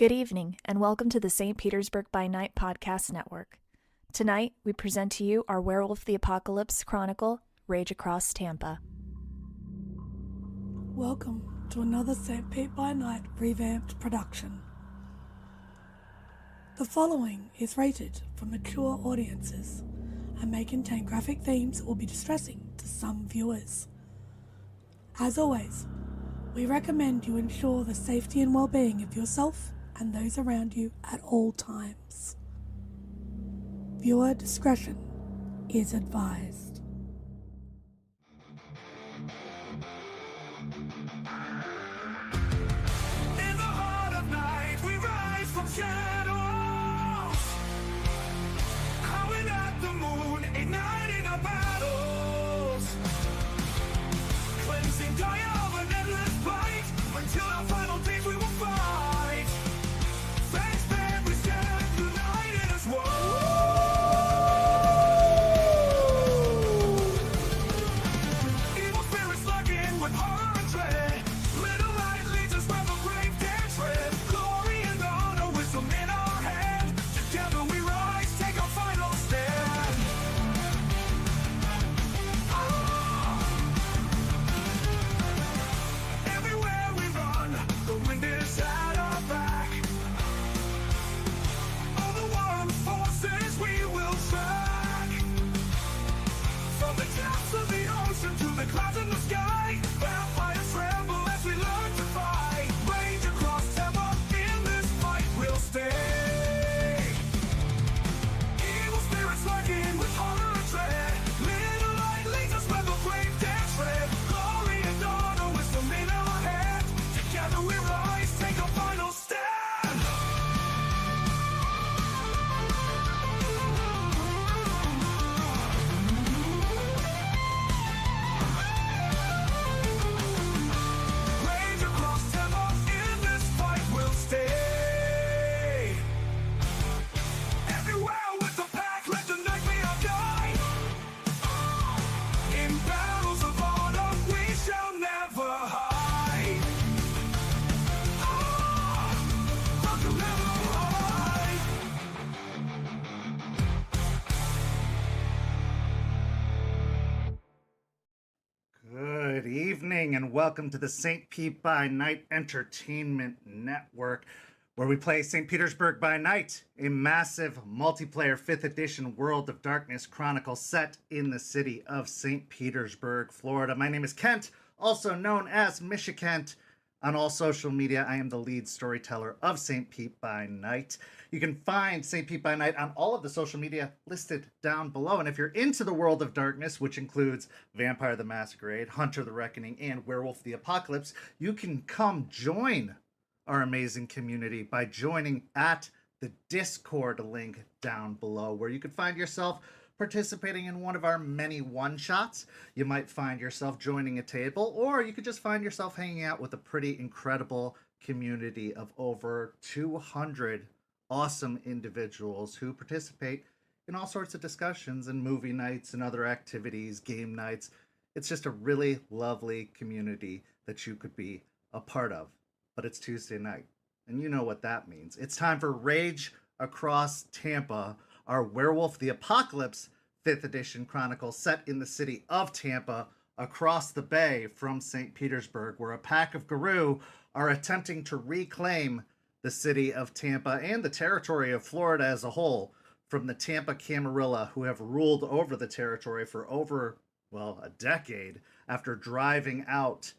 Good evening, and welcome to the St. Petersburg by Night podcast network. Tonight, we present to you our Werewolf the Apocalypse chronicle, Rage Across Tampa. Welcome to another St. Pete by Night revamped production. The following is rated for mature audiences and may contain graphic themes that will be distressing to some viewers. As always, we recommend you ensure the safety and well-being of yourself and those around you at all times. Viewer discretion is advised. In the heart of night, we rise from shadows, howling at the moon, igniting our battles, cleansing Gaia of an endless fight, until our final days we will fight. Thanks, man, we stand united as one. Evil spirits lurking with horror and dread. Little light leads us where the brave dare tread. Glory and honor, wisdom in our hand. Together we rise, take our final stand. Everywhere we run, the wind is at our back. All the world's forces we will track. From the depths of the ocean to the clouds in the sky, vampires tremble as we learn to fight. Rage across Tampa, in this fight we'll stay. Evil spirits lurking with horror and dread. Little light leads us where the brave dare tread. Glory and honor, wisdom in our hand. Together we rise, take a final stand. Rage across Tampa, in this fight we'll stay. Everywhere with the pack, let the night be our guide. In battles of honor, we shall never hide. Fuck will never hide. Good evening and welcome to the St. Pete by Night Entertainment Network, where we play St. Petersburg by Night, a massive multiplayer 5th edition World of Darkness chronicle set in the city of St. Petersburg, Florida. My name is Kent, also known as Michikent. On all social media, I am the lead storyteller of St. Pete by Night. You can find St. Pete by Night on all of the social media listed down below. And if you're into the World of Darkness, which includes Vampire the Masquerade, Hunter the Reckoning, and Werewolf the Apocalypse, you can come join our amazing community by joining at the Discord link down below, where you could find yourself participating in one of our many one-shots. You might find yourself joining a table, or you could just find yourself hanging out with a pretty incredible community of over 200 awesome individuals who participate in all sorts of discussions and movie nights and other activities, game nights. It's just a really lovely community that you could be a part of. But it's Tuesday night, and you know what that means. It's time for Rage Across Tampa, our Werewolf the Apocalypse 5th edition chronicle set in the city of Tampa, across the bay from St. Petersburg, where a pack of Garou are attempting to reclaim the city of Tampa and the territory of Florida as a whole from the Tampa Camarilla, who have ruled over the territory for over, a decade, after driving out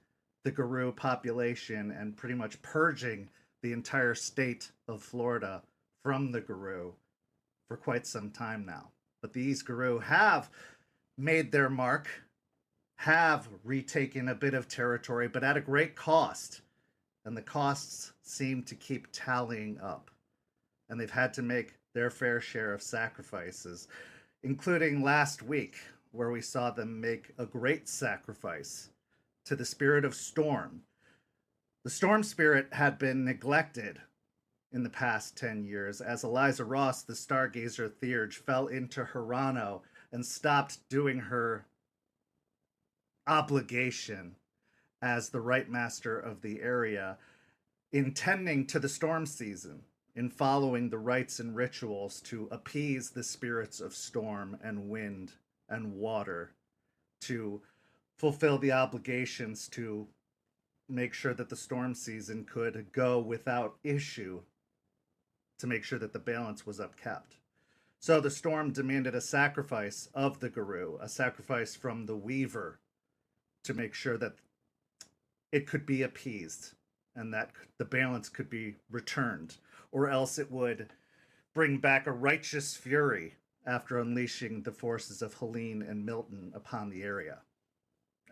the Garou population and pretty much purging the entire state of Florida from the Garou for quite some time now. But these Garou have made their mark, have retaken a bit of territory, but at a great cost. And the costs seem to keep tallying up. And they've had to make their fair share of sacrifices, including last week, where we saw them make a great sacrifice to the spirit of Storm. The Storm spirit had been neglected in the past 10 years, as Eliza Ross, the Stargazer Theurge, fell into Hirano and stopped doing her obligation as the Right Master of the area. intending to the storm season, in following the rites and rituals to appease the spirits of storm and wind and water, to fulfill the obligations to make sure that the storm season could go without issue, to make sure that the balance was upkept. So the storm demanded a sacrifice of the Guru, a sacrifice from the Weaver, to make sure that it could be appeased and that the balance could be returned, or else it would bring back a righteous fury after unleashing the forces of Helene and Milton upon the area.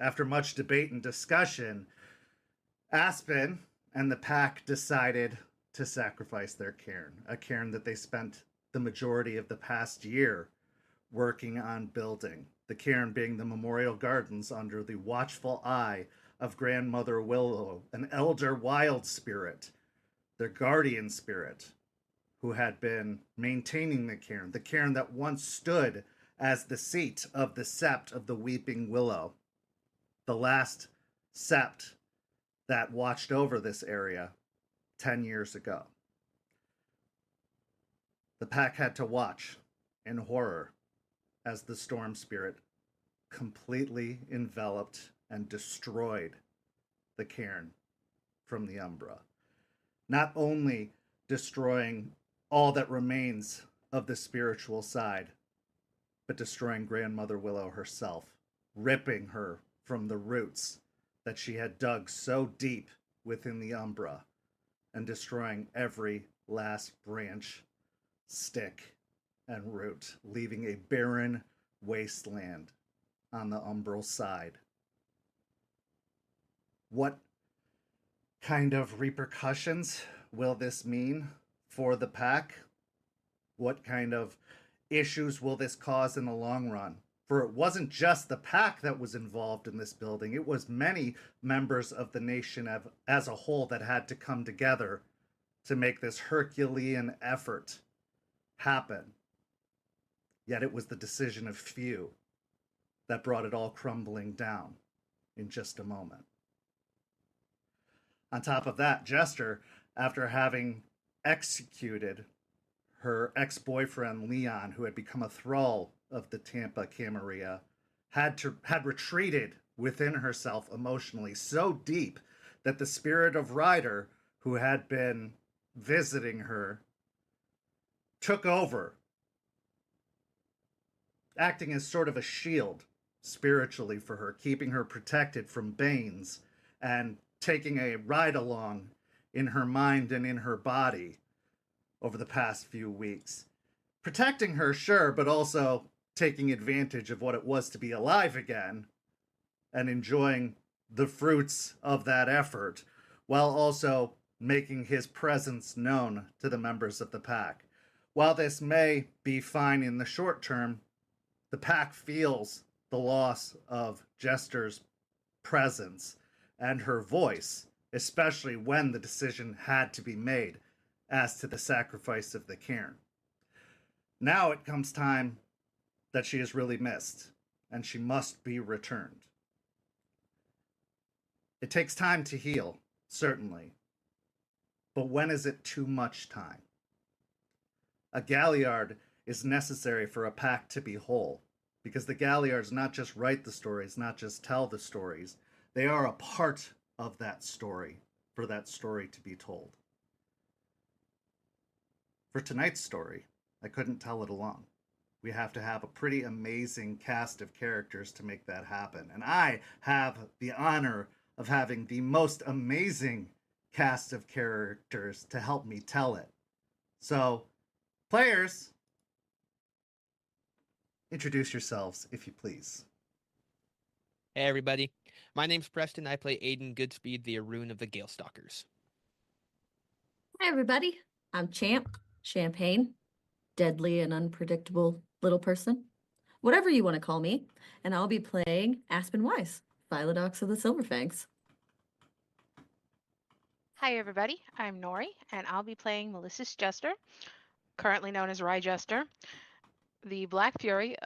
After much debate and discussion, Aspen and the pack decided to sacrifice their cairn, a cairn that they spent the majority of the past year working on building, the cairn being the memorial gardens under the watchful eye of Grandmother Willow, an elder wild spirit, their guardian spirit, who had been maintaining the cairn that once stood as the seat of the sept of the Weeping Willow, the last sept that watched over this area 10 years ago. The pack had to watch in horror as the storm spirit completely enveloped and destroyed the cairn from the Umbra. Not only destroying all that remains of the spiritual side, but destroying Grandmother Willow herself, ripping her from the roots that she had dug so deep within the Umbra, and destroying every last branch, stick, and root, leaving a barren wasteland on the umbral side. What kind of repercussions will this mean for the pack? What kind of issues will this cause in the long run? For it wasn't just the pack that was involved in this building. It was many members of the nation as a whole that had to come together to make this Herculean effort happen. Yet it was the decision of few that brought it all crumbling down in just a moment. On top of that, Jester, after having executed her ex-boyfriend Leon, who had become a thrall of the Tampa Camarilla, had retreated within herself emotionally so deep that the spirit of Ryder, who had been visiting her, took over, acting as sort of a shield spiritually for her, keeping her protected from Banes and taking a ride along in her mind and in her body over the past few weeks. Protecting her, sure, but also taking advantage of what it was to be alive again and enjoying the fruits of that effort, while also making his presence known to the members of the pack. While this may be fine in the short term, the pack feels the loss of Jester's presence and her voice, especially when the decision had to be made as to the sacrifice of the cairn. Now it comes time that she is really missed, and she must be returned. It takes time to heal, certainly, but when is it too much time? A galliard is necessary for a pack to be whole, because the galliards not just write the stories, not just tell the stories, they are a part of that story for that story to be told. For tonight's story, I couldn't tell it alone. We have to have a pretty amazing cast of characters to make that happen. And I have the honor of having the most amazing cast of characters to help me tell it. So, players, introduce yourselves, if you please. Hey everybody, my name's Preston. I play Aiden Goodspeed, the Arun of the Galestalkers. Hi, everybody. I'm Champ, Champagne, deadly and unpredictable little person, whatever you want to call me, and I'll be playing Aspen Weiss, Philodox of the Silverfangs. Hi everybody, I'm Noree, and I'll be playing Malicious Jester, currently known as Ryder Jester, the Black Fury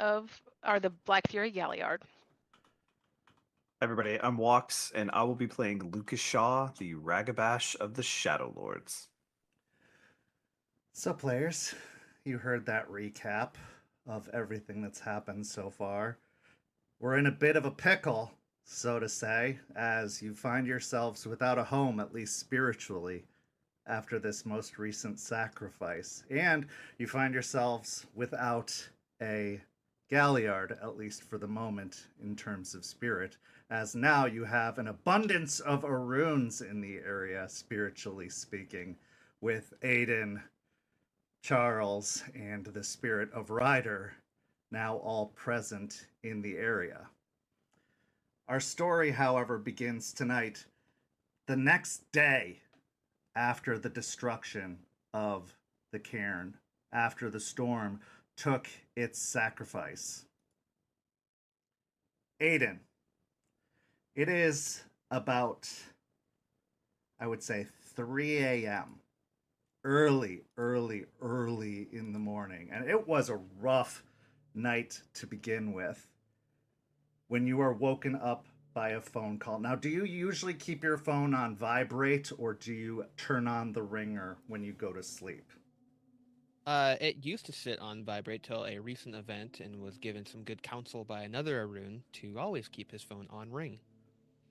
Galliard. Everybody, I'm Walks, and I will be playing Lucas Shaw, the Ragabash of the Shadow Lords. So, players, you heard that recap of everything that's happened so far. We're in a bit of a pickle, so to say, as you find yourselves without a home, at least spiritually, after this most recent sacrifice. And you find yourselves without a galliard, at least for the moment, in terms of spirit, as now you have an abundance of Aruns in the area, spiritually speaking, with Aiden, Charles, and the spirit of Ryder now all present in the area. Our story, however, begins tonight, the next day after the destruction of the cairn, after the storm took its sacrifice. Aiden, it is about, I would say, 3 a.m. Early in the morning. And it was a rough night to begin with when you are woken up by a phone call. Now, do you usually keep your phone on vibrate, or do you turn on the ringer when you go to sleep? It used to sit on vibrate till a recent event and was given some good counsel by another Arun to always keep his phone on ring.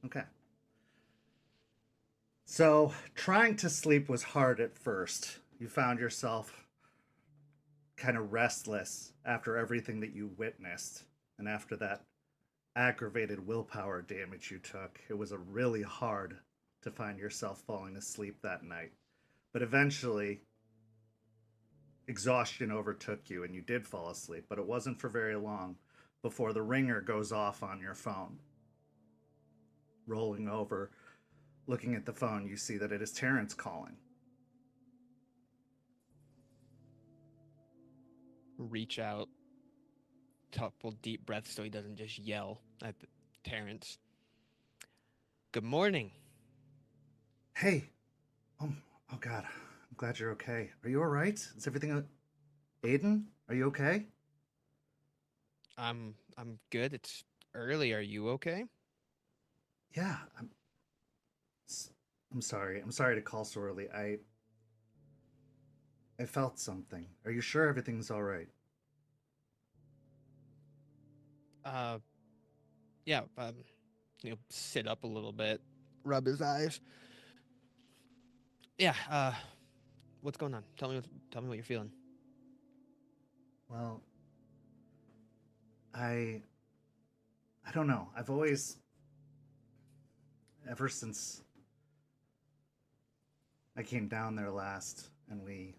Okay. So, trying to sleep was hard at first. You found yourself kind of restless after everything that you witnessed, and after that aggravated willpower damage you took. It was really hard to find yourself falling asleep that night. But eventually, exhaustion overtook you and you did fall asleep, but it wasn't for very long before the ringer goes off on your phone. Rolling over, looking at the phone, you see that it is Terrance calling. Reach out, couple deep breaths so he doesn't just yell at Terrance. Good morning. Hey. Oh God. I'm glad you're okay. Are you all right? Is everything Aiden? Are you okay? I'm good. It's early. Are you okay? Yeah. I'm sorry. I'm sorry to call so early. I felt something. Are you sure everything's all right? Uh, yeah. Sit up a little bit, rub his eyes. Yeah. What's going on? Tell me what you're feeling. Well, I don't know. I've always, ever since I came down there last and we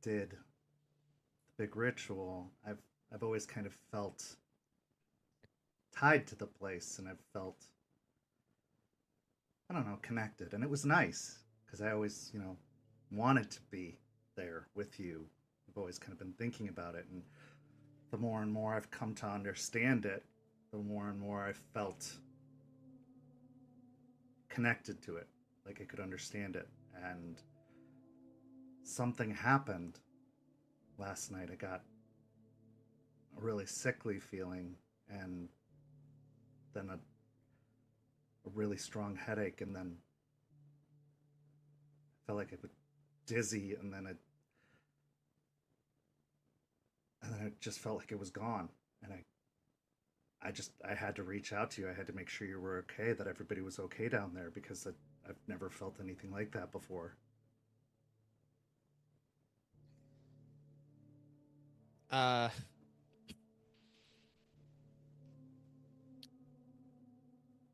did the big ritual, I've always kind of felt tied to the place, and I've felt, I don't know, connected. And it was nice because I always, wanted to be there with you. I've always kind of been thinking about it, and the more and more I've come to understand it, the more and more I've felt connected to it, like I could understand it. And something happened last night. I got a really sickly feeling, and then a really strong headache, and then I felt like I was dizzy, and then it just felt like it was gone. And I had to reach out to you. I had to make sure you were okay, that everybody was okay down there, because I've never felt anything like that before.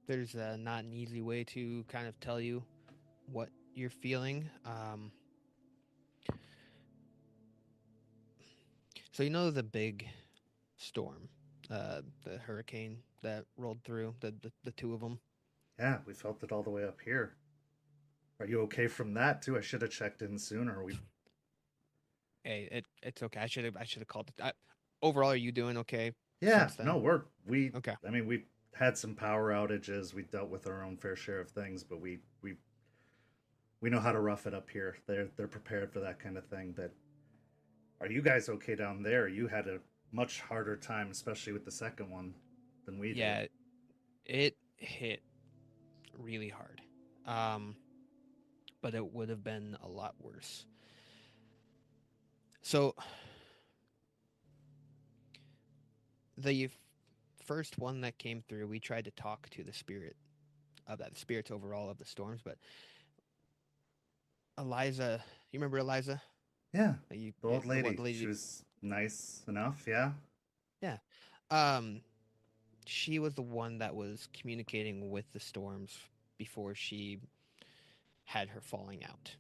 There's not an easy way to kind of tell you what you're feeling. So you know the big storm, the hurricane that rolled through, the two of them. Yeah, we felt it all the way up here. Are you okay from that too? I should have checked in sooner. Hey, it's okay. I should have called it. Overall, are you doing okay? Yeah, Since then? no, we Okay. I mean, we had some power outages. We dealt with our own fair share of things, but we know how to rough it up here. They're prepared for that kind of thing. But are you guys okay down there? You had a much harder time, especially with the second one, than we Yeah, did. hit really hard. But it would have been a lot worse. So the first one that came through, we tried to talk to the spirit of that, the spirits overall of the storms, but Eliza, you remember Eliza? Yeah, The old lady. one She was nice enough, yeah. Yeah. She was the one that was communicating with the storms before she had her falling out.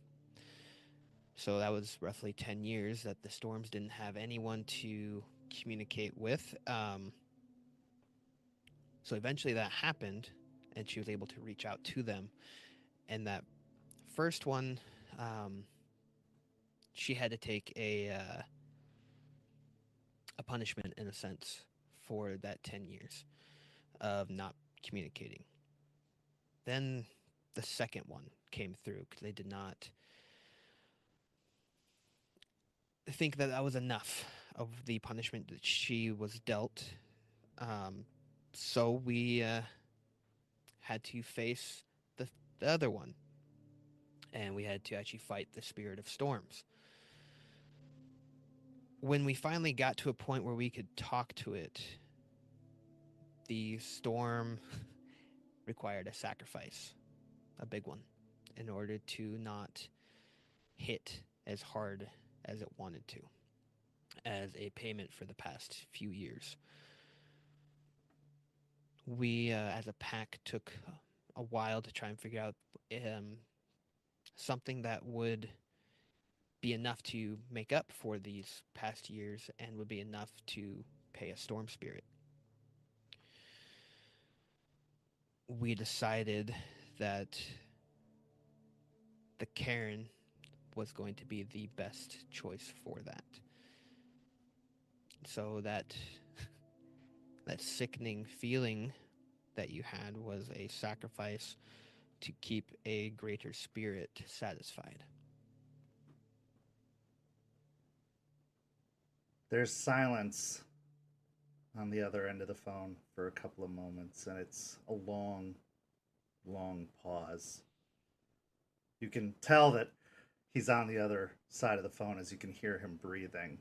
So that was roughly 10 years that the storms didn't have anyone to communicate with. So eventually that happened, and she was able to reach out to them. And that first one, she had to take a punishment, in a sense, for that 10 years of not communicating. Then the second one came through because they did not think that that was enough of the punishment that she was dealt. So we had to face the other one, and we had to actually fight the spirit of storms. When we finally got to a point where we could talk to it, the storm required a sacrifice, a big one, in order to not hit as hard as it wanted to, as a payment for the past few years. We, as a pack, took a while to try and figure out something that would be enough to make up for these past years and would be enough to pay a storm spirit. We decided that the Caern was going to be the best choice for that. So that sickening feeling that you had was a sacrifice to keep a greater spirit satisfied. There's silence on the other end of the phone for a couple of moments, and it's a long, long pause. You can tell that he's on the other side of the phone as you can hear him breathing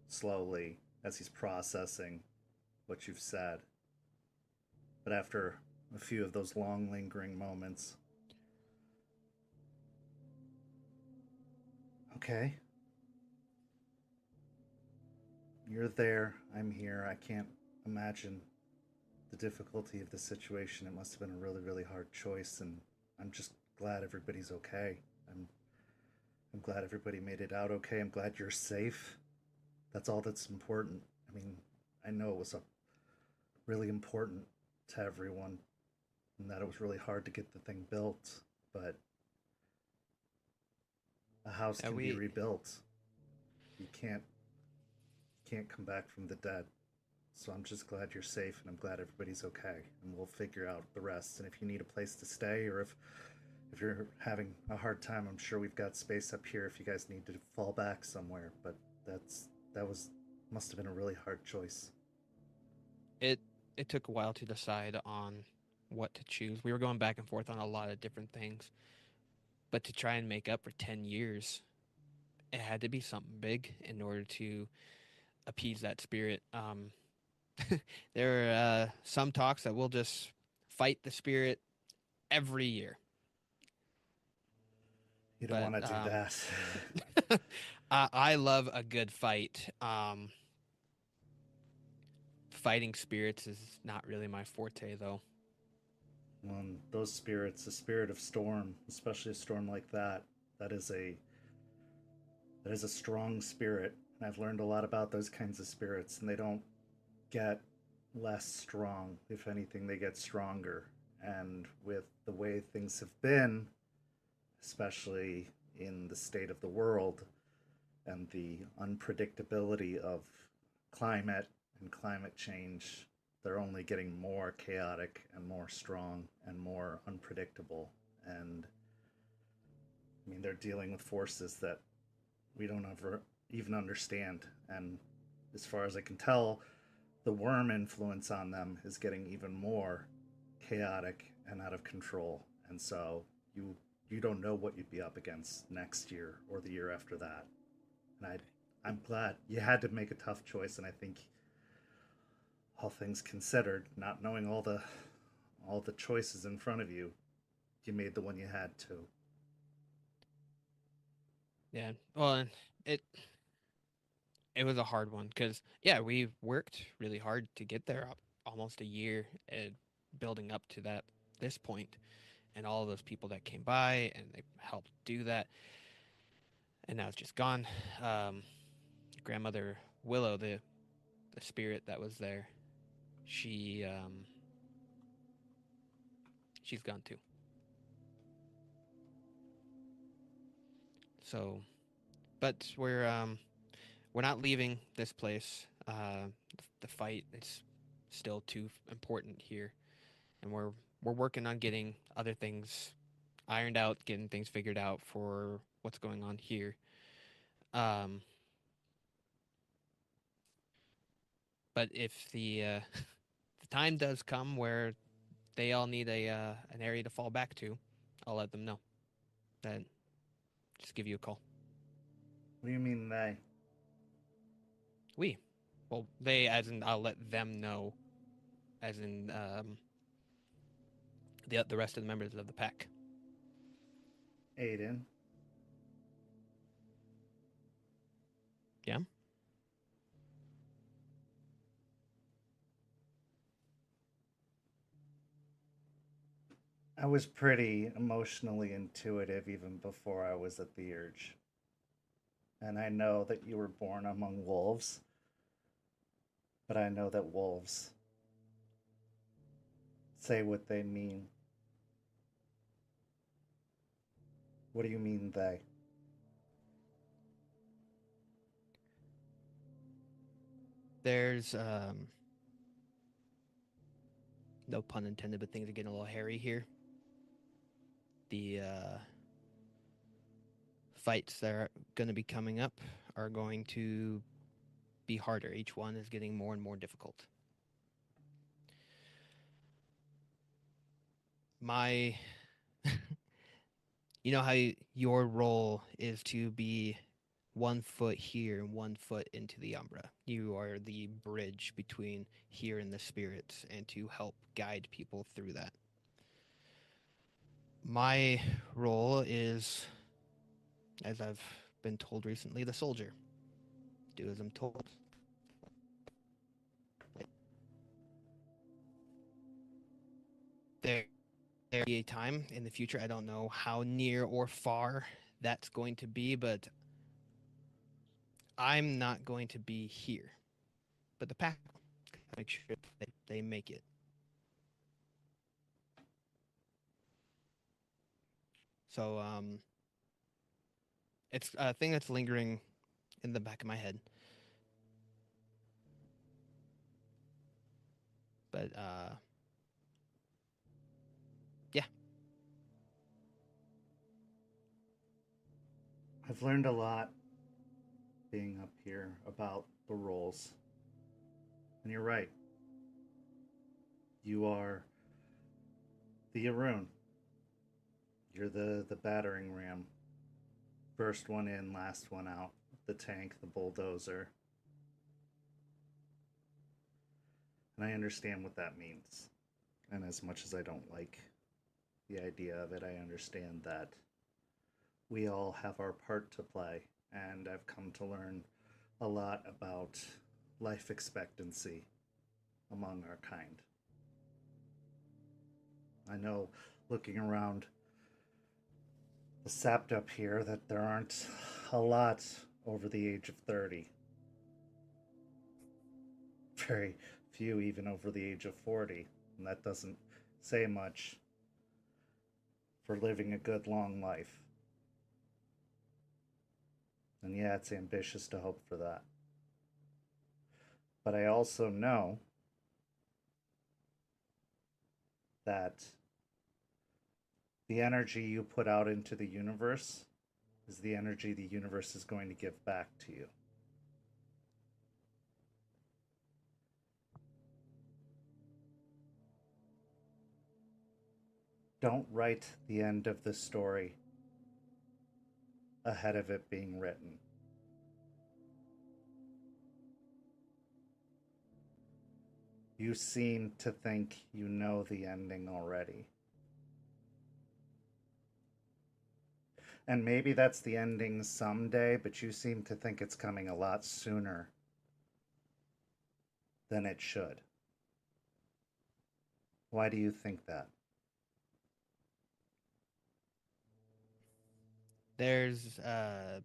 slowly as he's processing what you've said. But after a few of those long, lingering moments, okay, you're there, I'm here. I can't imagine the difficulty of the situation. It must have been a really, really hard choice, and I'm just glad everybody's okay. I'm glad everybody made it out okay. I'm glad you're safe. That's all that's important. I mean, I know it was really important to everyone, and that it was really hard to get the thing built, but a house can be rebuilt. You can't come back from the dead. So I'm just glad you're safe, and I'm glad everybody's okay, and we'll figure out the rest. And if you need a place to stay, or if you're having a hard time, I'm sure we've got space up here if you guys need to fall back somewhere. But must have been a really hard choice. It took a while to decide on what to choose. We were going back and forth on a lot of different things, but to try and make up for 10 years, it had to be something big in order to appease that spirit. There are some talks that we'll just fight the spirit every year. You don't want to do that. I love a good fight. Fighting spirits is not really my forte, though. Well, those spirits, the spirit of storm, especially a storm like that is a strong spirit. And I've learned a lot about those kinds of spirits, and they don't get less strong. If anything, they get stronger. And with the way things have been, especially in the state of the world and the unpredictability of climate and climate change, they're only getting more chaotic and more strong and more unpredictable. And I mean, they're dealing with forces that we don't ever even understand. And as far as I can tell, the worm influence on them is getting even more chaotic and out of control, and so you don't know what you'd be up against next year or the year after that. And I'm glad you had to make a tough choice, and I think all things considered, not knowing all the choices in front of you, you made the one you had to. Yeah. Well, and it was a hard one because yeah, we worked really hard to get there, almost a year building up to this point, and all those people that came by and they helped do that, and now it's just gone. Grandmother Willow, the spirit that was there, she's gone too. So, but we're not leaving this place. The fight is still too important here, and we're working on getting other things ironed out, getting things figured out for what's going on here. But if the the time does come where they all need an area to fall back to, I'll let them know. Then just give you a call. What do you mean they? We, well, they as in I'll let them know, as in the rest of the members of the pack. Aiden. Yeah. I was pretty emotionally intuitive even before I was at the urge. And I know that you were born among wolves, but I know that wolves say what they mean. What do you mean, they? There's no pun intended, but things are getting a little hairy here. The fights that are going to be coming up are going to be harder. Each one is getting more and more difficult. My you know how your role is to be 1 foot here and 1 foot into the Umbra. You are the bridge between here and the spirits, and to help guide people through that. My role is, as I've been told recently, the soldier. Do as I'm told. There will be a time in the future, I don't know how near or far that's going to be, but I'm not going to be here. But the pack will make sure that they make it. So it's a thing that's lingering in the back of my head. But yeah. I've learned a lot being up here about the roles. And you're right. You are the Arun. You're the battering ram. First one in, last one out. The tank, the bulldozer. And I understand what that means. And as much as I don't like the idea of it, I understand that we all have our part to play. And I've come to learn a lot about life expectancy among our kind. I know, looking around the Sapt up here, that there aren't a lot over the age of 30. Very few even over the age of 40. And that doesn't say much for living a good long life. And yeah, it's ambitious to hope for that. But I also know that the energy you put out into the universe is the energy the universe is going to give back to you. Don't write the end of the story ahead of it being written. You seem to think you know the ending already. And maybe that's the ending someday, but you seem to think it's coming a lot sooner than it should. Why do you think that? There's I've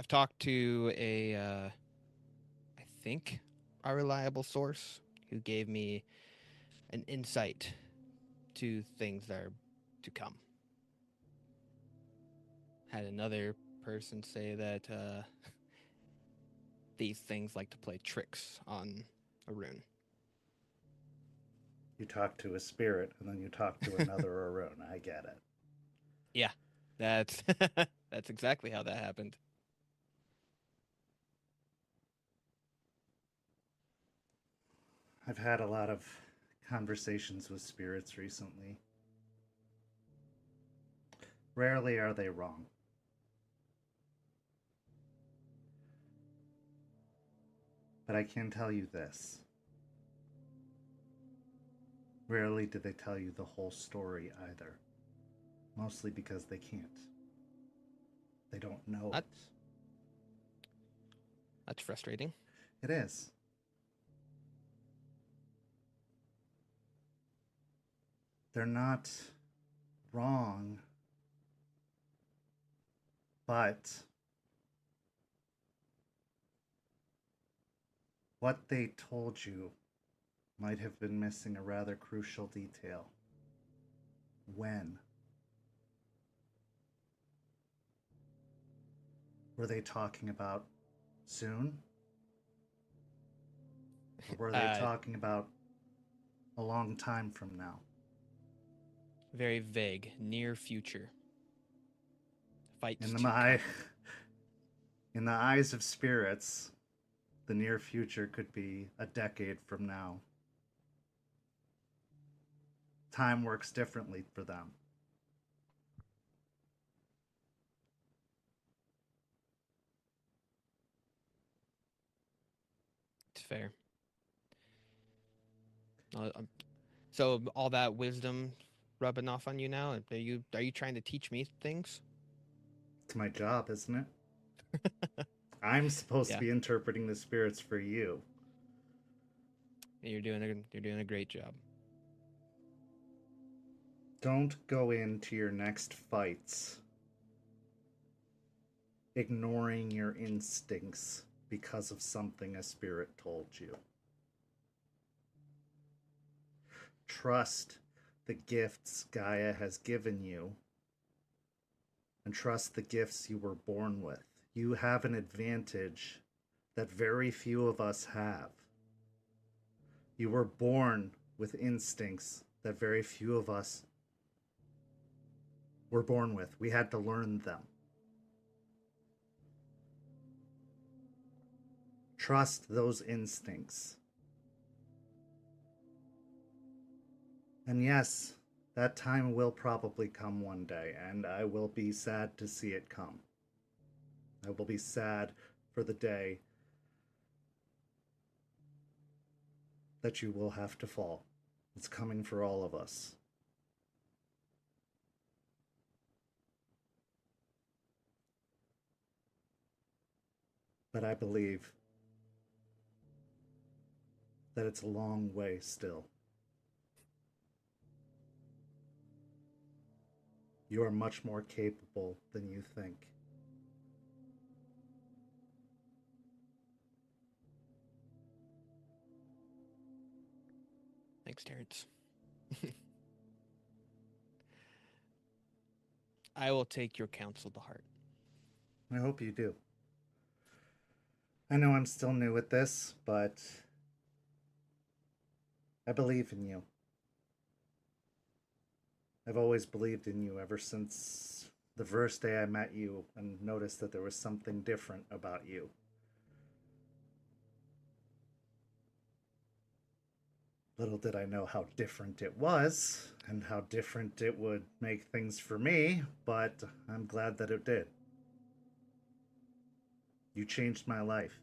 talked to I think a reliable source who gave me an insight to things that are to come. Had another person say that these things like to play tricks on a rune. You talk to a spirit and then you talk to another Arun. I get it. Yeah, that's that's exactly how that happened. I've had a lot of conversations with spirits recently. Rarely are they wrong. But I can tell you this. Rarely do they tell you the whole story either. Mostly because they can't. They don't know it. That's frustrating. It is. They're not wrong, but what they told you might have been missing a rather crucial detail. When? Were they talking about soon? Or were they talking about a long time from now? Very vague, near future. Fights In to the come. in the eyes of spirits, the near future could be a decade from now. Time works differently for them. It's fair. So all that wisdom rubbing off on you now? Are you trying to teach me things? It's my job, isn't it? I'm supposed to Yeah. be interpreting the spirits for you. You're doing a great job. Don't go into your next fights ignoring your instincts because of something a spirit told you. Trust the gifts Gaia has given you, and trust the gifts you were born with. You have an advantage that very few of us have. You were born with instincts that very few of us were born with. We had to learn them. Trust those instincts. And yes, that time will probably come one day, and I will be sad to see it come. I will be sad for the day that you will have to fall. It's coming for all of us. But I believe that it's a long way still. You are much more capable than you think. Thanks, Terrance. I will take your counsel to heart. I hope you do. I know I'm still new at this, but I believe in you. I've always believed in you ever since the first day I met you and noticed that there was something different about you. Little did I know how different it was and how different it would make things for me, but I'm glad that it did. You changed my life.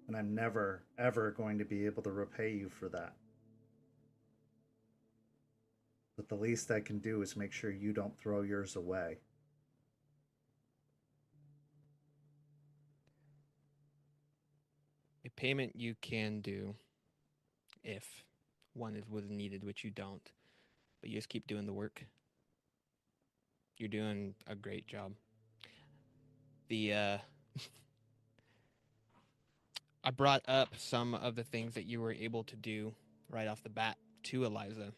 And I'm never, ever going to be able to repay you for that. But the least I can do is make sure you don't throw yours away. A payment you can do if one was needed, which you don't, but you just keep doing the work. You're doing a great job. I brought up some of the things that you were able to do right off the bat to Eliza,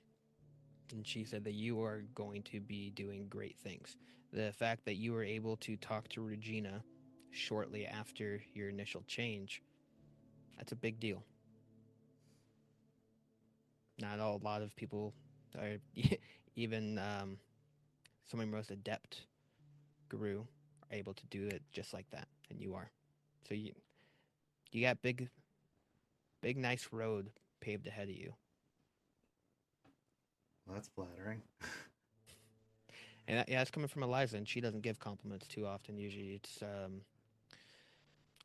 and she said that you are going to be doing great things. The fact that you were able to talk to Regina shortly after your initial change, that's a big deal. Not a lot of people are, even some of the most adept guru are able to do it just like that, and you are. So you got big, nice road paved ahead of you. Well, that's flattering. And it's coming from Eliza, and she doesn't give compliments too often. Usually, it's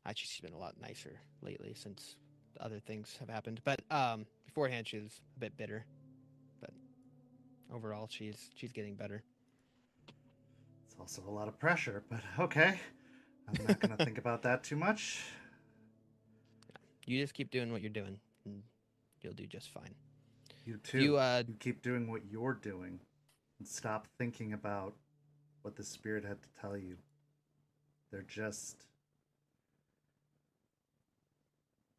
actually she's been a lot nicer lately since other things have happened. But beforehand, she was a bit bitter. But overall, she's getting better. It's also a lot of pressure, but okay. I'm not going to think about that too much. You just keep doing what you're doing, and you'll do just fine. You too. You keep doing what you're doing, and stop thinking about what the spirit had to tell you.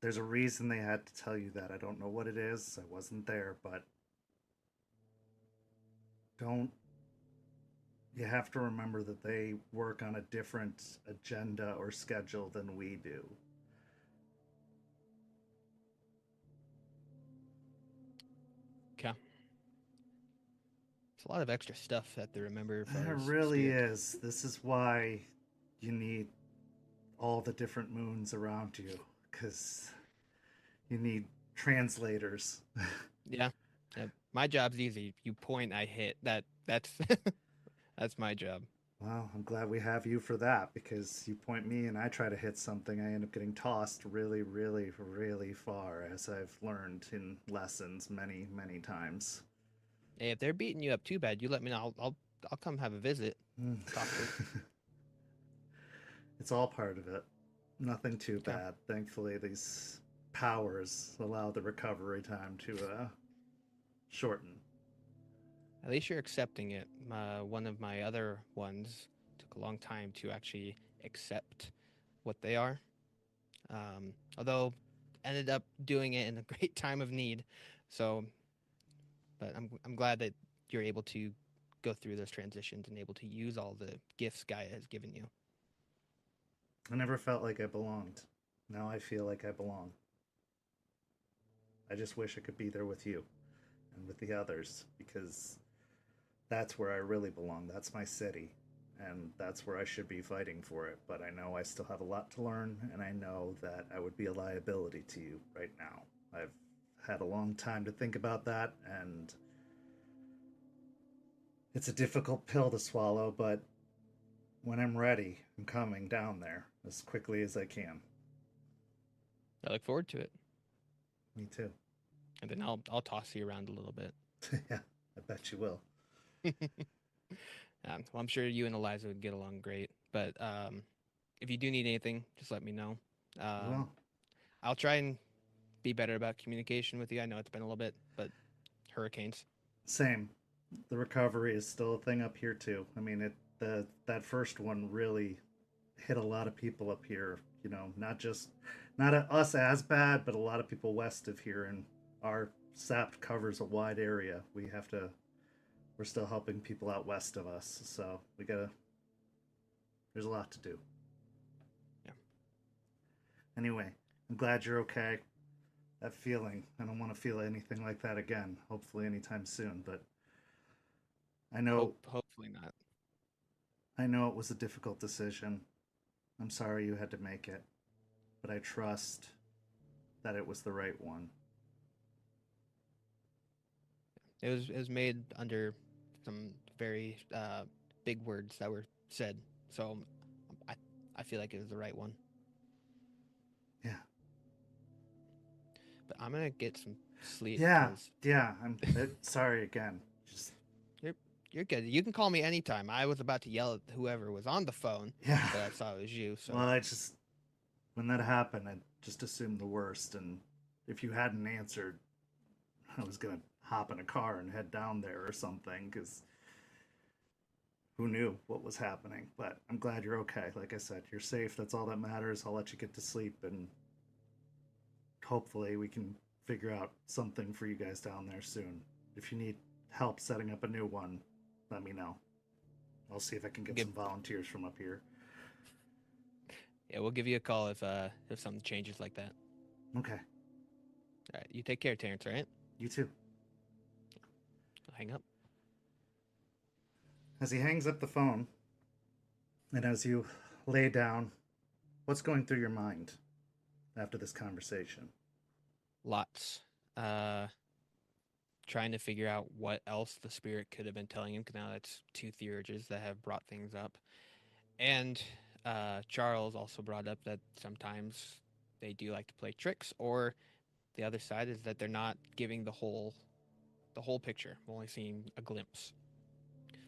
There's a reason they had to tell you that. I don't know what it is. I wasn't there, but you have to remember that they work on a different agenda or schedule than we do. Okay. It's a lot of extra stuff that to remember. It really is. This is why you need all the different moons around you, because you need translators. Yeah. My job's easy. You point, I hit. That's that's my job. Well, I'm glad we have you for that, because you point me and I try to hit something, I end up getting tossed really, really, really far, as I've learned in lessons many, many times. Hey, if they're beating you up too bad, you let me know. I'll come have a visit. Talk to you. It's all part of it. Nothing too bad. Thankfully, these powers allow the recovery time to shorten. At least you're accepting it. One of my other ones took a long time to actually accept what they are. Although ended up doing it in a great time of need. So, but I'm glad that you're able to go through those transitions and able to use all the gifts Gaia has given you. I never felt like I belonged. Now I feel like I belong. I just wish I could be there with you and with the others, because that's where I really belong. That's my city, and that's where I should be fighting for it. But I know I still have a lot to learn, and I know that I would be a liability to you right now. I've had a long time to think about that, and it's a difficult pill to swallow, but when I'm ready, I'm coming down there as quickly as I can. I look forward to it. Me too. And then I'll toss you around a little bit. Yeah, I bet you will. Well, I'm sure you and Eliza would get along great. But if you do need anything, just let me know. Well, I'll try and be better about communication with you. I know it's been a little bit, but hurricanes. same. The recovery is still a thing up here too. I mean, that first one really hit a lot of people up here. You know, not us as bad, but a lot of people west of here, and our SAP covers a wide area. We're still helping people out west of us, so there's a lot to do. Yeah. Anyway, I'm glad you're okay. That feeling, I don't want to feel anything like that again, hopefully anytime soon, but I know Hopefully not. I know it was a difficult decision. I'm sorry you had to make it, but I trust that it was the right one. It was made under some very big words that were said. So I I feel like it was the right one. Yeah. But I'm gonna get some sleep. Yeah. 'Cause Yeah. I'm sorry again. Just you're good. You can call me anytime. I was about to yell at whoever was on the phone, yeah. but I saw it was you. So Well, I just when that happened, I just assumed the worst, and if you hadn't answered, I was gonna hop in a car and head down there or something, because who knew what was happening. But I'm glad you're okay. Like I said, you're safe. That's all that matters. I'll let you get to sleep, and hopefully we can figure out something for you guys down there soon. If you need help setting up a new one, let me know. I'll see if I can get some volunteers from up here. yeah, we'll give you a call if something changes like that. Okay. All right, you take care, Terrance. All right, You too. I'll hang up. As he hangs up the phone, and as you lay down, what's going through your mind after this conversation? Lots. Trying to figure out what else the spirit could have been telling him, because now that's two theurges that have brought things up. And Charles also brought up that sometimes they do like to play tricks, or the other side is that they're not giving the whole picture, only seeing a glimpse.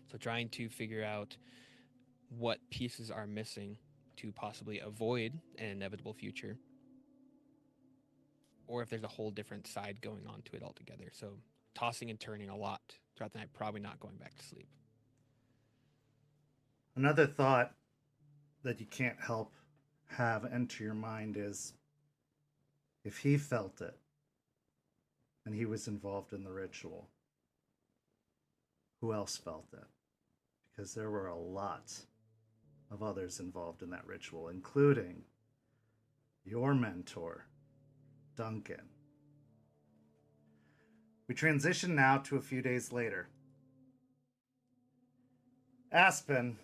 So trying to figure out what pieces are missing to possibly avoid an inevitable future, or if there's a whole different side going on to it altogether. So tossing and turning a lot throughout the night, probably not going back to sleep. Another thought that you can't help have enter your mind is, if he felt it and he was involved in the ritual, who else felt it? Because there were a lot of others involved in that ritual, including your mentor, Duncan. We transition now to a few days later. Aspen,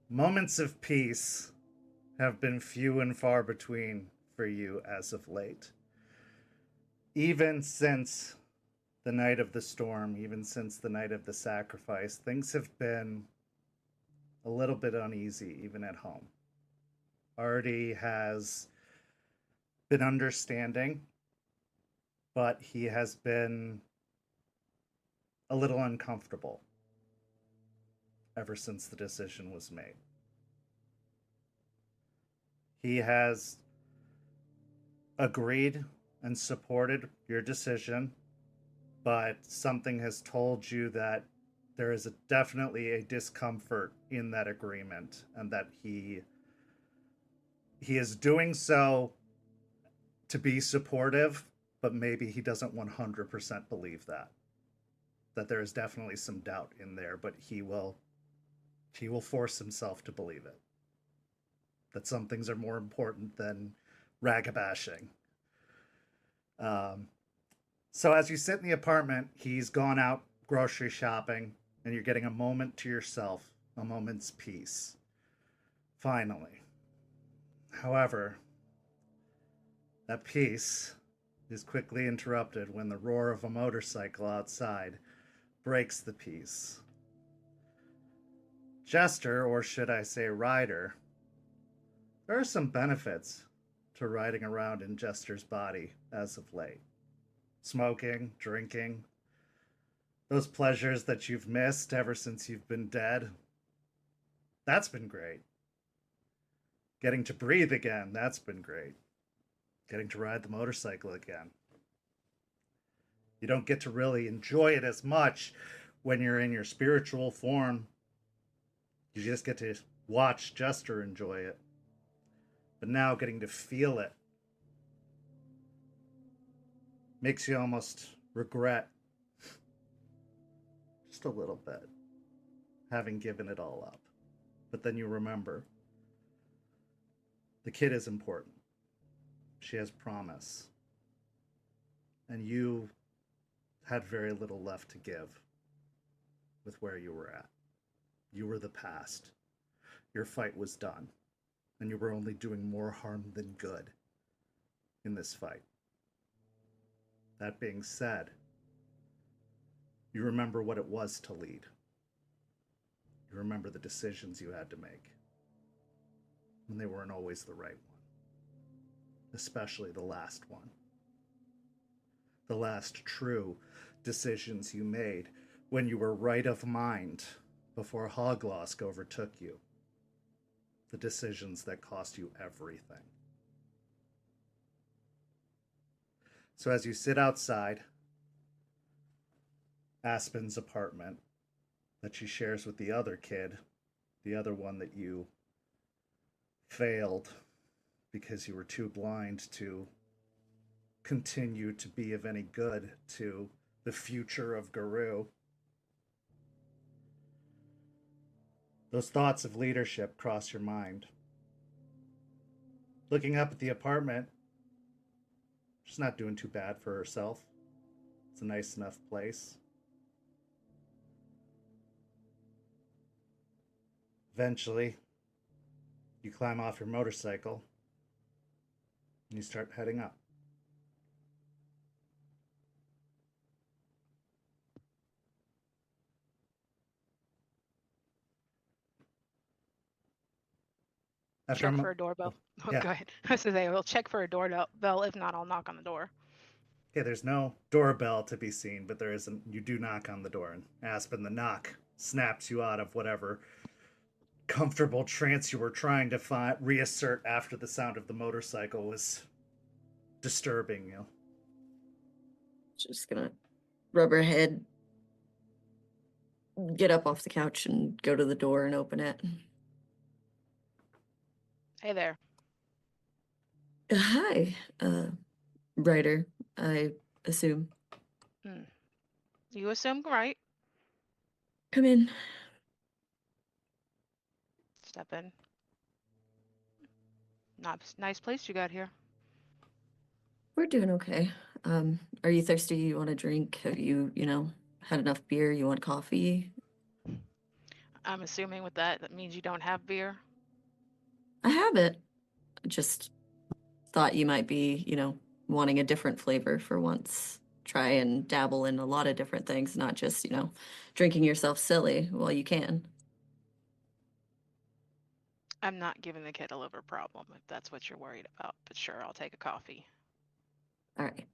moments of peace have been few and far between for you as of late. Even since the night of the storm, even since the night of the sacrifice, things have been a little bit uneasy, even at home. Artie has been understanding, but he has been a little uncomfortable ever since the decision was made. He has agreed and supported your decision, but something has told you that there is definitely a discomfort in that agreement, and that he is doing so to be supportive, but maybe he doesn't 100% believe that there is definitely some doubt in there, but he will force himself to believe it, that some things are more important than ragabashing. So as you sit in the apartment, he's gone out grocery shopping, and you're getting a moment to yourself, a moment's peace. Finally. However, that peace is quickly interrupted when the roar of a motorcycle outside breaks the peace. Jester, or should I say Ryder, there are some benefits to riding around in Jester's body as of late. Smoking, drinking, those pleasures that you've missed ever since you've been dead. That's been great. Getting to breathe again, that's been great. Getting to ride the motorcycle again. You don't get to really enjoy it as much when you're in your spiritual form. You just get to watch Jester enjoy it. But now getting to feel it makes you almost regret, just a little bit, having given it all up. But then you remember, the kid is important. She has promise. And you had very little left to give with where you were at. You were the past. Your fight was done. And you were only doing more harm than good in this fight. That being said, You remember what it was to lead. You remember the decisions you had to make. And they weren't always the right one. Especially the last one. The last true decisions you made when you were right of mind before Hoglosk overtook you. The decisions that cost you everything. So as you sit outside Aspen's apartment that she shares with the other kid, the other one that you failed because you were too blind to continue to be of any good to the future of Garou. Those thoughts of leadership cross your mind. Looking up at the apartment, she's not doing too bad for herself. It's a nice enough place. Eventually, you climb off your motorcycle and you start heading up. After Check for a doorbell. Oh, yeah. go ahead. I was going to say, we'll check for a doorbell. If not, I'll knock on the door. Okay, there's no doorbell to be seen, but there isn't. You do knock on the door, and Aspen, the knock snaps you out of whatever comfortable trance you were trying to reassert after the sound of the motorcycle was disturbing you. Just gonna rub her head, get up off the couch, and go to the door and open it. Hey there. Hi, Ryder, I assume. You assume right. Come in. Step in. Nice place you got here. We're doing okay. Are you thirsty? You want a drink? Have you had enough beer? You want coffee? I'm assuming with that means you don't have beer. I have it. Just thought you might be, wanting a different flavor for once. Try and dabble in a lot of different things, not just, drinking yourself silly while you can. I'm not giving the kid a liver problem if that's what you're worried about, but sure, I'll take a coffee. All right.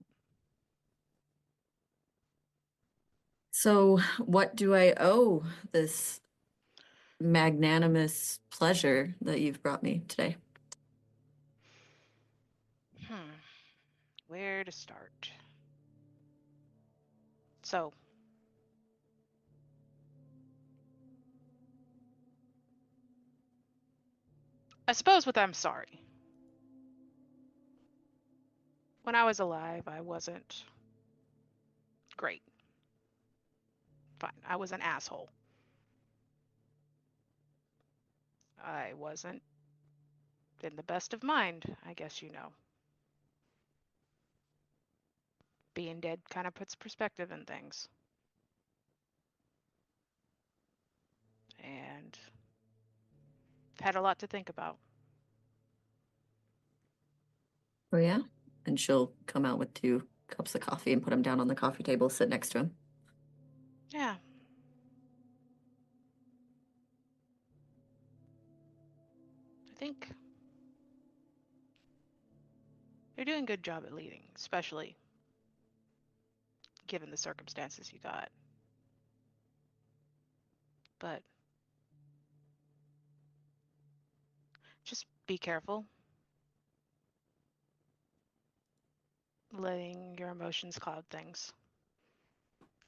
So, what do I owe this magnanimous pleasure that you've brought me today? Where to start? So, I suppose with I'm sorry. When I was alive, I wasn't great. Fine, I was an asshole. I wasn't in the best of mind, I guess you know. Being dead kind of puts perspective in things. And I've had a lot to think about. Oh, yeah? And she'll come out with 2 cups of coffee and put them down on the coffee table, sit next to him. Yeah. I think you're doing a good job at leading, especially given the circumstances you got. But just be careful. Letting your emotions cloud things.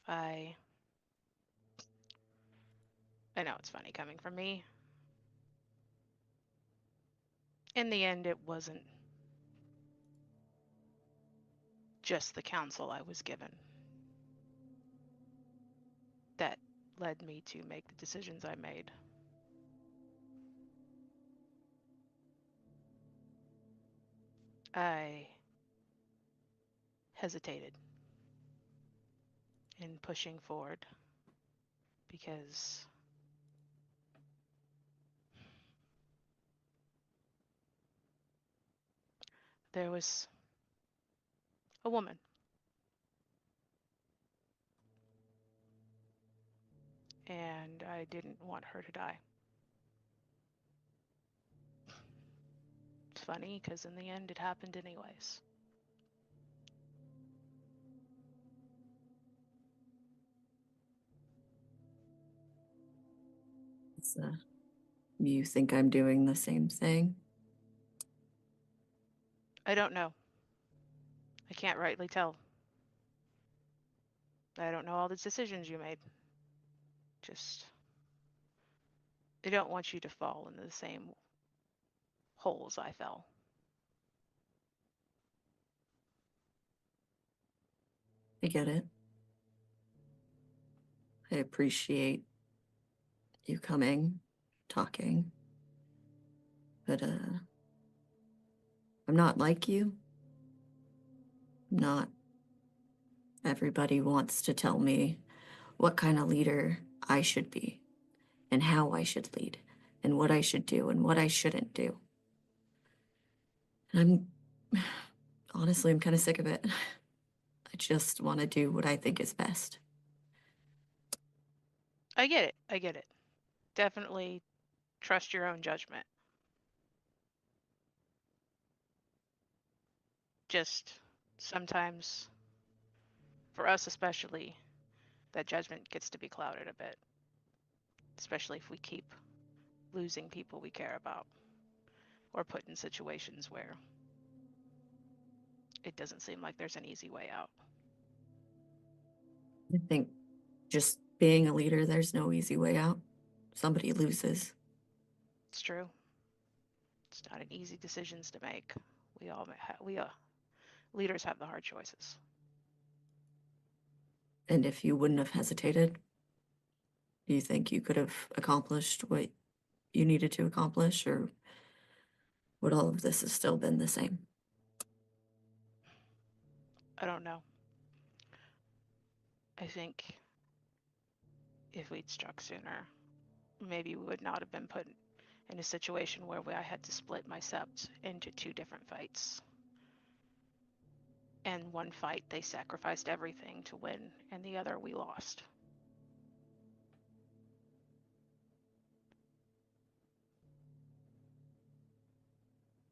I know it's funny coming from me. In the end, it wasn't just the counsel I was given that led me to make the decisions I made. I hesitated in pushing forward because there was a woman and I didn't want her to die. It's funny because in the end it happened anyways. You think I'm doing the same thing? I don't know. I can't rightly tell. I don't know all the decisions you made. Just, I don't want you to fall into the same holes I fell. I get it. I appreciate you coming, talking. But, I'm not like you. Not everybody wants to tell me what kind of leader I should be, and how I should lead, and what I should do, and what I shouldn't do. And honestly, I'm kind of sick of it. I just want to do what I think is best. I get it. I get it. Definitely trust your own judgment. Just sometimes, for us especially, that judgment gets to be clouded a bit, especially if we keep losing people we care about or put in situations where it doesn't seem like there's an easy way out. I think just being a leader, there's no easy way out. Somebody loses. It's true. It's not an easy decisions to make. Leaders have the hard choices. And if you wouldn't have hesitated, do you think you could have accomplished what you needed to accomplish, or would all of this have still been the same? I don't know. I think if we'd struck sooner, maybe we would not have been put in a situation where I had to split my sept into 2 different fights. And one fight they sacrificed everything to win, and the other we lost.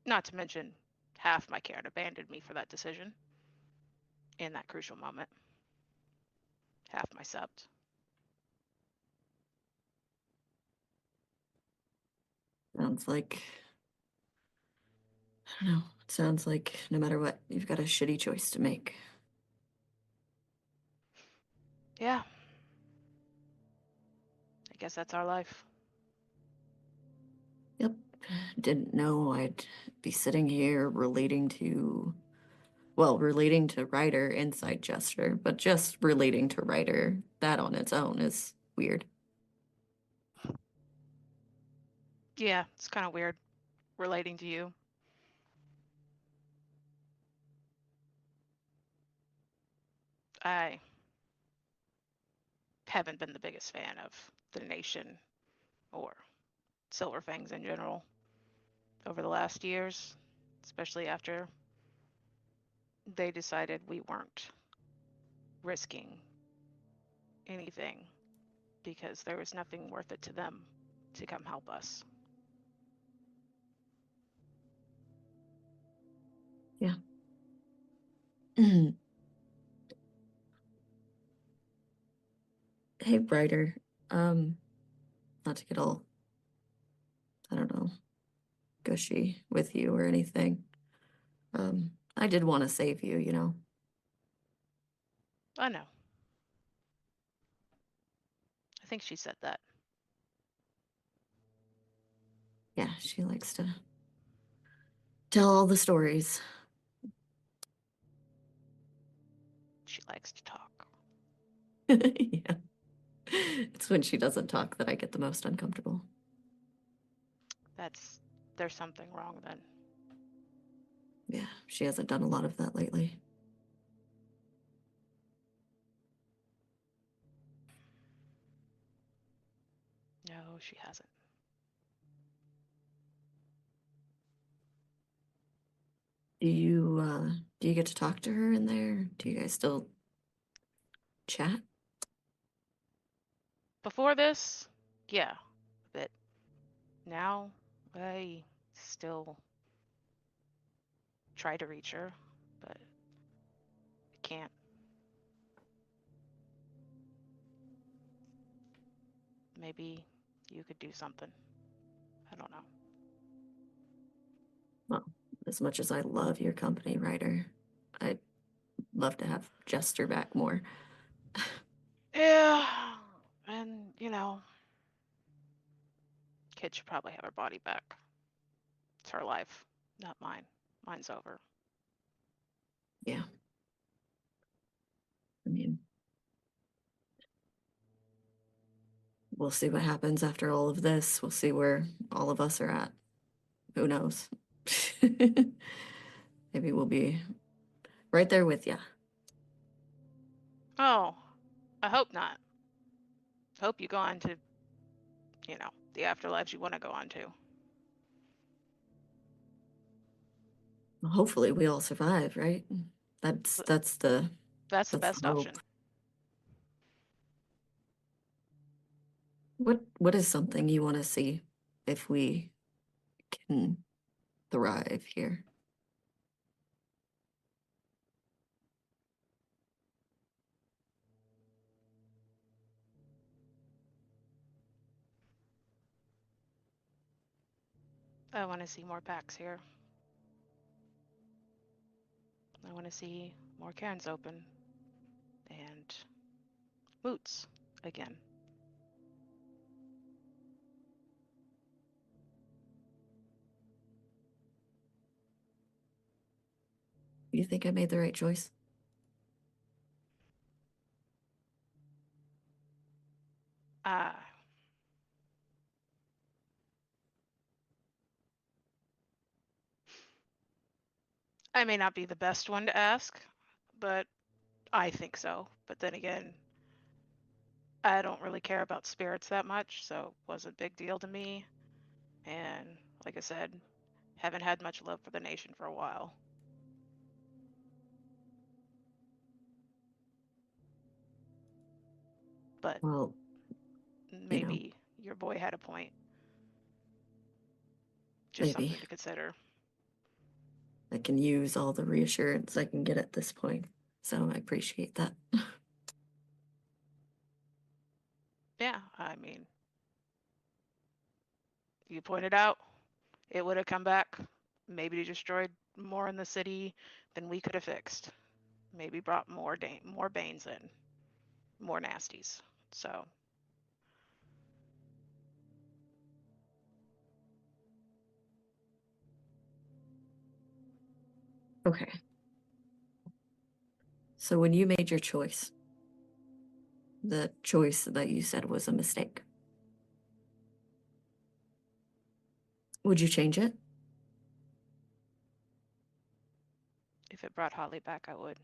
Not to mention, half my Caern abandoned me for that decision in that crucial moment. Half my sept. Sounds like, I don't know, it sounds like no matter what, you've got a shitty choice to make. Yeah. I guess that's our life. Yep. Didn't know I'd be sitting here relating to Ryder inside Jester, but just relating to Ryder, that on its own is weird. Yeah, it's kind of weird relating to you. I haven't been the biggest fan of the Nation or Silverfangs in general over the last years, especially after they decided we weren't risking anything because there was nothing worth it to them to come help us. Yeah. Hey, Ryder. Not to get all, I don't know, gushy with you or anything. I did want to save you, you know. I know. I think she said that. Yeah, she likes to tell all the stories. She likes to talk. Yeah. It's when she doesn't talk that I get the most uncomfortable. There's something wrong then. Yeah, she hasn't done a lot of that lately. No, she hasn't. Do you get to talk to her in there? Do you guys still chat? Before this, yeah, a bit. Now, I still try to reach her, but I can't. Maybe you could do something. I don't know. Well, as much as I love your company, Ryder, I'd love to have Jester back more. Yeah, and kid should probably have her body back. It's her life, not mine. Mine's over. Yeah. I mean, we'll see what happens after all of this. We'll see where all of us are at. Who knows? Maybe we'll be right there with you. Oh, I hope not. Hope you go on to, the afterlives you want to go on to. Well, hopefully we all survive, right? That's the That's the that's best the hope. option. What is something you want to see if we can thrive here? I want to see more packs here. I want to see more Cairns open and moots again. You think I made the right choice? I may not be the best one to ask, but I think so. But then again, I don't really care about spirits that much, so it was a big deal to me. And like I said, haven't had much love for the nation for a while. But Well, maybe your boy had a point. Just maybe something to consider. I can use all the reassurance I can get at this point, so I appreciate that. Yeah, I mean, you pointed out it would have come back, maybe destroyed more in the city than we could have fixed. Maybe brought more Banes in, more nasties. So Okay. So when you made your choice, the choice that you said was a mistake, would you change it? if it brought Holly back, I would.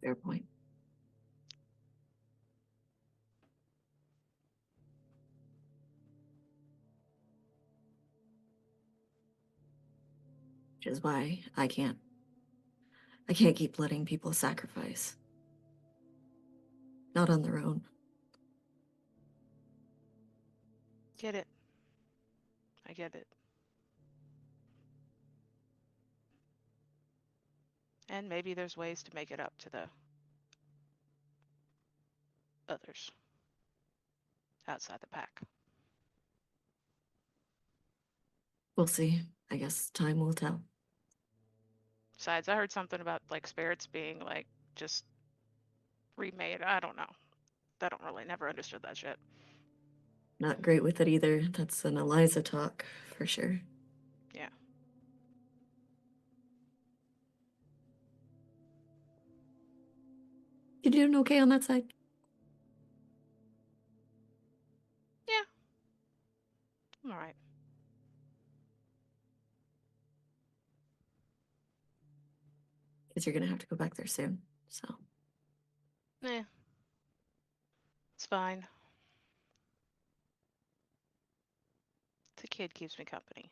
Fair point. Which is why I can't keep letting people sacrifice. Not on their own. Get it. I get it. And maybe there's ways to make it up to the others outside the pack. We'll see. I guess time will tell. Besides, I heard something about like spirits being like just remade. I don't know. I don't really never understood that shit. Not great with it either. That's an Eliza talk, for sure. Yeah. You doing okay on that side? Yeah. I'm all right. Because you're gonna have to go back there soon, so. It's fine. kid keeps me company.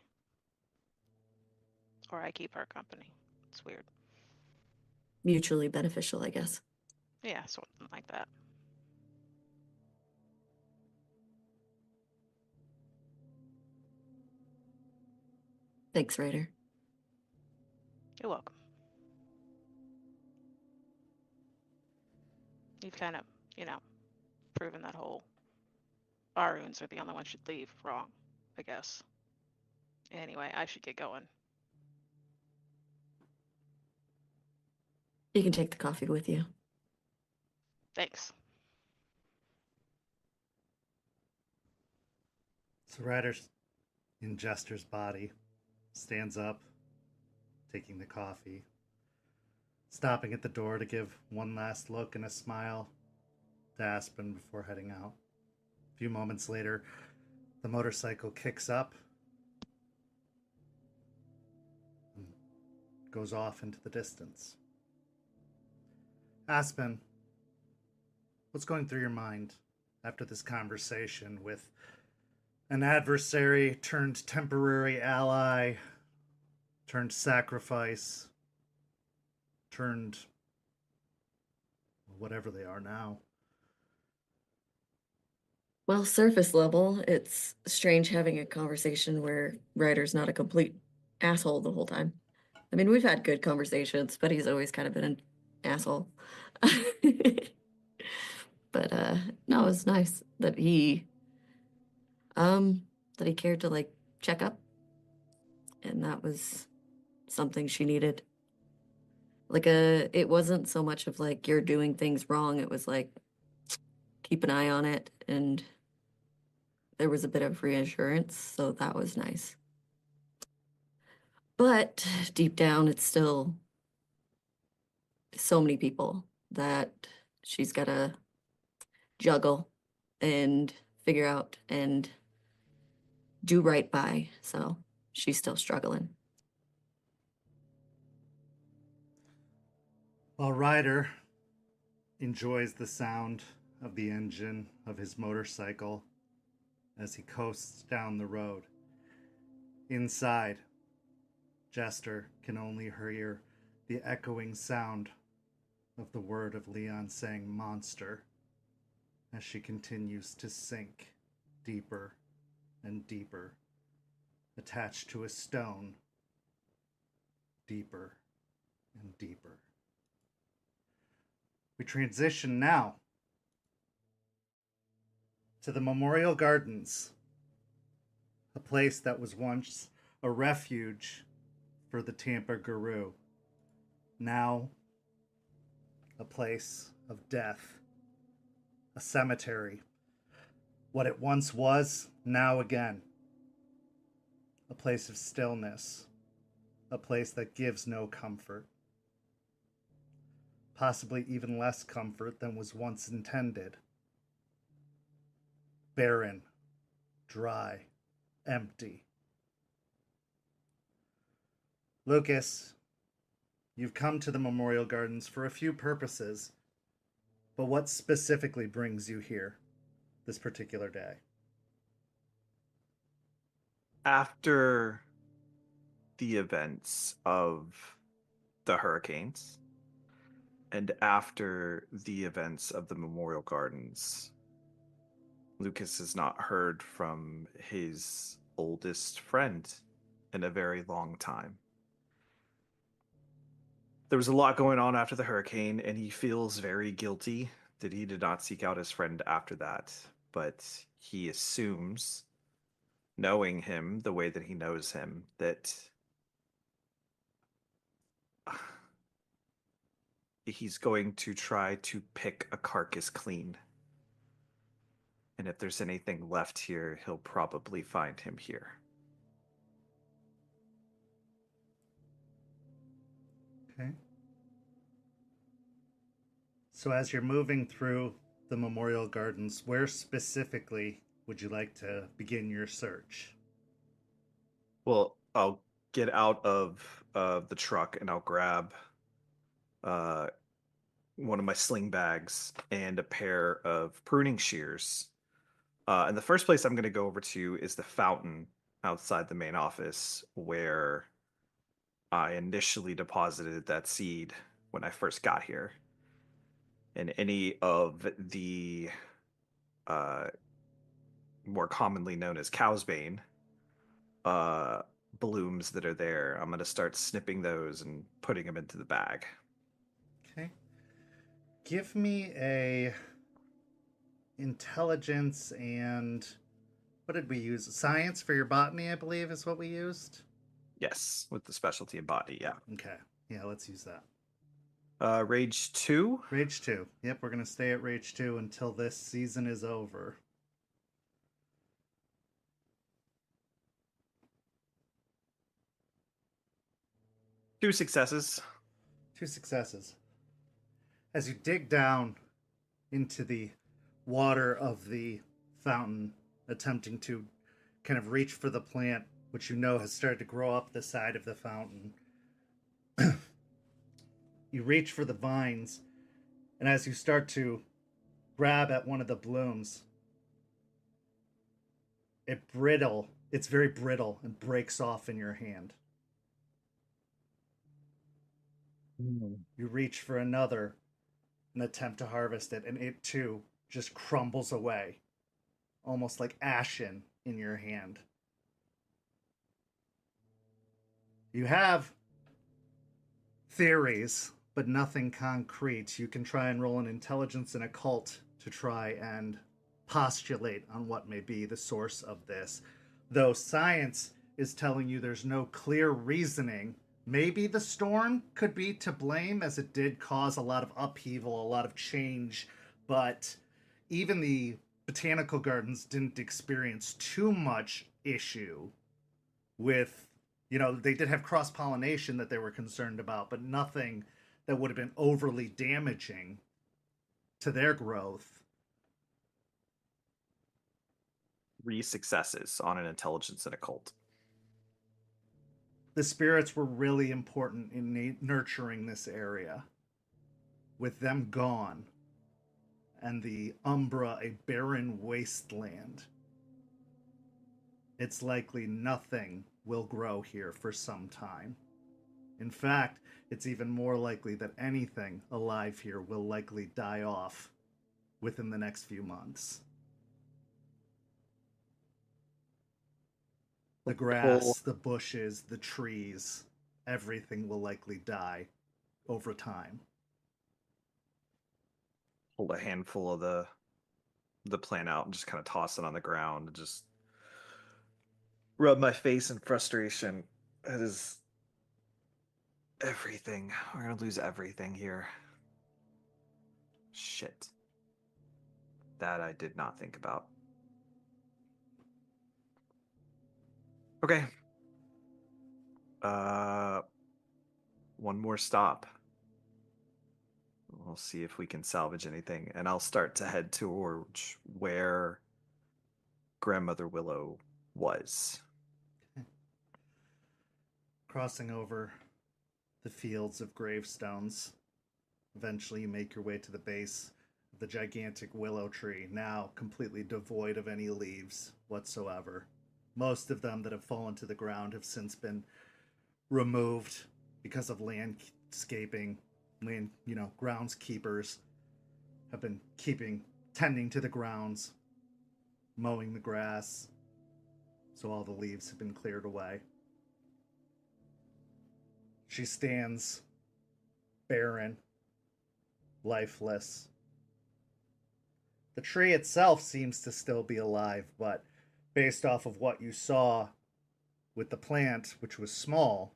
Or I keep her company. It's weird. Mutually beneficial, I guess. Yeah, something like that. Thanks, Ryder. You're welcome. You've kind of, proven that whole Aruns are the only ones should leave wrong, I guess. Anyway, I should get going. You can take the coffee with you. Thanks. So Ryder's in Jester's body, stands up, taking the coffee, stopping at the door to give one last look and a smile to Aspen before heading out. A few moments later, the motorcycle kicks up and goes off into the distance. Aspen, what's going through your mind after this conversation with an adversary turned temporary ally, turned sacrifice, turned whatever they are now? Well, surface level, it's strange having a conversation where Ryder's not a complete asshole the whole time. I mean, we've had good conversations, but he's always kind of been an asshole. But no, it's nice that he cared to like check up. And that was something she needed. Like it wasn't so much of like you're doing things wrong, it was like keep an eye on it, and there was a bit of reassurance, so that was nice. But deep down, it's still so many people that she's got to juggle and figure out and do right by. So she's still struggling. While Ryder enjoys the sound of the engine of his motorcycle as he coasts down the road, inside, Jester can only hear the echoing sound of the word of Leon saying monster as she continues to sink deeper and deeper, attached to a stone, deeper and deeper. We transition now to the Memorial Gardens, a place that was once a refuge for the Tampa Guru, now a place of death, a cemetery. What it once was, now again. A place of stillness, a place that gives no comfort. Possibly even less comfort than was once intended. Barren, dry, empty. Lucas, you've come to the Memorial Gardens for a few purposes, but what specifically brings you here this particular day? After the events of the hurricanes, and after the events of the Memorial Gardens, Lucas has not heard from his oldest friend in a very long time. There was a lot going on after the hurricane, and he feels very guilty that he did not seek out his friend after that. But he assumes, knowing him the way that he knows him, that he's going to try to pick a carcass clean. And if there's anything left here, he'll probably find him here. Okay. So as you're moving through the Memorial Gardens, where specifically would you like to begin your search? Well, I'll get out of the truck and I'll grab one of my sling bags and a pair of pruning shears. And the first place I'm going to go over to is the fountain outside the main office where I initially deposited that seed when I first got here. And any of the more commonly known as cow's bane blooms that are there, I'm going to start snipping those and putting them into the bag. Okay. Give me a intelligence and what did we use? Science for your botany, I believe, is what we used. Yes, with the specialty in body, yeah. Okay. Yeah, let's use that. Rage 2. Rage 2. Yep, we're going to stay at Rage 2 until this season is over. Two successes. 2 successes. As you dig down into the water of the fountain, attempting to kind of reach for the plant, which you know has started to grow up the side of the fountain, you reach for the vines, and as you start to grab at one of the blooms, it's very brittle and breaks off in your hand. You reach for another and attempt to harvest it, and it too just crumbles away, almost like ashen in your hand. You have theories, but nothing concrete. You can try and roll an intelligence and occult to try and postulate on what may be the source of this. Though science is telling you there's no clear reasoning. Maybe the storm could be to blame, as it did cause a lot of upheaval, a lot of change, but even the botanical gardens didn't experience too much issue with, they did have cross-pollination that they were concerned about, but nothing that would have been overly damaging to their growth. 3 successes on an intelligence and occult. The spirits were really important in nurturing this area. With them gone, and the Umbra a barren wasteland, it's likely nothing will grow here for some time. In fact, it's even more likely that anything alive here will likely die off within the next few months. The grass, the bushes, the trees, everything will likely die over time. Pull a handful of the plant out and just kind of toss it on the ground and just rub my face in frustration. It is everything. We're going to lose everything here. Shit. That I did not think about. Okay. One more stop. We'll see if we can salvage anything, and I'll start to head towards where Grandmother Willow was. Crossing over the fields of gravestones, eventually you make your way to the base of the gigantic willow tree, now completely devoid of any leaves whatsoever. Most of them that have fallen to the ground have since been removed because of landscaping. Groundskeepers have been tending to the grounds, mowing the grass, so all the leaves have been cleared away. She stands barren, lifeless. The tree itself seems to still be alive, but based off of what you saw with the plant, which was small,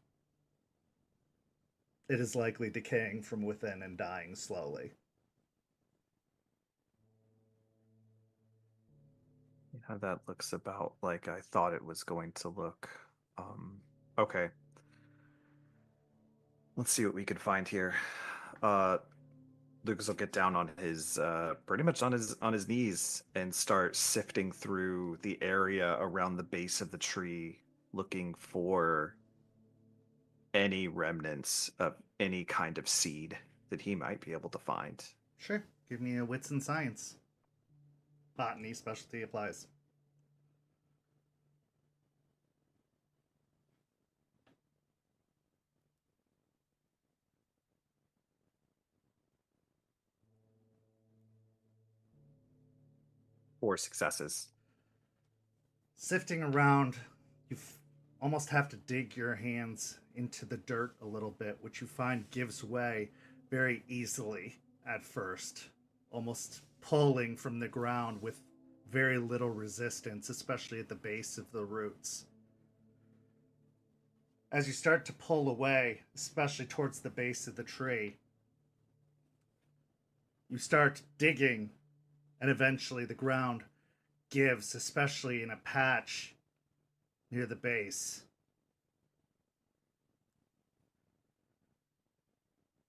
it is likely decaying from within and dying slowly. Yeah, that looks about like I thought it was going to look. Okay. Let's see what we can find here. Lucas will get down on his, pretty much on his knees and start sifting through the area around the base of the tree, looking for any remnants of any kind of seed that he might be able to find. Sure. Give me a wits and science. Botany specialty applies. 4 successes. Sifting around, you almost have to dig your hands into the dirt a little bit, which you find gives way very easily at first, almost pulling from the ground with very little resistance, especially at the base of the roots. As you start to pull away, especially towards the base of the tree, you start digging, and eventually the ground gives, especially in a patch near the base.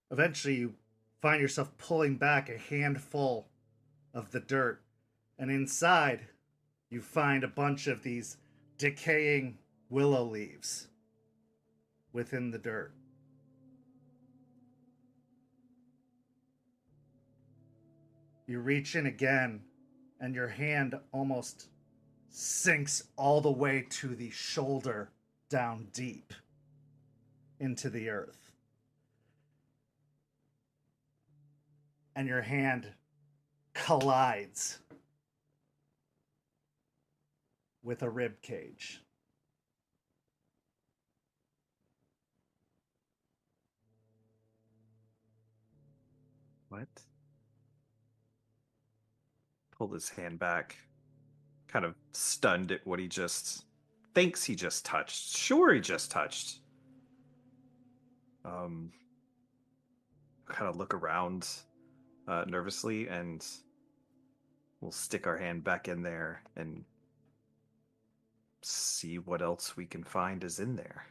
Eventually, you find yourself pulling back a handful of the dirt, and inside, you find a bunch of these decaying willow leaves within the dirt. You reach in again, and your hand almost sinks all the way to the shoulder down deep into the earth. And your hand collides with a rib cage. What? Pulled his hand back, kind of stunned at what he just thinks he just touched. Sure, he just touched. Kind of look around nervously, and we'll stick our hand back in there and see what else we can find is in there.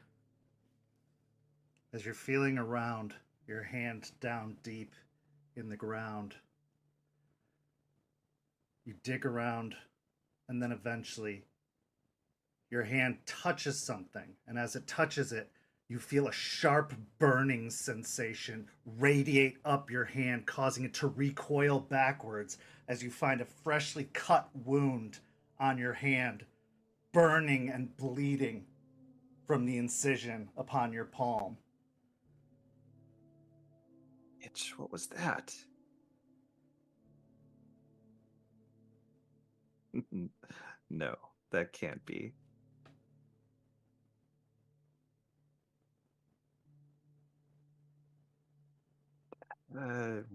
As you're feeling around, your hand down deep in the ground, you dig around, and then eventually your hand touches something, and as it touches it, you feel a sharp burning sensation radiate up your hand, causing it to recoil backwards as you find a freshly cut wound on your hand, burning and bleeding from the incision upon your palm. Itch, what was that? No, that can't be.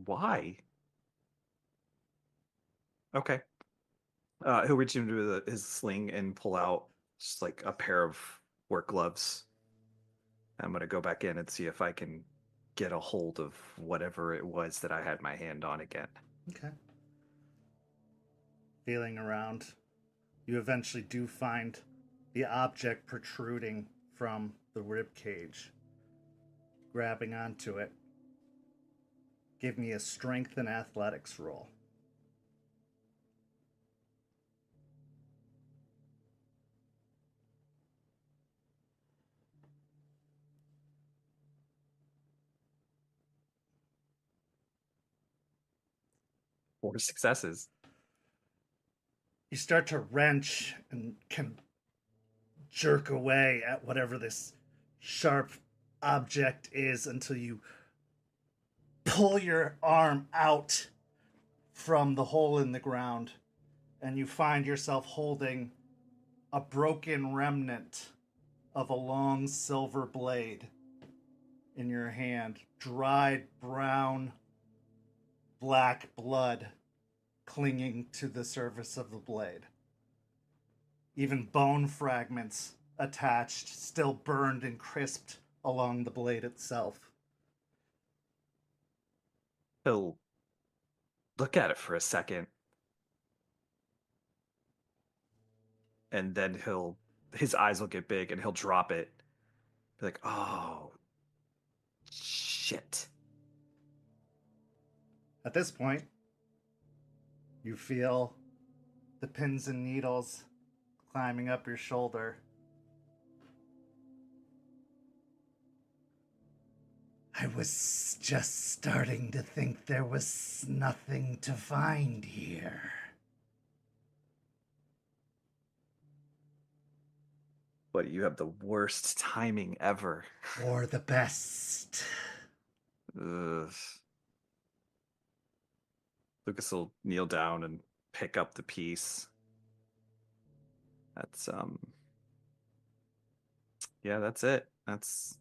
Why? Okay. He'll reach into his sling and pull out just like a pair of work gloves. I'm gonna go back in and see if I can get a hold of whatever it was that I had my hand on again. Okay. Feeling around, you eventually do find the object protruding from the rib cage. Grabbing onto it. Give me a strength and athletics roll. Four successes. You start to wrench and can jerk away at whatever this sharp object is until you pull your arm out from the hole in the ground, and you find yourself holding a broken remnant of a long silver blade in your hand. Dried brown, black blood clinging to the surface of the blade. Even bone fragments attached, still burned and crisped along the blade itself. He'll look at it for a second, and then his eyes will get big and he'll drop it. Be like, oh, shit. At this point, you feel the pins and needles climbing up your shoulder. I was just starting to think there was nothing to find here. But you have the worst timing ever. Or the best. Ugh. Lucas will kneel down and pick up the piece. That's yeah, that's it. That's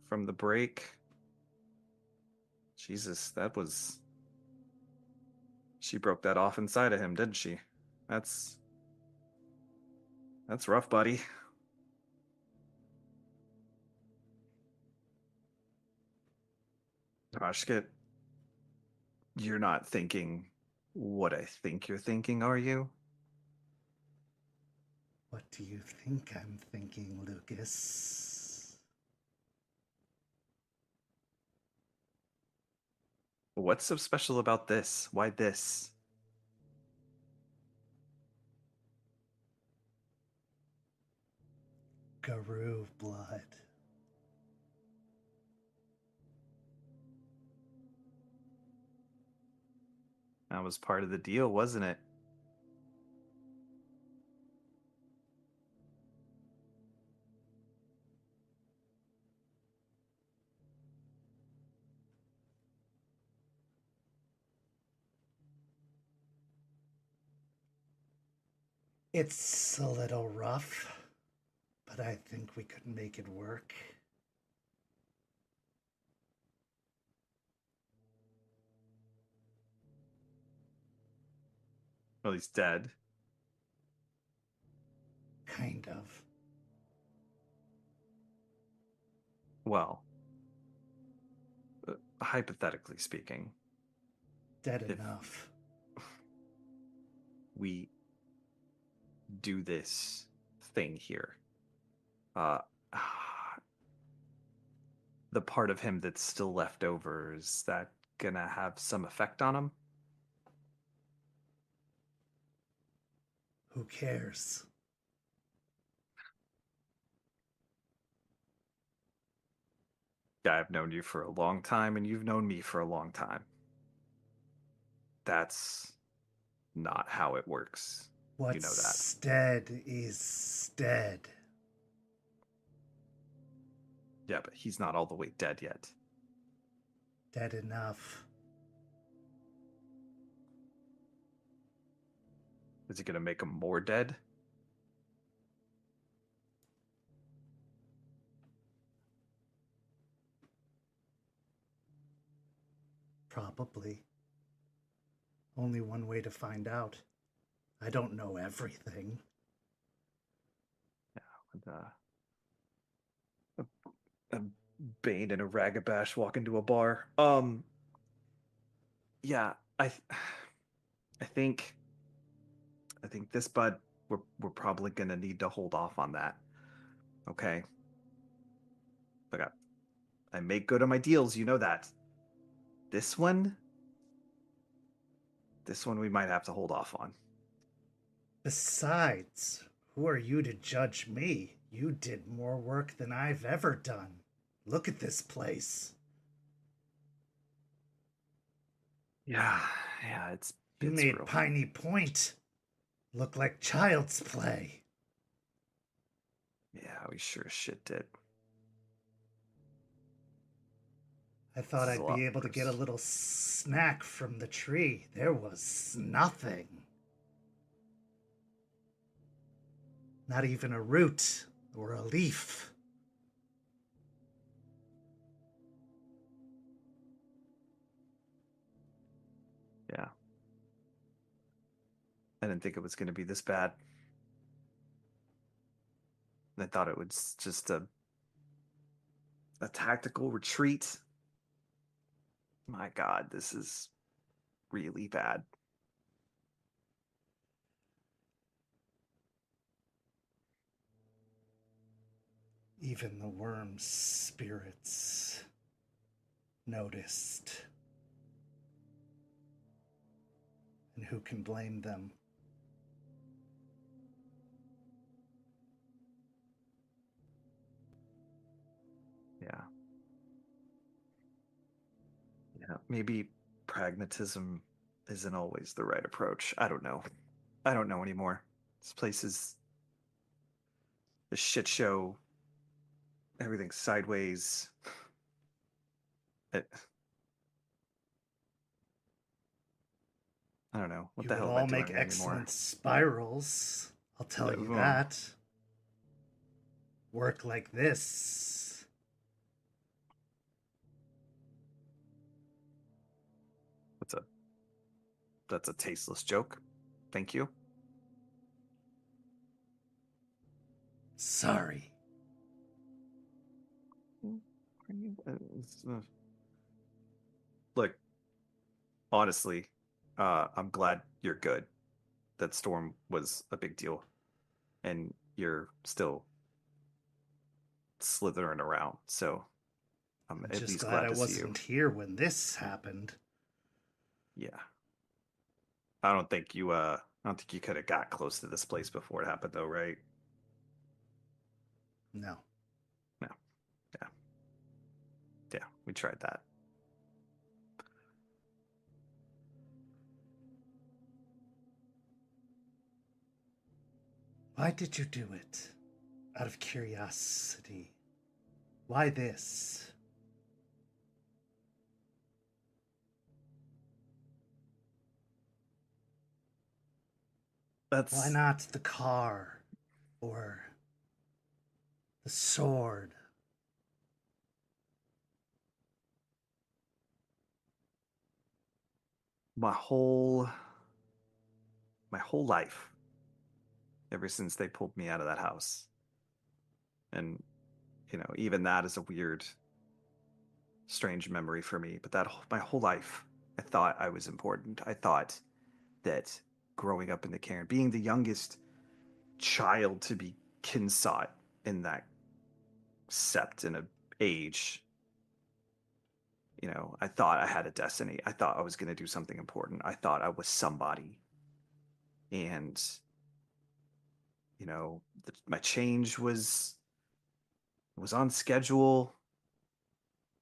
from the break. Jesus, she broke that off inside of him, didn't she? That's rough, buddy. Hashugut, you're not thinking what I think you're thinking, are you? What do you think I'm thinking, Lucas? What's so special about this? Why this? Garou blood. That was part of the deal, wasn't it? It's a little rough, but I think we could make it work. Well, he's dead. Kind of. Well, hypothetically speaking, Dead If- enough. we do this thing here. Uh, the part of him that's still left over, is that gonna have some effect on him? Who cares? I've known you for a long time, and you've known me for a long time. That's not how it works. What's You know that. dead is dead. Yeah, but he's not all the way dead yet. Dead enough. Is it gonna make him more dead? Probably. Only one way to find out. I don't know everything. And, a Bane and a Ragabash walk into a bar. Yeah, I think this, bud, we're probably gonna need to hold off on that. Okay. Look, I make good on my deals, you know that. This one we might have to hold off on. Besides, who are you to judge me? You did more work than I've ever done. Look at this place. Yeah, it's You it's made real. Piney Point look like child's play. Yeah, we sure as shit did. I thought This is a I'd lot be able to get a worse. little snack from the tree. There was nothing. Not even a root or a leaf. Yeah. I didn't think it was going to be this bad. I thought it was just a tactical retreat. My God, this is really bad. Even the worm's spirits noticed. And who can blame them? Yeah. Maybe pragmatism isn't always the right approach. I don't know. I don't know anymore. This place is a shit show. Everything's sideways. I I don't know. What You the would hell am I all doing make anymore? excellent spirals. I'll tell you Ugh. that. Work like this. That's a tasteless joke. Thank you. Sorry. Look, honestly, I'm glad you're good. That storm was a big deal, and you're still slithering around. So I'm I'm at just least glad glad I to see you. wasn't here when this happened. Yeah. I don't think you could have got close to this place before it happened though, right? No. No. Yeah. Yeah, we tried that. Why did you do it? Out of curiosity. Why this? Why not the car? Or the sword? my whole life, ever since they pulled me out of that house. And even that is a weird, strange memory for me, but my whole life I thought I was important. I thought that growing up in the Cairn, being the youngest child to be kinsought in that sept in a age, I thought I had a destiny. I thought I was going to do something important. I thought I was somebody. And my change was on schedule.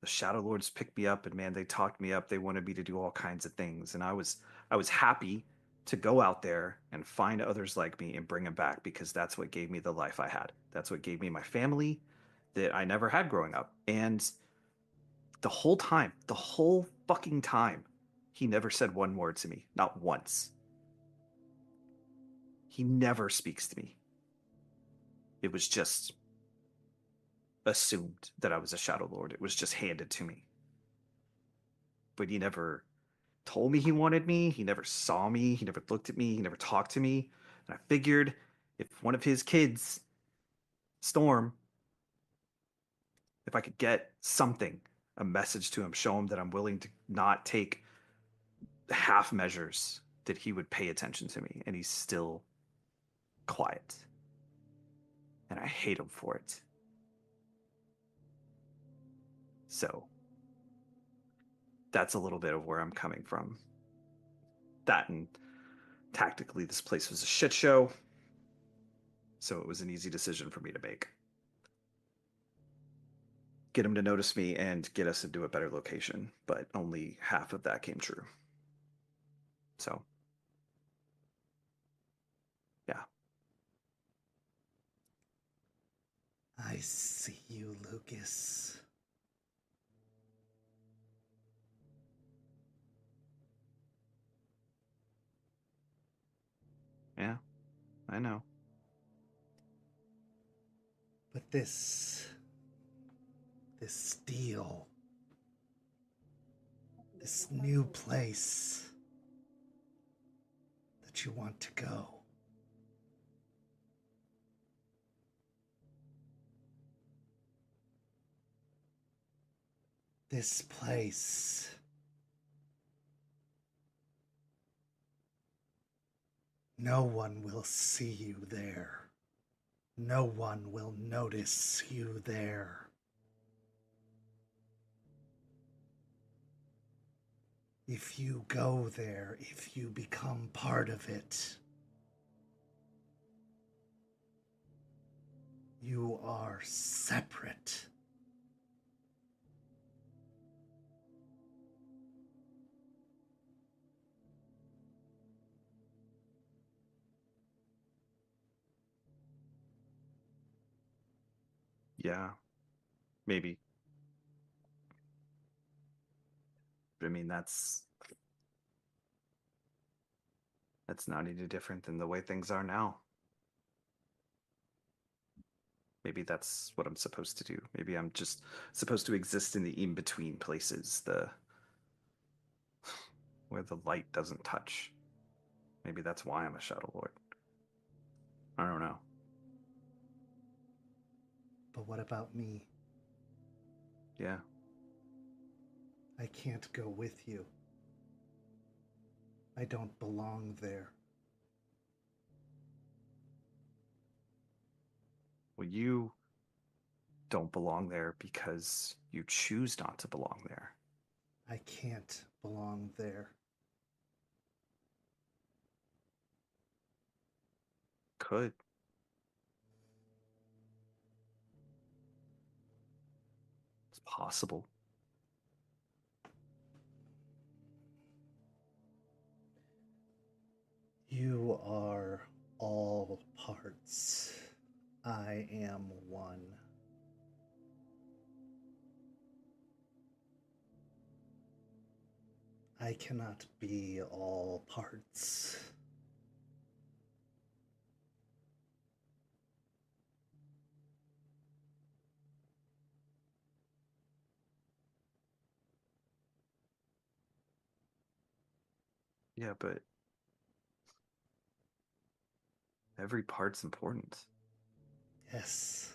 The Shadow Lords picked me up, and man, they talked me up. They wanted me to do all kinds of things, and I was happy to go out there and find others like me and bring them back, because that's what gave me the life I had. That's what gave me my family that I never had growing up. And the whole fucking time, he never said one word to me, not once. He never speaks to me. It was just assumed that I was a Shadow Lord. It was just handed to me. But he never told me he wanted me. He never saw me. He never looked at me. He never talked to me. And I figured if one of his kids, Storm, if I could get something, a message to him, show him that I'm willing to not take half measures, that he would pay attention to me. And he's still quiet. And I hate him for it. So that's a little bit of where I'm coming from. That, and tactically, this place was a shit show. So it was an easy decision for me to make. Get him to notice me and get us into a better location. But only half of that came true. So, yeah. I see you, Lucas. Yeah, I know. But this deal, this new place that you want to go, this place, no one will see you there. No one will notice you there. If you go there, if you become part of it, you are separate. Yeah, maybe. But I mean, that's That's not any different than the way things are now. Maybe that's what I'm supposed to do. Maybe I'm just supposed to exist in the in-between places, where the light doesn't touch. Maybe that's why I'm a Shadow Lord. I don't know. But what about me? Yeah. I can't go with you. I don't belong there. Well, you don't belong there because you choose not to belong there. I can't belong there. Could. It's possible. You are all parts. I am one. I cannot be all parts. Yeah, but every part's important. Yes.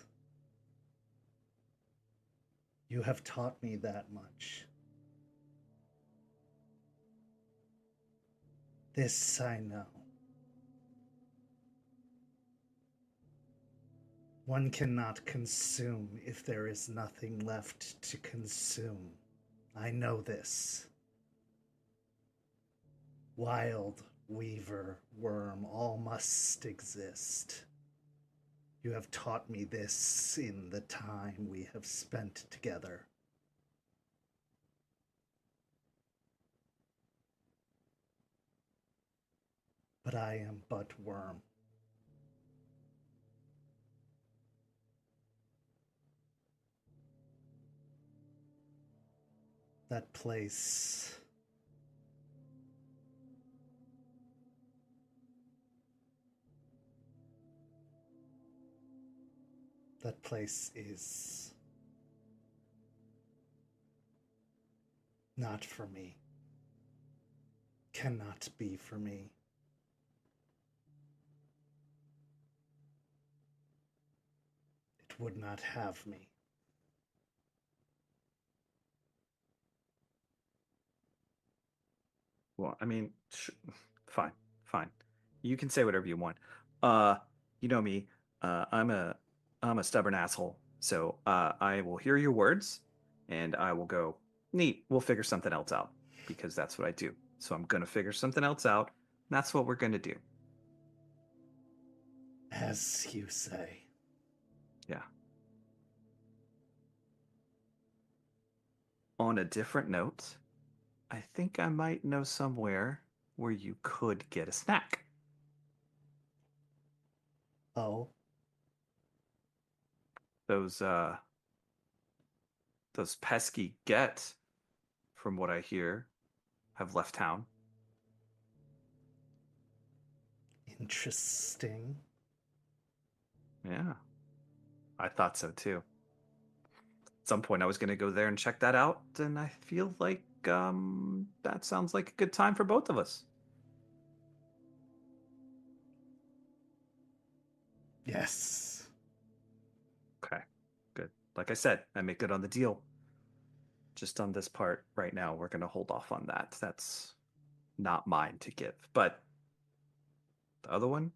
You have taught me that much. This I know. One cannot consume if there is nothing left to consume. I know this. Wild, weaver, worm, all must exist. You have taught me this in the time we have spent together. But I am but worm. That place. That place is not for me. Cannot be for me. It would not have me. Well, I mean, fine, fine. You can say whatever you want. You know me. I'm a stubborn asshole. So I will hear your words, and I will go. Neat. We'll figure something else out because that's what I do. So I'm gonna figure something else out. And that's what we're gonna do. As you say. Yeah. On a different note, I think I might know somewhere where you could get a snack. Oh, Those pesky Get, from what I hear, have left town. interesting. Yeah. I thought so too. At some point I was gonna go there and check that out, and I feel like that sounds like a good time for both of us. Yes. Okay. Good. Like I said, I make good on the deal. Just on this part right now, we're gonna hold off on that. That's not mine to give. But the other one,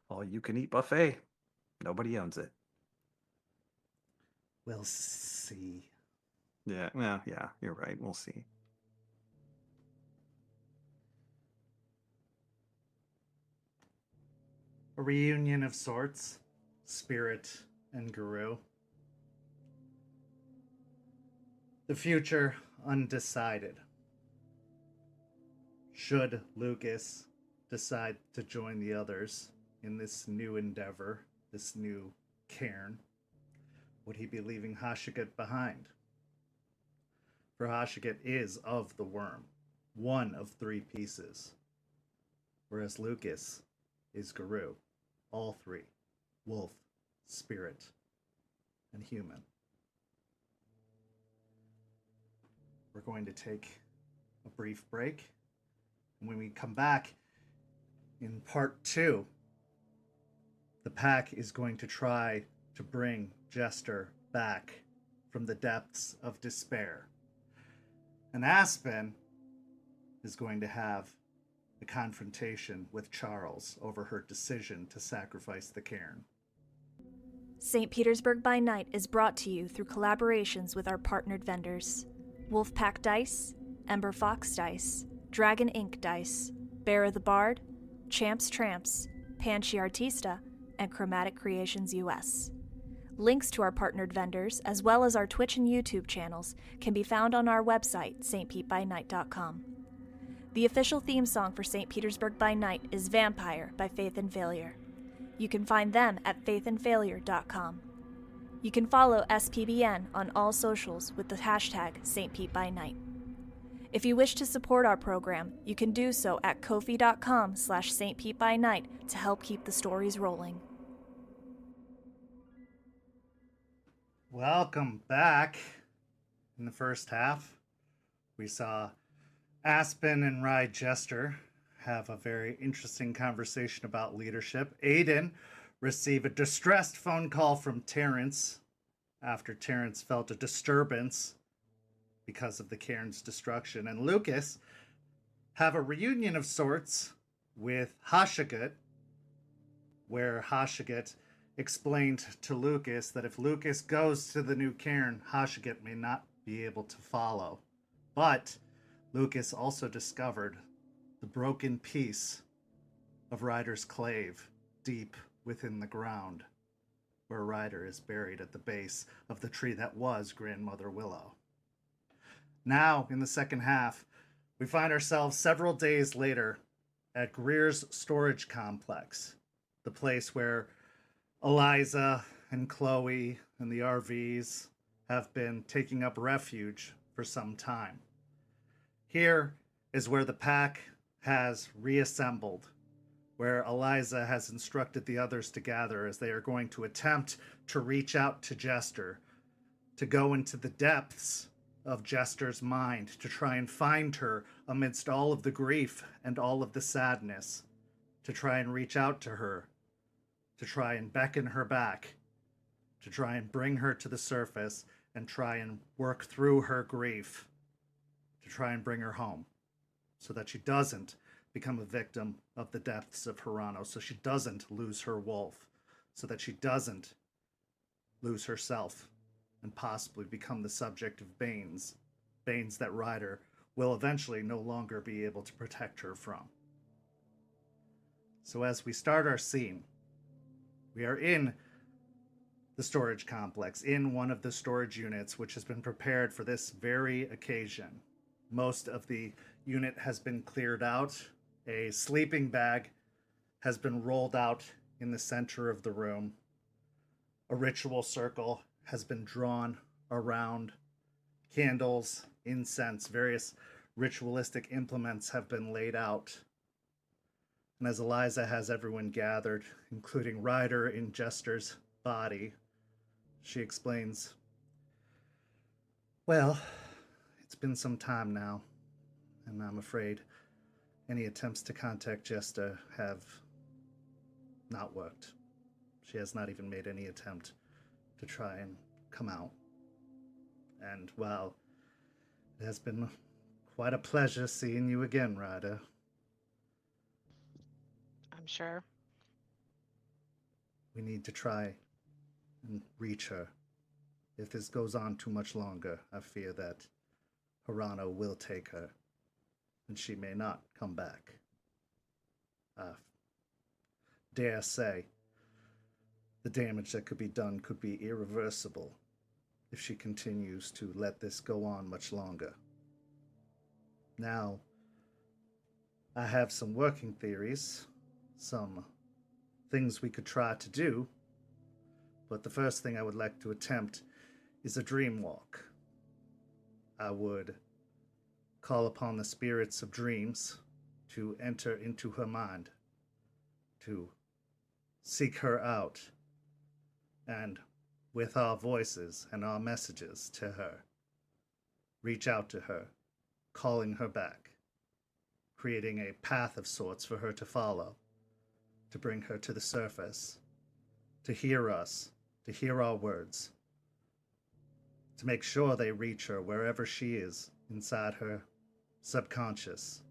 all you can eat buffet. Nobody owns it. We'll see. Yeah, well, yeah, you're right. We'll see. A reunion of sorts. Spirit and Guru. The future undecided. Should Lucas decide to join the others in this new endeavor, this new cairn, would he be leaving Hashugut behind? For Hashugut is of the worm, one of three pieces. whereas Lucas is Guru. All three: wolf, spirit, and human. We're going to take a brief break. And when we come back in part 2, the pack is going to try to bring Jester back from the depths of despair. And Aspen is going to have a confrontation with Charles over her decision to sacrifice the Caern. St. Petersburg by Night is brought to you through collaborations with our partnered vendors: Wolfpack Dice, Ember Fox Dice, Dragon Ink Dice, Bear the Bard, Champs Tramps, Panchi Artista, and Chromatic Creations US. Links to our partnered vendors, as well as our Twitch and YouTube channels, can be found on our website, stpetebynight.com. The official theme song for St. Petersburg by Night is Vampire by Faith and Failure. You can find them at faithandfailure.com. You can follow SPbN on all socials with the hashtag StPeteByNight. If you wish to support our program, you can do so at ko-fi.com/stpetebynight to help keep the stories rolling. Welcome back. In the first half, we saw Aspen and Ryder Jester have a very interesting conversation about leadership. Aiden receive a distressed phone call from Terrance after Terrance felt a disturbance because of the Cairn's destruction. And Lucas have a reunion of sorts with Hashugut, where Hashugut explained to Lucas that if Lucas goes to the new Cairn, Hashugut may not be able to follow. But Lucas also discovered the broken piece of Ryder's clave deep within the ground, where Ryder is buried at the base of the tree that was Grandmother Willow. Now, in the second half, we find ourselves several days later at Greer's storage complex, the place where Eliza and Chloe and the RVs have been taking up refuge for some time. Here is where the pack has reassembled, where Eliza has instructed the others to gather as they are going to attempt to reach out to Jester, to go into the depths of Jester's mind, to try and find her amidst all of the grief and all of the sadness, to try and reach out to her, to try and beckon her back, to try and bring her to the surface and try and work through her grief, to try and bring her home, so that she doesn't become a victim of the depths of Harano, so she doesn't lose her wolf, so that she doesn't lose herself and possibly become the subject of banes that Ryder will eventually no longer be able to protect her from. So as we start our scene, we are in the storage complex, in one of the storage units which has been prepared for this very occasion. Most of the unit has been cleared out. A sleeping bag has been rolled out in the center of the room. A ritual circle has been drawn around. Candles, incense, various ritualistic implements have been laid out. And as Eliza has everyone gathered, including Ryder in Jester's body, she explains, "Well, it's been some time now, and I'm afraid any attempts to contact Jester have not worked. She has not even made any attempt to try and come out. And while it has been quite a pleasure seeing you again, Ryder, I'm sure. we need to try and reach her. If this goes on too much longer, I fear that Harano will take her, and she may not come back. I dare say the damage that could be done could be irreversible if she continues to let this go on much longer. Now, I have some working theories, some things we could try to do, but the first thing I would like to attempt is a dream walk. I would call upon the spirits of dreams to enter into her mind, to seek her out, and with our voices and our messages to her, reach out to her, calling her back, creating a path of sorts for her to follow, to bring her to the surface, to hear us, to hear our words, to make sure they reach her wherever she is inside her subconscious,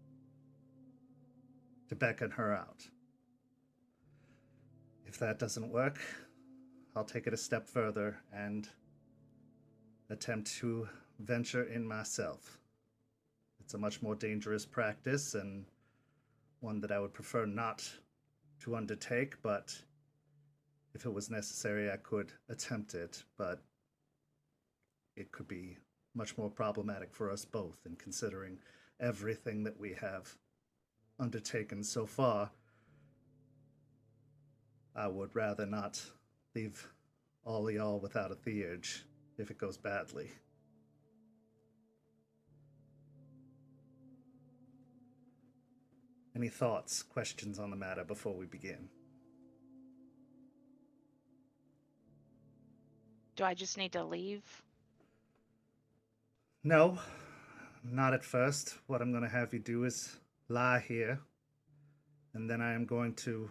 to beckon her out. If that doesn't work, I'll take it a step further and attempt to venture in myself. It's a much more dangerous practice and one that I would prefer not to undertake, but if it was necessary, I could attempt it, but it could be much more problematic for us both in considering everything that we have undertaken so far. I would rather not leave all y'all without a theurge if it goes badly. Any thoughts, questions on the matter before we begin? Do I just need to leave? No, not at first. What I'm going to have you do is lie here, and then I am going to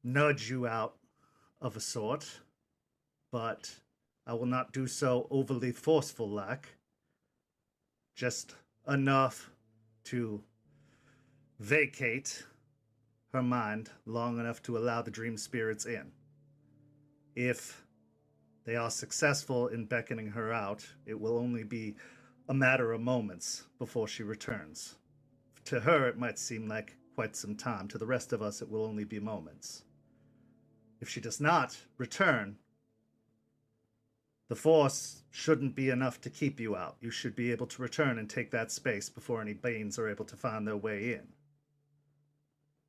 nudge you out of a sort, but I will not do so overly forceful like, just enough to vacate her mind long enough to allow the dream spirits in. If they are successful in beckoning her out, it will only be a matter of moments before she returns. To her, it might seem like quite some time. To the rest of us, it will only be moments. If she does not return, the force shouldn't be enough to keep you out. You should be able to return and take that space before any Banes are able to find their way in.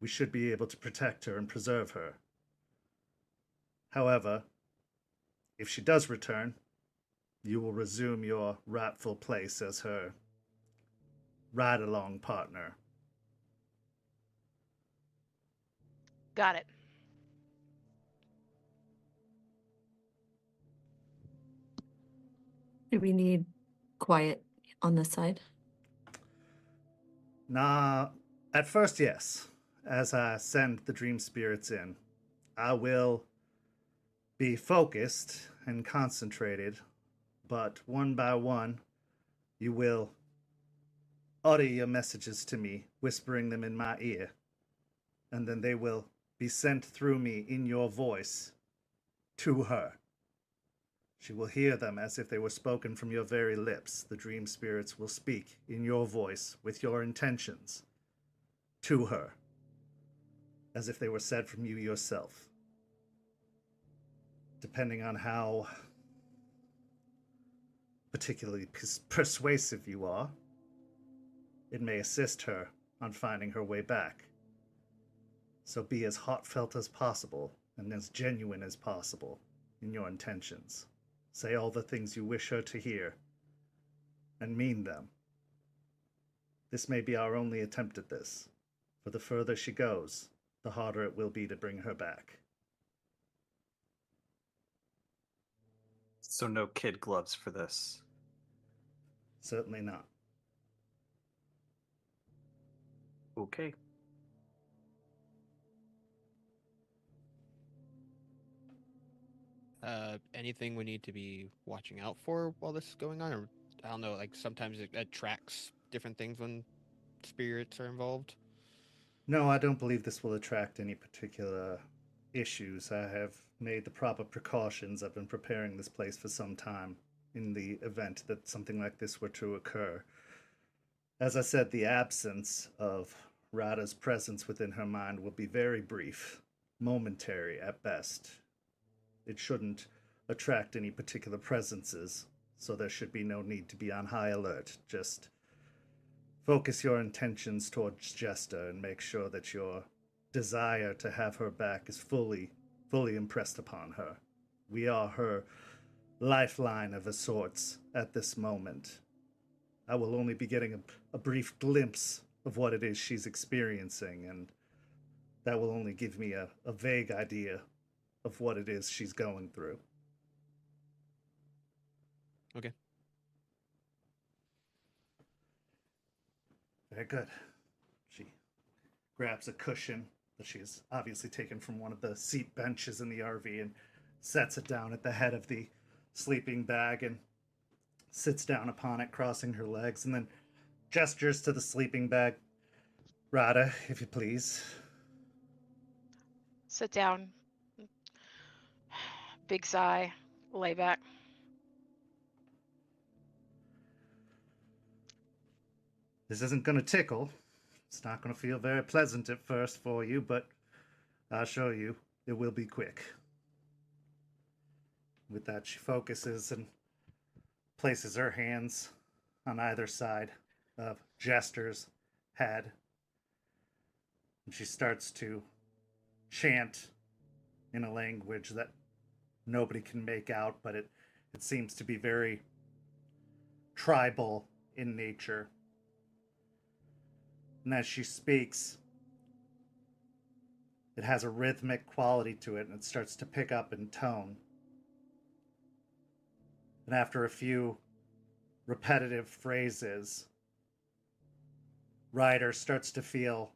We should be able to protect her and preserve her. However, if she does return, you will resume your rightful place as her ride-along partner. Got it. Do we need quiet on this side? Nah, at first, yes. As I send the dream spirits in, I will be focused and concentrated, but one by one, you will utter your messages to me, whispering them in my ear, and then they will be sent through me in your voice to her. She will hear them as if they were spoken from your very lips. The dream spirits will speak in your voice with your intentions to her, as if they were said from you yourself. Depending on how particularly persuasive you are, it may assist her on finding her way back. So be as heartfelt as possible and as genuine as possible in your intentions. Say all the things you wish her to hear, and mean them. This may be our only attempt at this, for the further she goes, the harder it will be to bring her back. So no kid gloves for this. Certainly not. Okay. Anything we need to be watching out for while this is going on? Or, I don't know, like sometimes it attracts different things when spirits are involved. No, I don't believe this will attract any particular issues. I have made the proper precautions. I've been preparing this place for some time in the event that something like this were to occur. As I said, the absence of Ryder's presence within her mind will be very brief, momentary at best. It shouldn't attract any particular presences, so there should be no need to be on high alert. Just focus your intentions towards Jester and make sure that your desire to have her back is fully impressed upon her. We are her lifeline of a sorts at this moment. I will only be getting a brief glimpse of what it is she's experiencing, and that will only give me a vague idea of what it is she's going through. Okay. Very good. She grabs a cushion that she's obviously taken from one of the seat benches in the RV and sets it down at the head of the sleeping bag and sits down upon it, crossing her legs, and then gestures to the sleeping bag. Ryder, if you please. Sit down. Big sigh. Lay back. This isn't going to tickle. It's not going to feel very pleasant at first for you, but I assure you it will be quick. With that, she focuses and places her hands on either side of Jester's head. And she starts to chant in a language that nobody can make out, but it seems to be very tribal in nature. And as she speaks, it has a rhythmic quality to it, and it starts to pick up in tone. And after a few repetitive phrases, Ryder starts to feel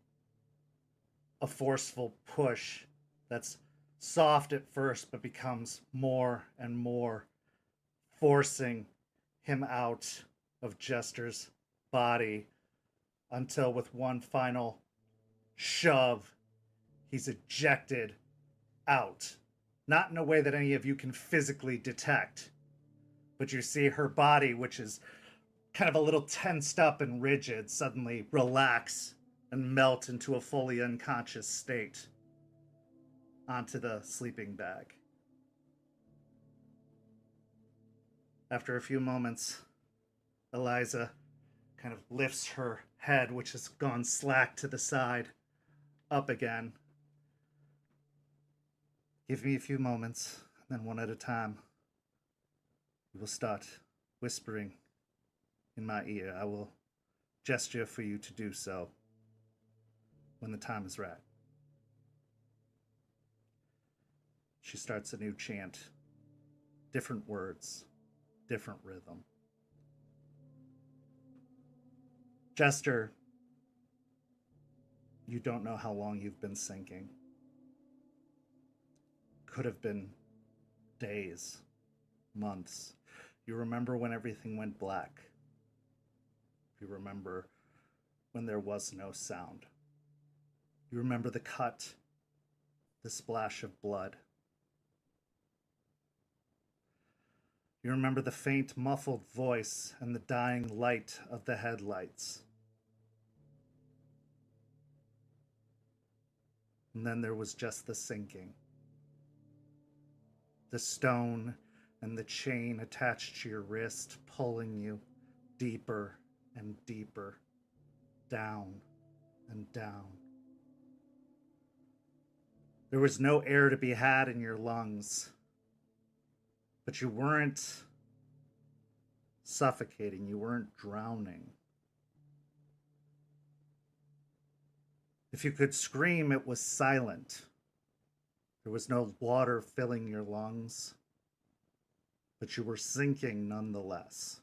a forceful push that's soft at first, but becomes more and more, forcing him out of Jester's body until with one final shove, he's ejected out. Not in a way that any of you can physically detect, but you see her body, which is kind of a little tensed up and rigid, suddenly relax and melt into a fully unconscious state onto the sleeping bag. After a few moments, Eliza kind of lifts her head, which has gone slack to the side, up again. Give me a few moments, and then one at a time, we will start whispering in my ear. I will gesture for you to do so when the time is right. She starts a new chant. Different words, different rhythm. Jester, you don't know how long you've been sinking. Could have been days, months. You remember when everything went black. You remember when there was no sound. You remember the cut, the splash of blood. You remember the faint, muffled voice and the dying light of the headlights. And then there was just the sinking. The stone and the chain attached to your wrist, pulling you deeper and deeper, down and down. There was no air to be had in your lungs, but you weren't suffocating, you weren't drowning. If you could scream, it was silent. There was no water filling your lungs, but you were sinking nonetheless,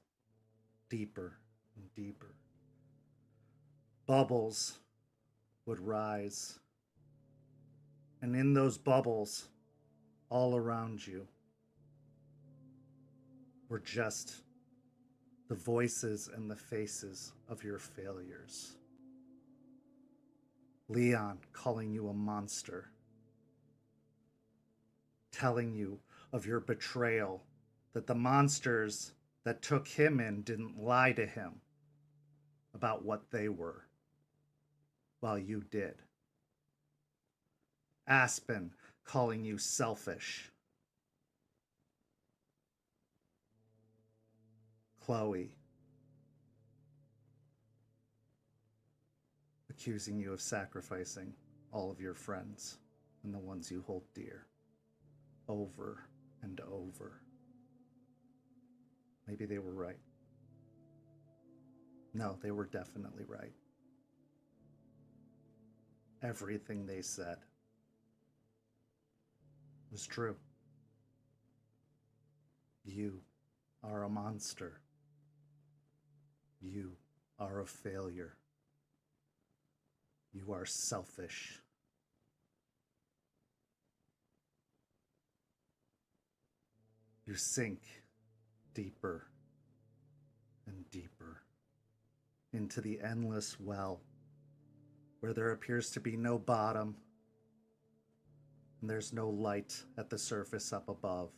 deeper and deeper. Bubbles would rise, and in those bubbles, all around you, were just the voices and the faces of your failures. Leon calling you a monster, telling you of your betrayal, that the monsters that took him in didn't lie to him about what they were, while you did. Aspen calling you selfish. Chloe accusing you of sacrificing all of your friends and the ones you hold dear, over and over. Maybe they were right. No, they were definitely right. everything they said was true. You are a monster. You are a failure. You are selfish. You sink deeper and deeper into the endless well where there appears to be no bottom and there's no light at the surface up above,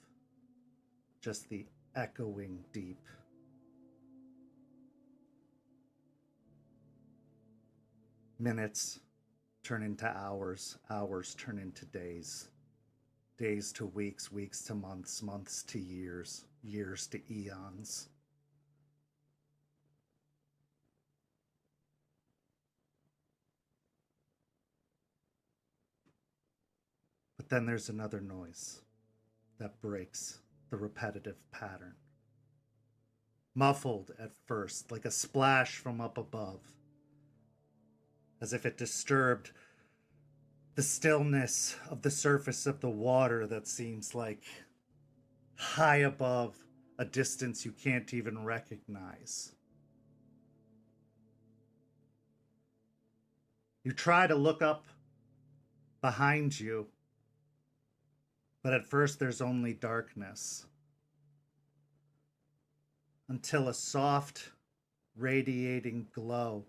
just the echoing deep. Minutes turn into hours, hours turn into days, days to weeks, weeks to months, months to years, years to eons. But then there's another noise that breaks the repetitive pattern. Muffled at first, like a splash from up above, as if it disturbed the stillness of the surface of the water that seems like high above a distance you can't even recognize. You try to look up behind you, but at first there's only darkness. Until a soft, radiating glow,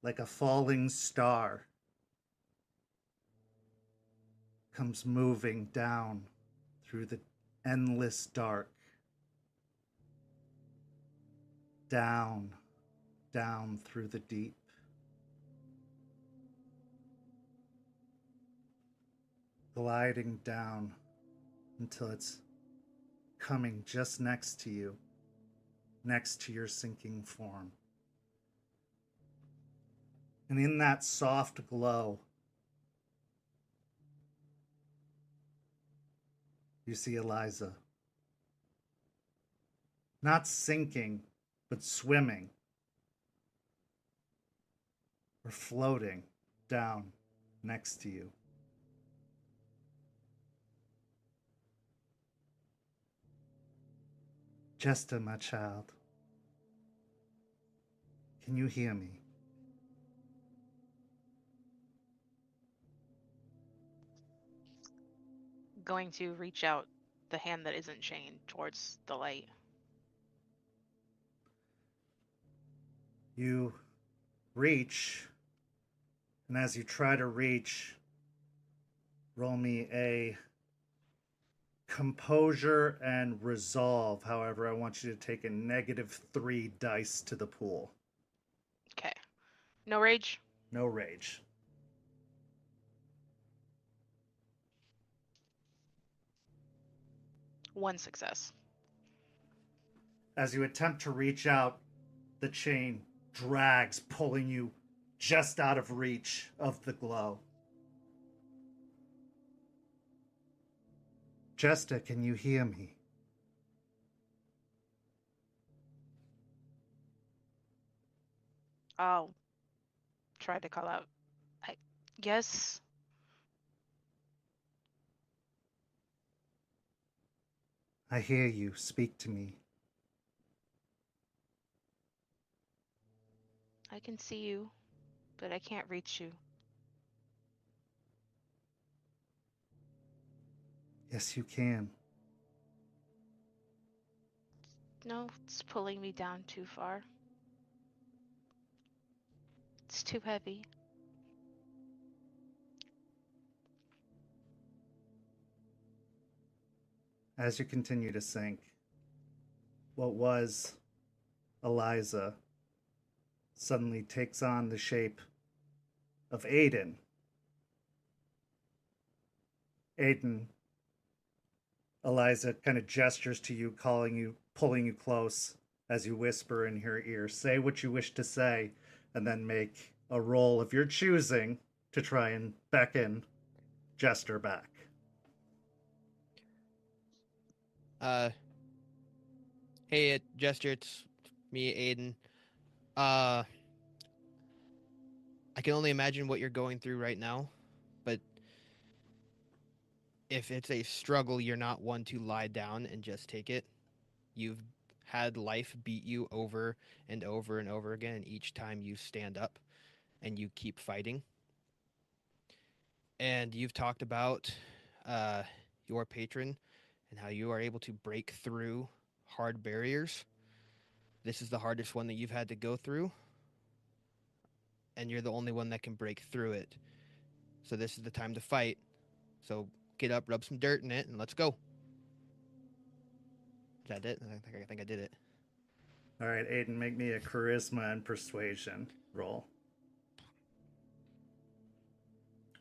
like a falling star, comes moving down through the endless dark. Down, down through the deep. Gliding down until it's coming just next to you, next to your sinking form. And in that soft glow, you see Eliza. Not sinking, but swimming. Or floating down next to you. Jester, my child, can you hear me? Going to reach out the hand that isn't chained towards the light. You reach, and as you try to reach, roll me a composure and resolve. However, I want you to take a -3 dice to the pool. Okay. No rage? No rage. One success. As you attempt to reach out, the chain drags, pulling you just out of reach of the glow. Jester, can you hear me? I'll try to call out. Yes. I hear you. Speak to me. I can see you, but I can't reach you. Yes, you can. No, it's pulling me down too far. It's too heavy. As you continue to sink, what was Eliza suddenly takes on the shape of Aiden. Aiden, Eliza kind of gestures to you, calling you, pulling you close as you whisper in her ear, say what you wish to say, and then make a roll of your choosing to try and beckon Jester back. Hey, Jester, it's me, Aiden. I can only imagine what you're going through right now, but if it's a struggle, you're not one to lie down and just take it. You've had life beat you over and over and over again, and each time you stand up and you keep fighting. And you've talked about your patron and how you are able to break through hard barriers. This is the hardest one that you've had to go through, and you're the only one that can break through it. So this is the time to fight. So get up, rub some dirt in it, and let's go. Is that it? I think I did it. All right, Aiden, make me a charisma and persuasion roll.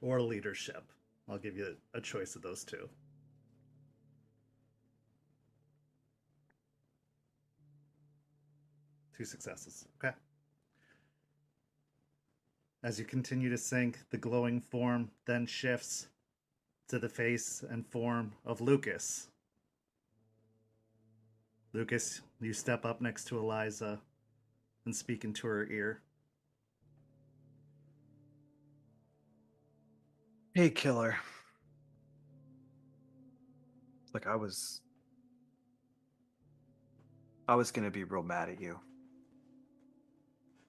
Or leadership. I'll give you a choice of those two. Two successes. Okay. As you continue to sink, the glowing form then shifts to the face and form of Lucas. Lucas, you step up next to Eliza and speak into her ear. Hey, killer. Like, I was gonna be real mad at you.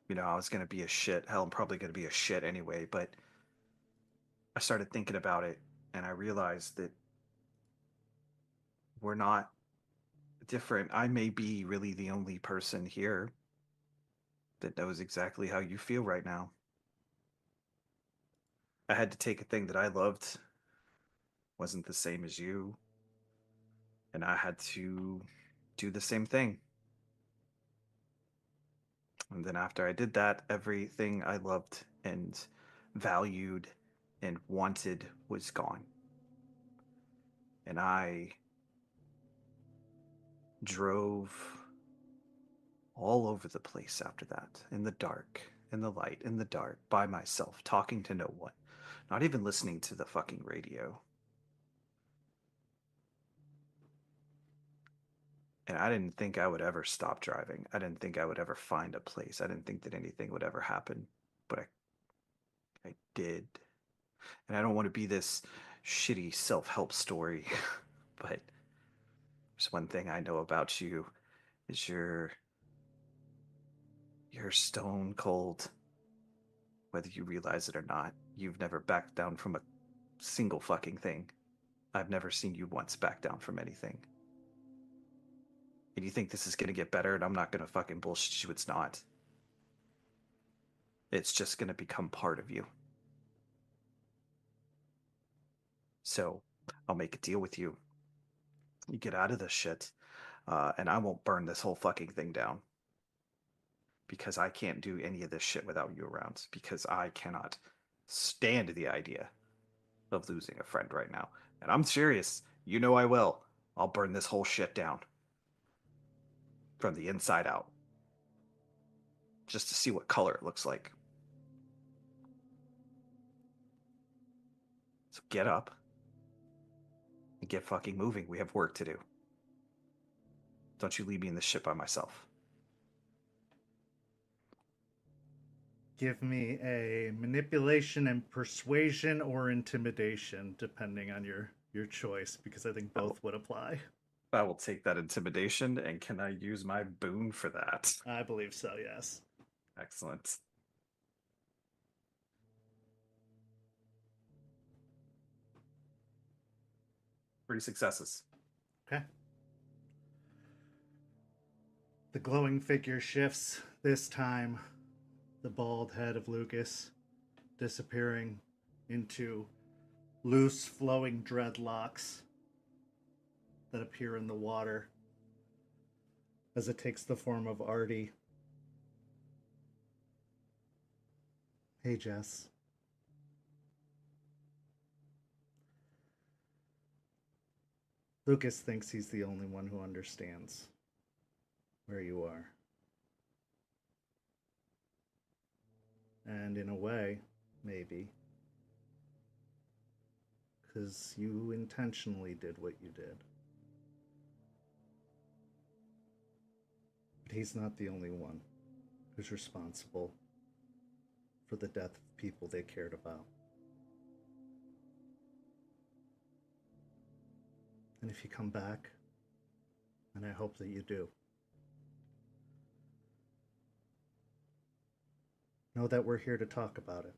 You know, I was gonna be a shit. Hell, I'm probably gonna be a shit anyway, but I started thinking about it, and I realized that we're not different. I may be really the only person here that knows exactly how you feel right now. I had to take a thing that I loved, wasn't the same as you, and I had to do the same thing. And then after I did that, everything I loved and valued and wanted was gone. And I drove all over the place after that, in the dark, in the light, in the dark, by myself, talking to no one, not even listening to the fucking radio. And I didn't think I would ever stop driving. I didn't think I would ever find a place. I didn't think that anything would ever happen. But I did. And I don't want to be this shitty self-help story, but there's one thing I know about you is you're stone cold. Whether you realize it or not, you've never backed down from a single fucking thing. I've never seen you once back down from anything. And you think this is going to get better and I'm not going to fucking bullshit you, it's not. It's just going to become part of you. So, I'll make a deal with you. You get out of this shit, and I won't burn this whole fucking thing down. Because I can't do any of this shit without you around. Because I cannot stand the idea of losing a friend right now. And I'm serious. You know I will. I'll burn this whole shit down. From the inside out. Just to see what color it looks like. So get up. And get fucking moving. We have work to do. Don't you leave me in this shit by myself. Give me a manipulation and persuasion or intimidation, depending on your choice, because I think both would apply. I will take that intimidation, and can I use my boon for that? I believe so, yes. Excellent. Three successes. Okay. The glowing figure shifts, this time the bald head of Lucas disappearing into loose flowing dreadlocks that appear in the water as it takes the form of Artie. Hey, Jess. Lucas thinks he's the only one who understands where you are. And in a way, maybe, because you intentionally did what you did. But he's not the only one who's responsible for the death of people they cared about. And if you come back, and I hope that you do, know that we're here to talk about it.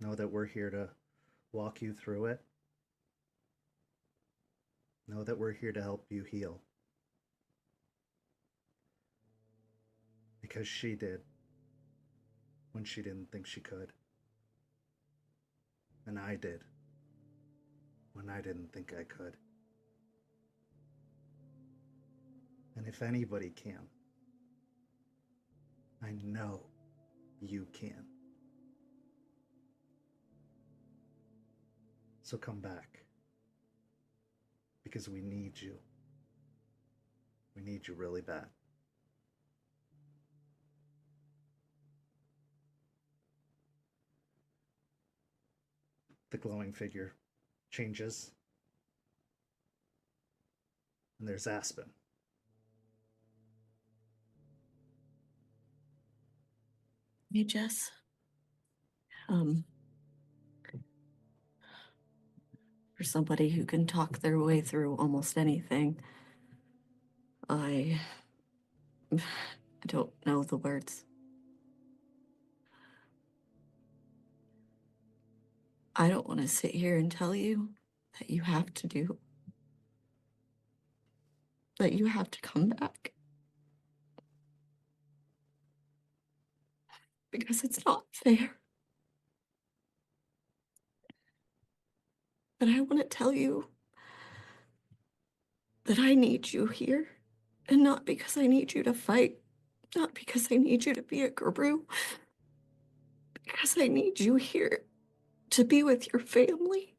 Know that we're here to walk you through it. Know that we're here to help you heal. Because she did when she didn't think she could. And I did when I didn't think I could. And if anybody can, I know you can. So come back. Because we need you. We need you really bad. The glowing figure changes. And there's Aspen. Hey, Jess. For somebody who can talk their way through almost anything, I don't know the words. I don't want to sit here and tell you that you have to come back. Because it's not fair. But I want to tell you that I need you here. And not because I need you to fight. Not because I need you to be a guru. Because I need you here to be with your family.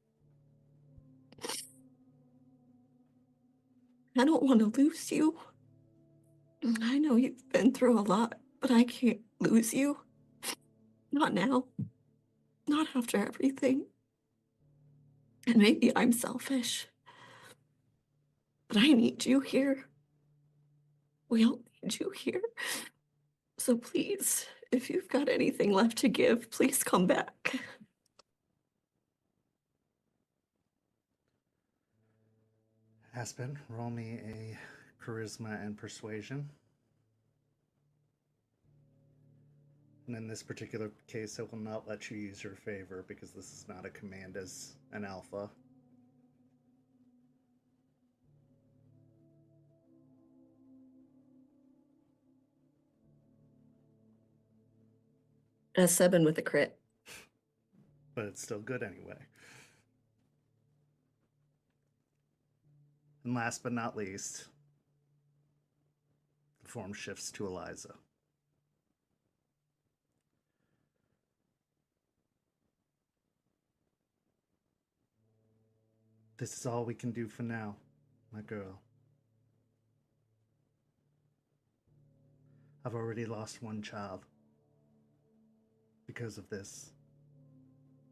I don't want to lose you. I know you've been through a lot, but I can't lose you. Not now. Not after everything. And maybe I'm selfish. But I need you here. We all need you here. So please, if you've got anything left to give, please come back. Aspen, roll me a charisma and persuasion. And in this particular case, I will not let you use your favor because this is not a command as an alpha. A 7 with a crit. But it's still good anyway. And last but not least, the form shifts to Eliza. This is all we can do for now, my girl. I've already lost one child because of this,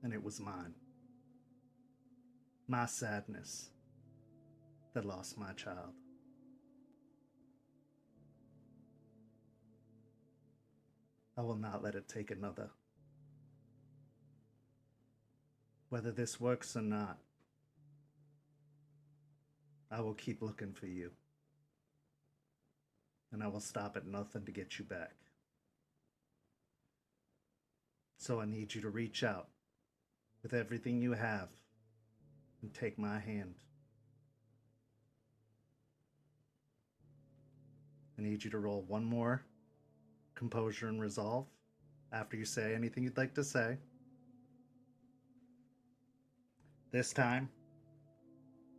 and it was mine. My sadness that lost my child. I will not let it take another. Whether this works or not, I will keep looking for you. And I will stop at nothing to get you back. So I need you to reach out with everything you have and take my hand. I need you to roll one more composure and resolve after you say anything you'd like to say. This time,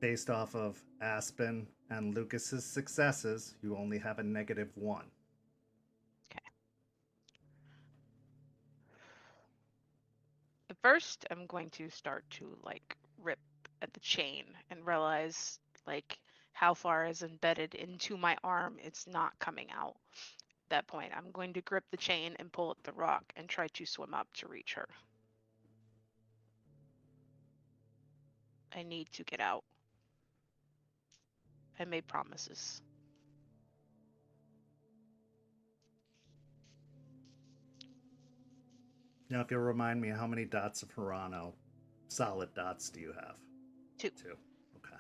based off of Aspen and Lucas's successes, you only have a -1. Okay. At first, I'm going to start to like rip at the chain and realize like how far is embedded into my arm. It's not coming out. At that point, I'm going to grip the chain and pull at the rock and try to swim up to reach her. I need to get out. I made promises. Now, if you'll remind me, how many dots of Hirano, solid dots, do you have? 2. 2. Okay.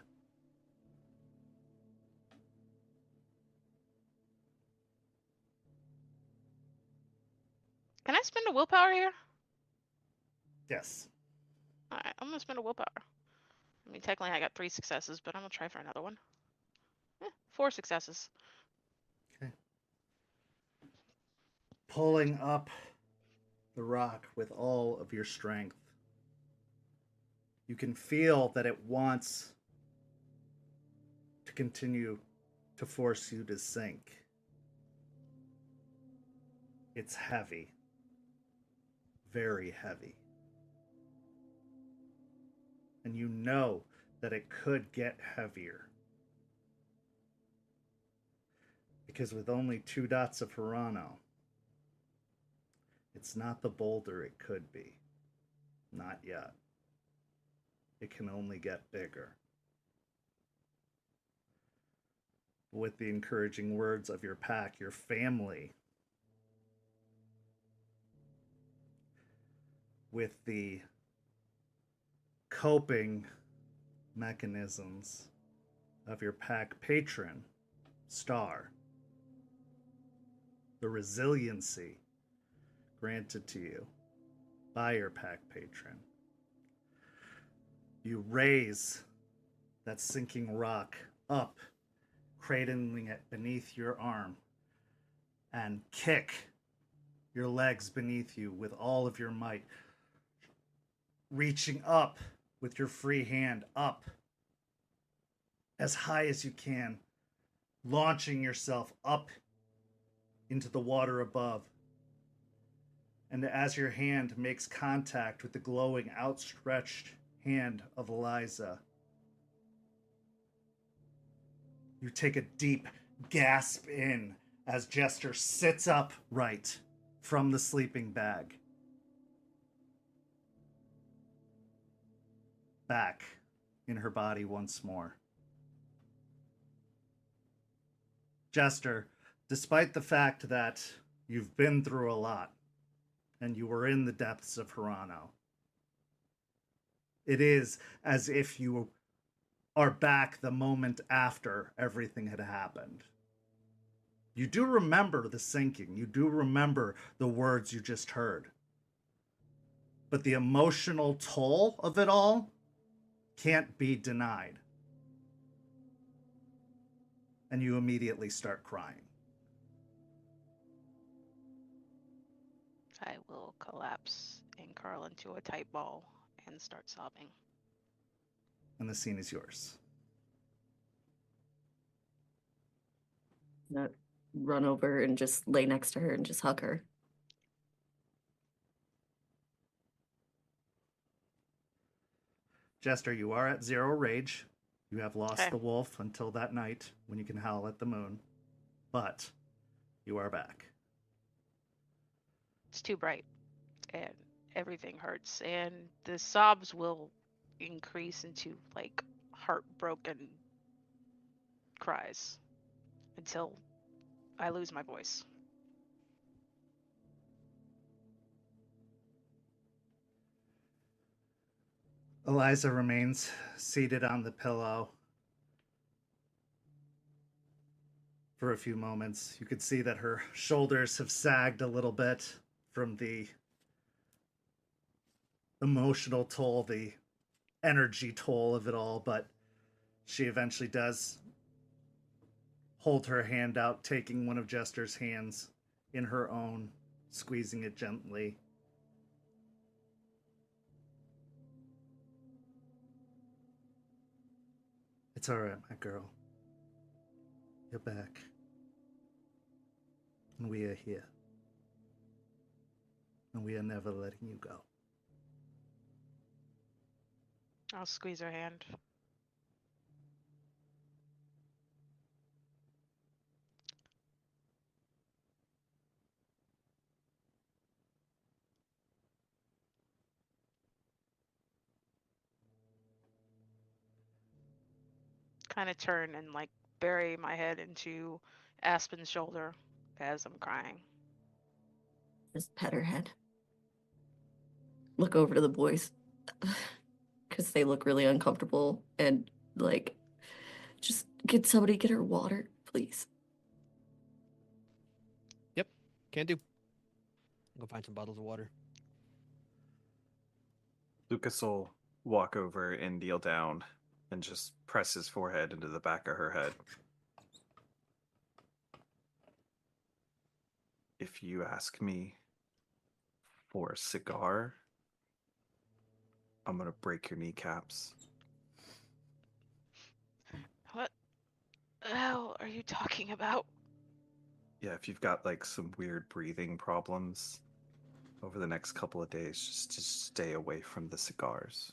Can I spend a willpower here? Yes. Alright, I'm gonna spend a willpower. I mean, technically I got 3 successes, but I'm gonna try for another one. 4 successes. Okay. Pulling up the rock with all of your strength. You can feel that it wants to continue to force you to sink. It's heavy. Very heavy. And you know that it could get heavier. Because with only 2 dots of Hirano, it's not the boulder it could be. Not yet. It can only get bigger. With the encouraging words of your pack, your family, with the coping mechanisms of your pack patron, Star, the resiliency granted to you by your pack patron, you raise that sinking rock up, cradling it beneath your arm, and kick your legs beneath you with all of your might, reaching up with your free hand up as high as you can, launching yourself up into the water above. And as your hand makes contact with the glowing, outstretched hand of Eliza, you take a deep gasp in as Jester sits upright from the sleeping bag. Back in her body once more. Jester, despite the fact that you've been through a lot and you were in the depths of Hirano, it is as if you are back the moment after everything had happened. You do remember the sinking. You do remember the words you just heard. But the emotional toll of it all can't be denied. And you immediately start crying. I will collapse and curl into a tight ball and start sobbing. And the scene is yours. Run over and just lay next to her and just hug her. Jester, you are at 0 rage. You have lost Okay. the wolf until that night when you can howl at the moon. But you are back. It's too bright and everything hurts, and the sobs will increase into like heartbroken cries until I lose my voice. Eliza remains seated on the pillow for a few moments. You could see that her shoulders have sagged a little bit from the emotional toll, the energy toll of it all, but she eventually does hold her hand out, taking one of Jester's hands in her own, squeezing it gently. It's all right, my girl. You're back. And we are here. And we are never letting you go. I'll squeeze her hand. Kind of turn and like bury my head into Aspen's shoulder as I'm crying. Just pet her head. look over to the boys because they look really uncomfortable and like, just get somebody get her water, please. Yep, can do. Go find some bottles of water. Lucas will walk over and kneel down and just press his forehead into the back of her head. If you ask me for a cigar, I'm gonna break your kneecaps. What the hell are you talking about? Yeah, if you've got like some weird breathing problems over the next couple of days, just stay away from the cigars.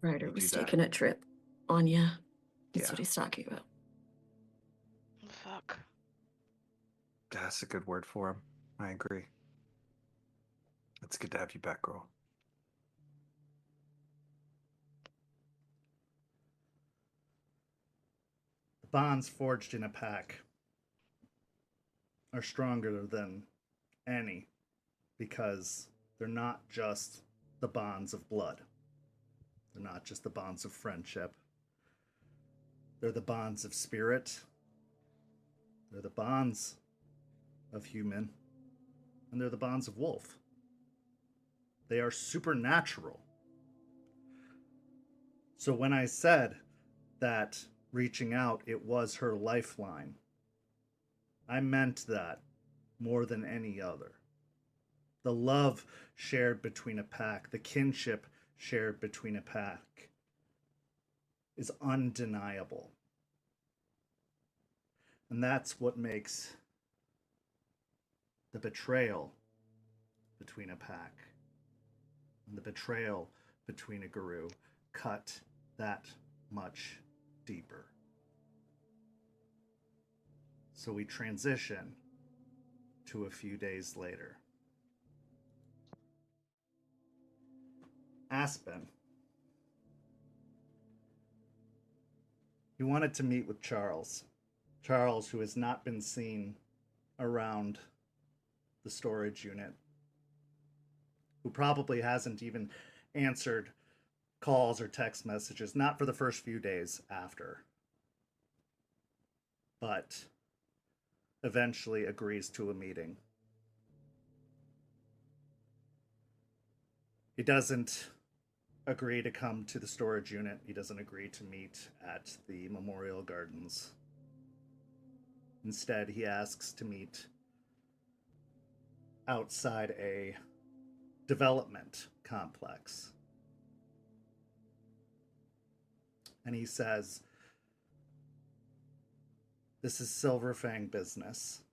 Ryder You was do that. taking a trip. Anya. That's Yeah. what he's talking about. Fuck. That's a good word for him. I agree. It's good to have you back, girl. The bonds forged in a pack are stronger than any because they're not just the bonds of blood. They're not just the bonds of friendship. They're the bonds of spirit. They're the bonds of human. And they're the bonds of wolf. They are supernatural. So when I said that reaching out, it was her lifeline, I meant that more than any other. The love shared between a pack, the kinship shared between a pack is undeniable. And that's what makes the betrayal between a pack and the betrayal between a guru cut that much deeper. So we transition to a few days later. Aspen. He wanted to meet with Charles. Charles, who has not been seen around the storage unit, who probably hasn't even answered calls or text messages, not for the first few days after, but eventually agrees to a meeting. He doesn't agree to come to the storage unit. He doesn't agree to meet at the Memorial Gardens. Instead, he asks to meet outside a development complex. And he says, "This is Silverfang business.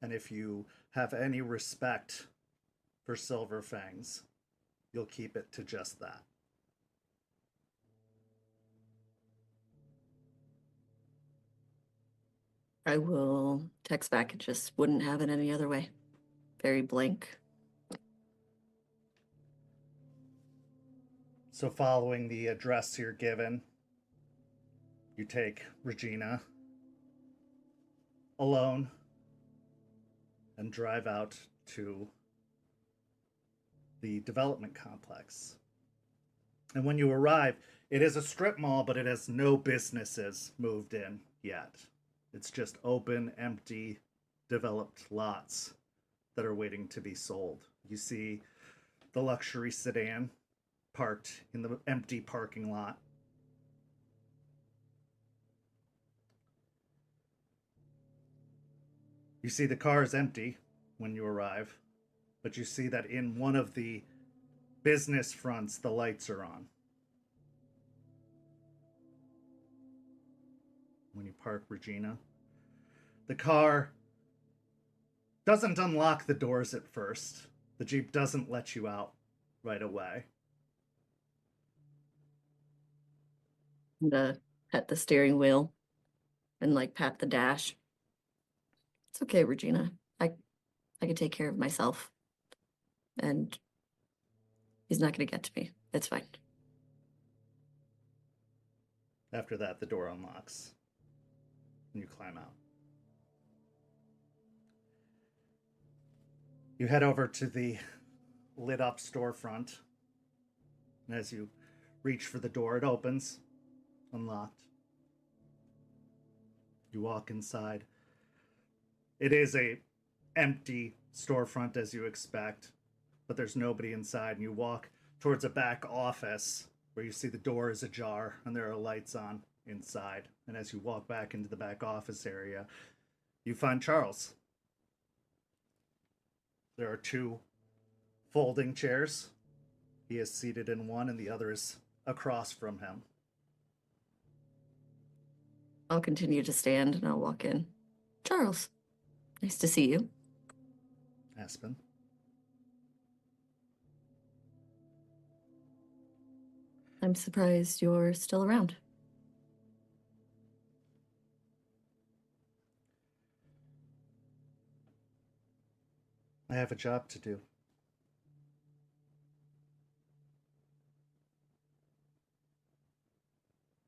And if you have any respect for Silverfangs, you'll keep it to just that." I will text back. It just wouldn't have it any other way. Very blank. So following the address you're given, you take Regina alone and drive out to the development complex. And when you arrive, it is a strip mall, but it has no businesses moved in yet. It's just open, empty, developed lots that are waiting to be sold. You see the luxury sedan parked in the empty parking lot. You see the car is empty when you arrive, but you see that in one of the business fronts, the lights are on. When you park Regina, the car doesn't unlock the doors at first. The Jeep doesn't let you out right away. And pet the steering wheel and like pat the dash. It's okay, Regina. I can take care of myself. And he's not gonna get to me. It's fine. After that, the door unlocks and you climb out. You head over to the lit up storefront. And as you reach for the door, it opens, unlocked. You walk inside. It is a empty storefront as you expect, but there's nobody inside. And you walk towards a back office where you see the door is ajar and there are lights on inside. And as you walk back into the back office area, you find Charles. There are two folding chairs. He is seated in one and the other is across from him. I'll continue to stand and I'll walk in. Charles, nice to see you. Aspen. I'm surprised you're still around. I have a job to do.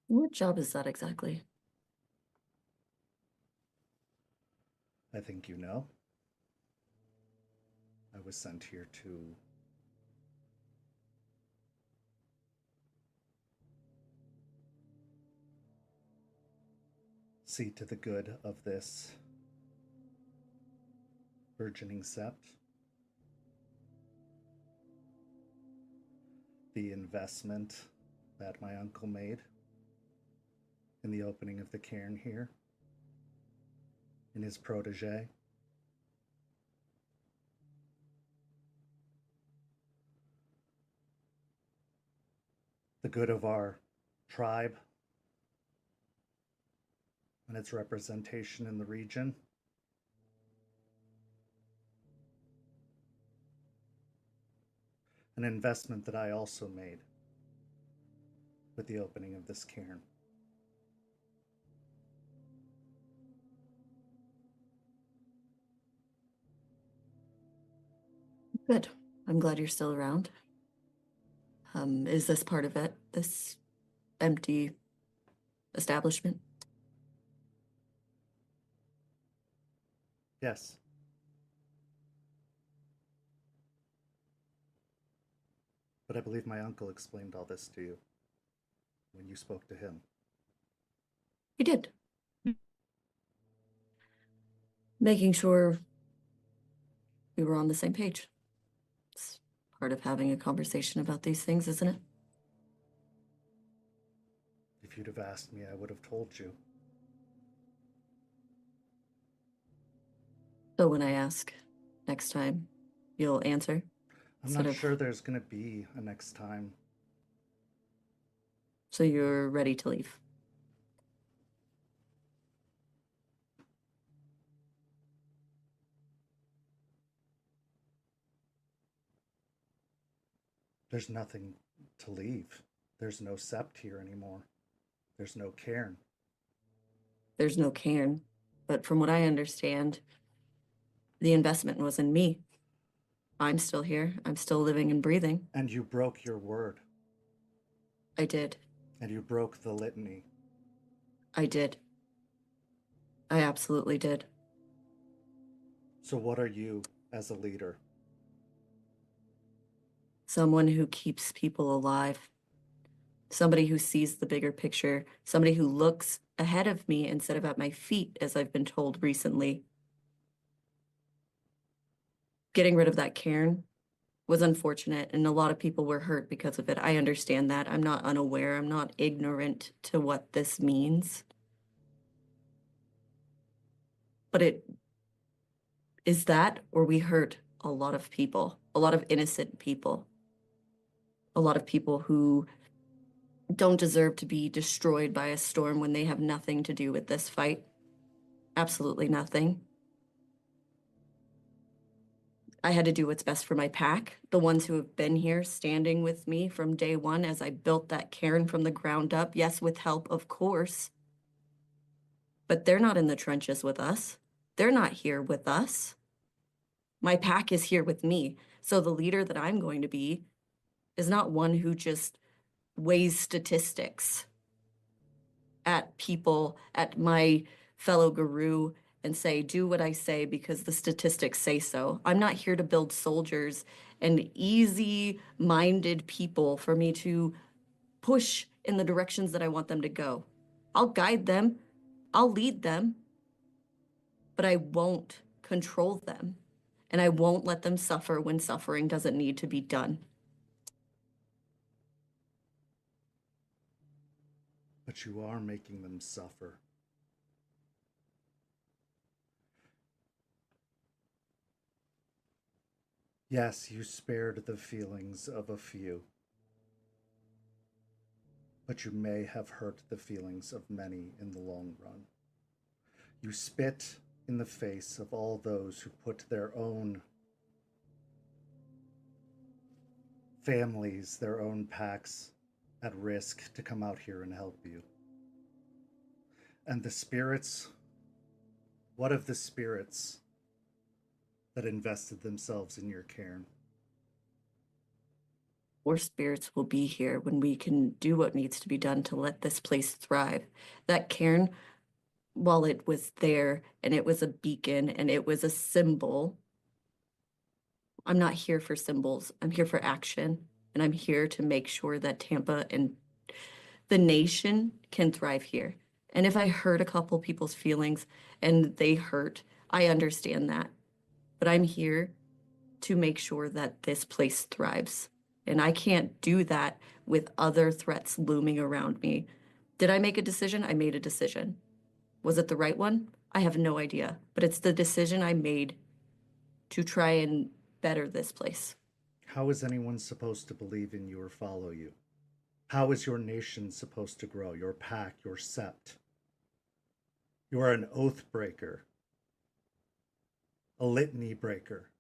What job is that exactly? I think you know. I was sent here to see to the good of this burgeoning sept. The investment that my uncle made in the opening of the cairn here in his protege. The good of our tribe and its representation in the region. An investment that I also made with the opening of this cairn. Good. I'm glad you're still around. Is this part of it? This empty establishment? Yes. But I believe my uncle explained all this to you when you spoke to him. He did. Making sure we were on the same page. It's part of having a conversation about these things, isn't it? If you'd have asked me, I would have told you. So when I ask next time, you'll answer? I'm not sure there's going to be a next time. So you're ready to leave? There's nothing to leave. There's no sept here anymore. There's no cairn. There's no cairn, but from what I understand, the investment was in me. I'm still here. I'm still living and breathing. And you broke your word. I did. And you broke the litany. I did. I absolutely did. So what are you as a leader? Someone who keeps people alive. Somebody who sees the bigger picture. Somebody who looks ahead of me instead of at my feet, as I've been told recently. Getting rid of that cairn was unfortunate, and a lot of people were hurt because of it. I understand that. I'm not unaware. I'm not ignorant to what this means. But it is that, or we hurt a lot of people, a lot of innocent people, a lot of people who don't deserve to be destroyed by a storm when they have nothing to do with this fight. Absolutely nothing. I had to do what's best for my pack, the ones who have been here standing with me from day one as I built that cairn from the ground up. Yes, with help, of course. But they're not in the trenches with us. They're not here with us. My pack is here with me. So the leader that I'm going to be is not one who just weighs statistics at people, at my fellow guru, and say, do what I say because the statistics say so. I'm not here to build soldiers and easy-minded people for me to push in the directions that I want them to go. I'll guide them, I'll lead them, but I won't control them. And I won't let them suffer when suffering doesn't need to be done. But you are making them suffer. Yes, you spared the feelings of a few, but you may have hurt the feelings of many in the long run. You spit in the face of all those who put their own families, their own packs at risk to come out here and help you. And the spirits, what of the spirits that invested themselves in your cairn? More spirits will be here when we can do what needs to be done to let this place thrive. That cairn, while it was there and it was a beacon and it was a symbol, I'm not here for symbols. I'm here for action. And I'm here to make sure that Tampa and the nation can thrive here. And if I hurt a couple people's feelings and they hurt, I understand that. But I'm here to make sure that this place thrives. And I can't do that with other threats looming around me. Did I make a decision? I made a decision. Was it the right one? I have no idea. But it's the decision I made to try and better this place. How is anyone supposed to believe in you or follow you? How is your nation supposed to grow? Your pack, your sept. You are an oath breaker, a litany breaker.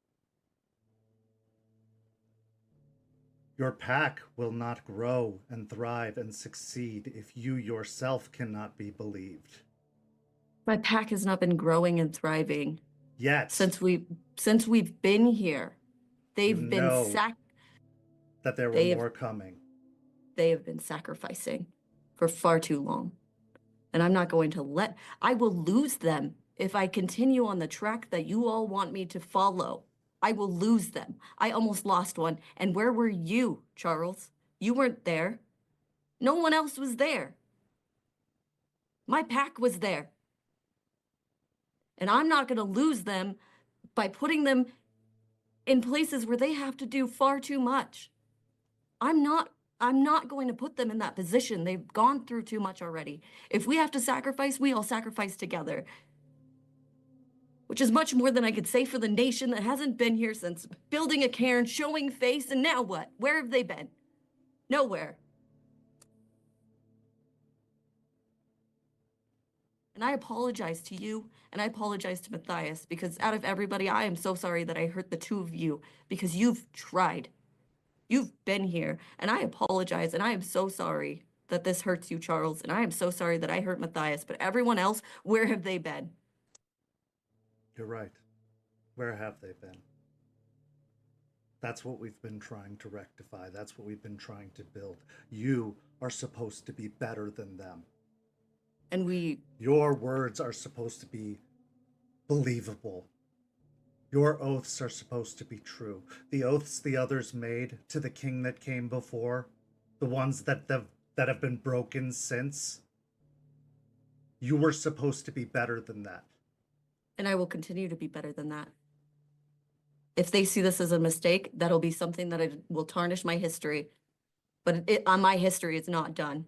Your pack will not grow and thrive and succeed if you yourself cannot be believed. My pack has not been growing and thriving Yet. since we've been here. They've You been know that there were more coming. They have been sacrificing for far too long. And I'm not going to I will lose them if I continue on the track that you all want me to follow. I will lose them. I almost lost one. And where were you, Charles? You weren't there. No one else was there. My pack was there. And I'm not going to lose them by putting them in places where they have to do far too much. I'm not going to put them in that position. They've gone through too much already. If we have to sacrifice, we all sacrifice together. Which is much more than I could say for the nation that hasn't been here since building a cairn, showing face, and now what? Where have they been? Nowhere. And I apologize to you, and I apologize to Matthias, because out of everybody, I am so sorry that I hurt the two of you, because you've tried. You've been here, and I apologize, and I am so sorry that this hurts you, Charles, and I am so sorry that I hurt Matthias, but everyone else, where have they been? You're right. Where have they been? That's what we've been trying to rectify. That's what we've been trying to build. You are supposed to be better than them. And Your words are supposed to be believable. Your oaths are supposed to be true. The oaths the others made to the king that came before, the ones that have been broken since, you were supposed to be better than that. And I will continue to be better than that. If they see this as a mistake, that'll be something that will tarnish my history. But my history is not done.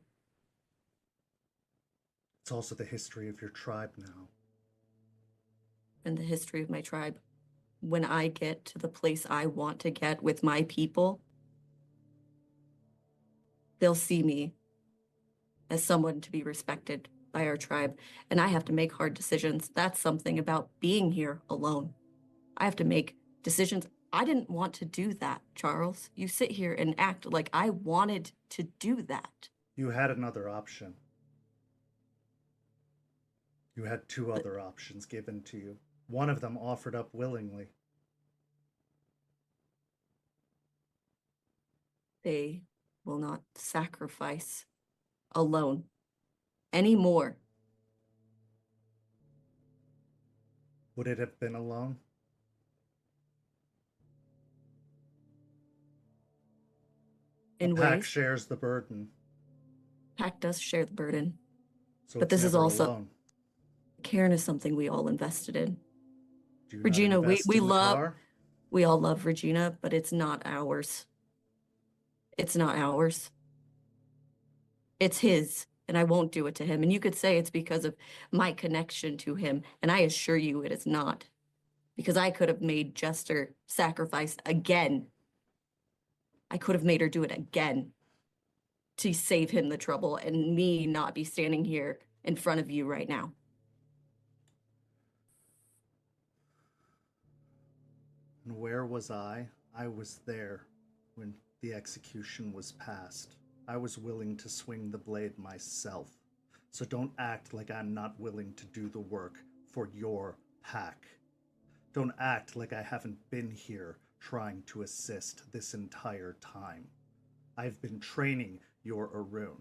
It's also the history of your tribe now. And the history of my tribe. When I get to the place I want to get with my people, they'll see me as someone to be respected by our tribe. And I have to make hard decisions. That's something about being here alone. I have to make decisions. I didn't want to do that, Charles. You sit here and act like I wanted to do that. You had another option. You had two other options given to you. One of them offered up willingly. They will not sacrifice alone anymore. Would it have been alone? In The pack ways, shares the burden, Pack does share the burden. so But it's this is never also alone. Caern is something we all invested in. Do you Regina, not invest we in the love car? we all love Regina, but it's not ours. It's not ours. It's his, and I won't do it to him. And you could say it's because of my connection to him, and I assure you it is not. Because I could have made Jester sacrifice again. I could have made her do it again to save him the trouble and me not be standing here in front of you right now. And where was I? I was there when the execution was passed. I was willing to swing the blade myself. So don't act like I'm not willing to do the work for your pack. Don't act like I haven't been here trying to assist this entire time. I've been training your Arun.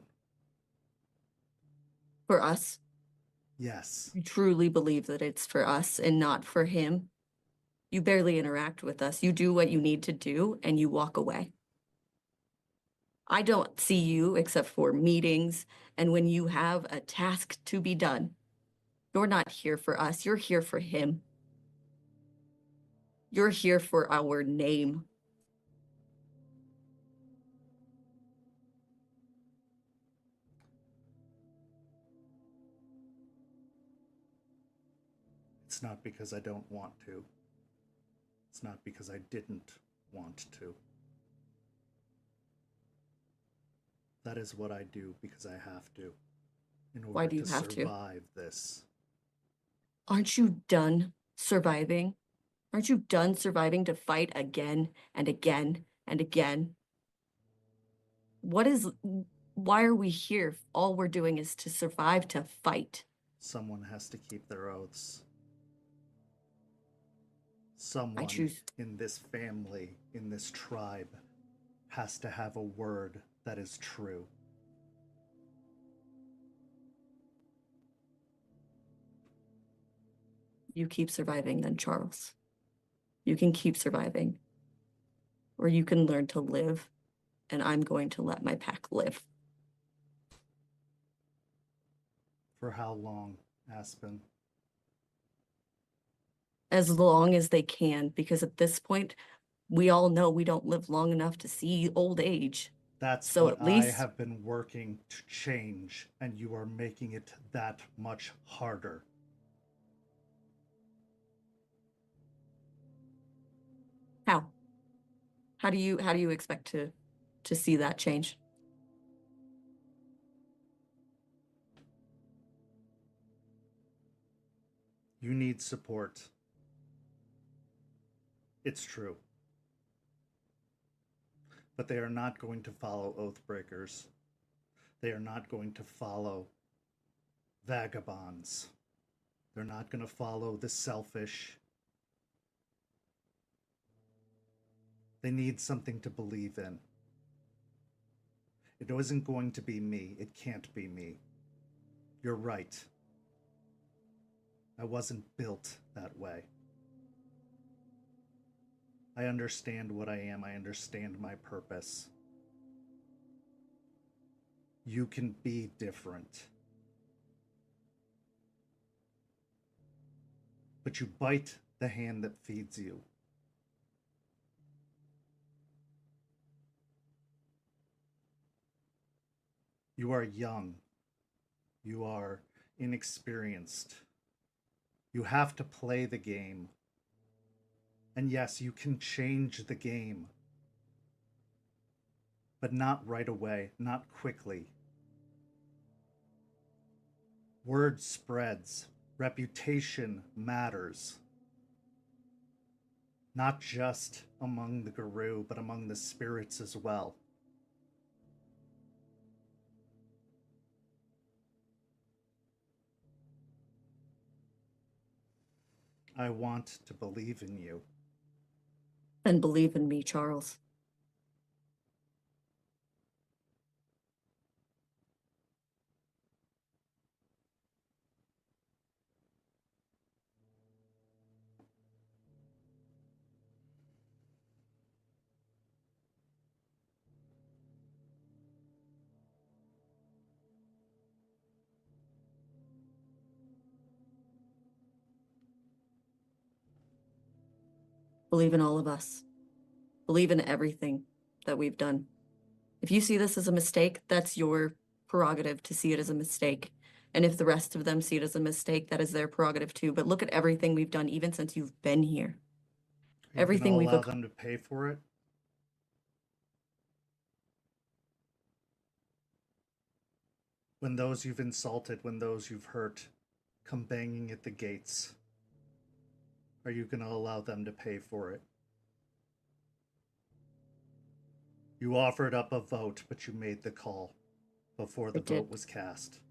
For us, Yes, you truly believe that it's for us and not for him. You barely interact with us. You do what you need to do and you walk away. I don't see you except for meetings and when you have a task to be done. You're not here for us. You're here for him. You're here for our name. it's not because I don't want to. It's not because I didn't want to. That is what I do because I have to. In order Why do you to have to? survive this. Aren't you done surviving? Aren't you done surviving to fight again and again and again? Why are we here? All we're doing is to survive, to fight. Someone has to keep their oaths. Someone choose- in this family, in this tribe, has to have a word that is true. You keep surviving then, Charles. You can keep surviving. Or you can learn to live, and I'm going to let my pack live. For how long, Aspen? As long as they can, because at this point, we all know we don't live long enough to see old age. That's So what at least- I have been working to change, and you are making it that much harder. How? How do you expect to see that change? You need support. It's true. But they are not going to follow Oathbreakers. They are not going to follow vagabonds. They're not going to follow the selfish. They need something to believe in. It isn't going to be me. It can't be me. You're right. I wasn't built that way. I understand what I am. I understand my purpose. You can be different. But you bite the hand that feeds you. You are young. You are inexperienced. You have to play the game. And yes, you can change the game. But not right away, not quickly. Word spreads. Reputation matters. Not just among the Guru, but among the spirits as well. I want to believe in you. And believe in me, Charles. Believe in all of us. Believe in everything that we've done. If you see this as a mistake, that's your prerogative to see it as a mistake. And if the rest of them see it as a mistake, that is their prerogative too. But look at everything we've done, even since you've been here. Are you Everything gonna we've allow them to pay for it? When those you've insulted, when those you've hurt, come banging at the gates, are you gonna allow them to pay for it? You offered up a vote, but you made the call before the vote was cast.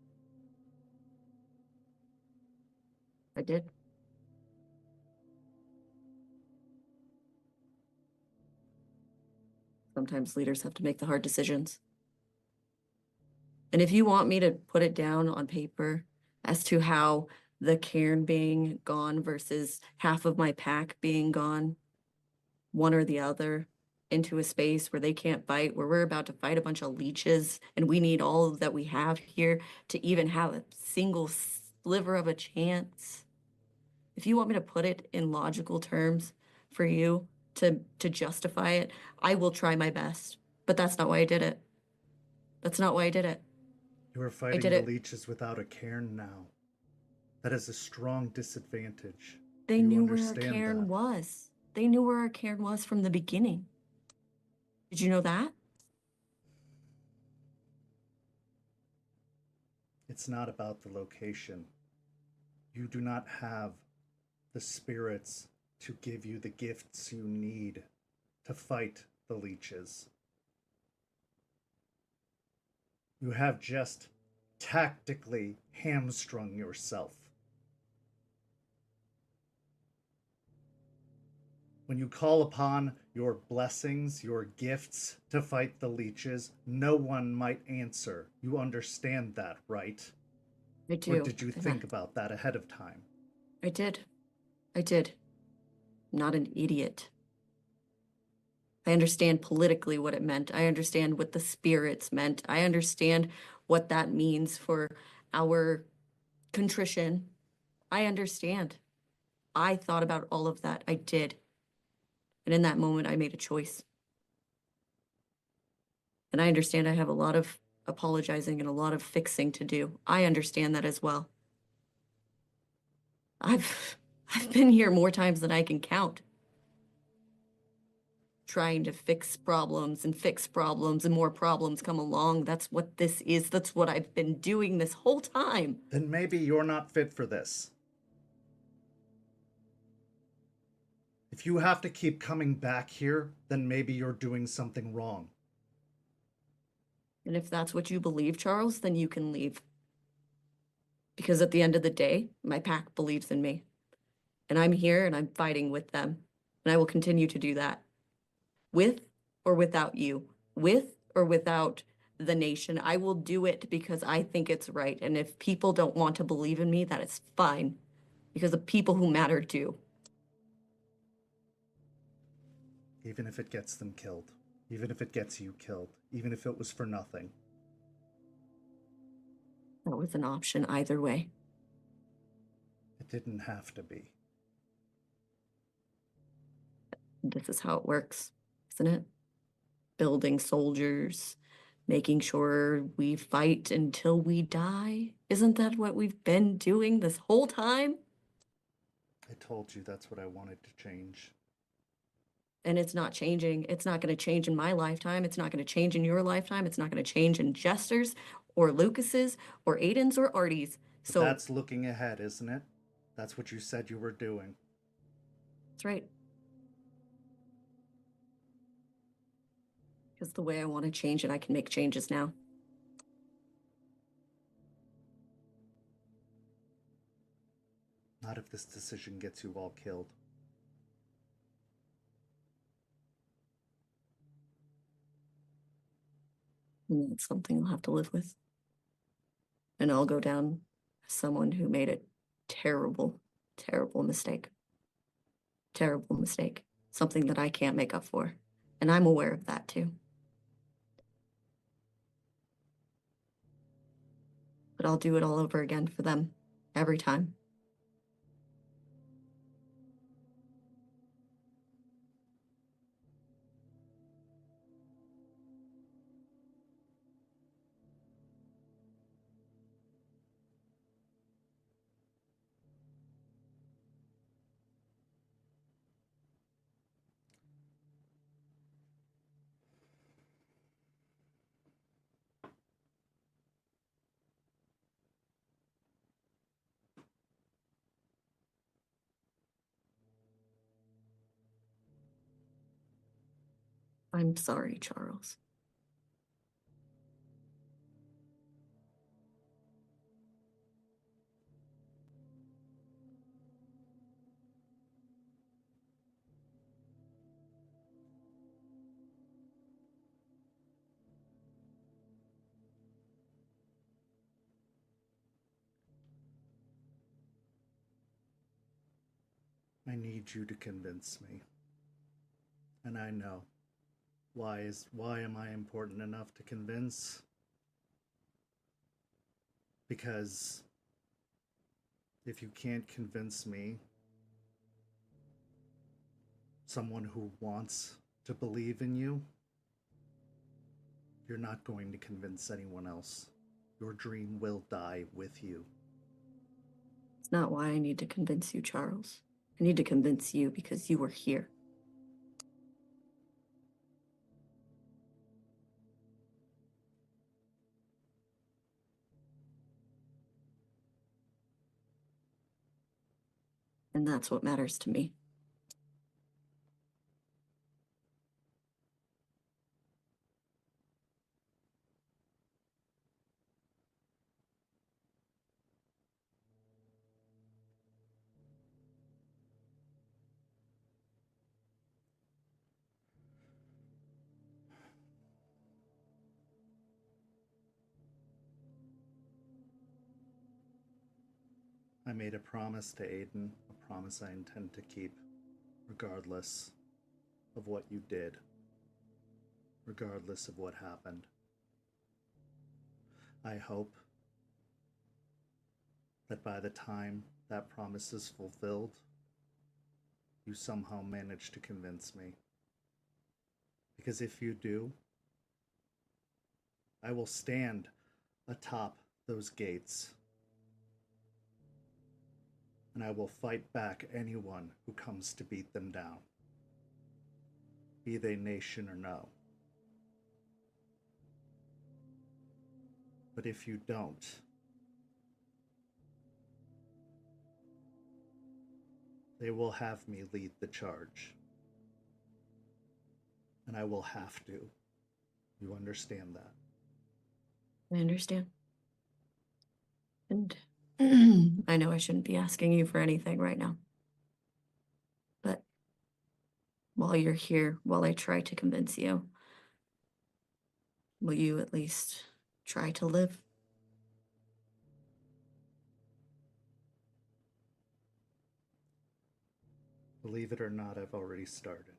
I did. Sometimes leaders have to make the hard decisions. And if you want me to put it down on paper as to how the Cairn being gone versus half of my pack being gone, one or the other, into a space where they can't fight, where we're about to fight a bunch of leeches, and we need all that we have here to even have a single sliver of a chance. If you want me to put it in logical terms for you to justify it, I will try my best. But that's not why I did it. That's not why I did it. You are fighting the leeches without a cairn now. That is a strong disadvantage. They knew where our cairn was. They knew where our cairn was from the beginning. Did you know that? It's not about the location. You do not have the spirits to give you the gifts you need to fight the leeches. You have just tactically hamstrung yourself. When you call upon your blessings, your gifts to fight the leeches, no one might answer. You understand that, right? I do. Or did you think about that ahead of time? I did. I did. I'm not an idiot. I understand politically what it meant. I understand what the spirits meant. I understand what that means for our contrition. I understand. I thought about all of that. I did. And in that moment, I made a choice. And I understand I have a lot of apologizing and a lot of fixing to do. I understand that as well. I've been here more times than I can count. Trying to fix problems and more problems come along. That's what this is. That's what I've been doing this whole time. Then maybe you're not fit for this. If you have to keep coming back here, then maybe you're doing something wrong. And if that's what you believe, Charles, then you can leave. Because at the end of the day, my pack believes in me. And I'm here and I'm fighting with them. And I will continue to do that. With or without you. With or without the nation. I will do it because I think it's right. And if people don't want to believe in me, that is fine. Because the people who matter do. Even if it gets them killed. Even if it gets you killed. Even if it was for nothing. That was an option either way. It didn't have to be. This is how it works, isn't it? Building soldiers, making sure we fight until we die. Isn't that what we've been doing this whole time? I told you that's what I wanted to change. And it's not changing. It's not going to change in my lifetime. It's not going to change in your lifetime. It's not going to change in Jester's or Lucas's or Aiden's or Artie's. So that's looking ahead, isn't it? That's what you said you were doing. That's right. Because the way I want to change it, I can make changes now. Not if this decision gets you all killed. And it's something I'll have to live with. And I'll go down as someone who made a terrible, terrible mistake. Terrible mistake. Something that I can't make up for. And I'm aware of that too. But I'll do it all over again for them. Every time. I'm sorry, Charles. I need you to convince me. And I know. Why am I important enough to convince? Because if you can't convince me, someone who wants to believe in you, you're not going to convince anyone else. Your dream will die with you. It's not why I need to convince you, Charles. I need to convince you because you were here. And that's what matters to me. I made a promise to Aiden, a promise I intend to keep, regardless of what you did, regardless of what happened. I hope that by the time that promise is fulfilled, you somehow manage to convince me. Because if you do, I will stand atop those gates and I will fight back anyone who comes to beat them down, be they nation or no. But if you don't, they will have me lead the charge. And I will have to. You understand that? I understand. And I know I shouldn't be asking you for anything right now. But while you're here, while I try to convince you, will you at least try to live? Believe it or not, I've already started.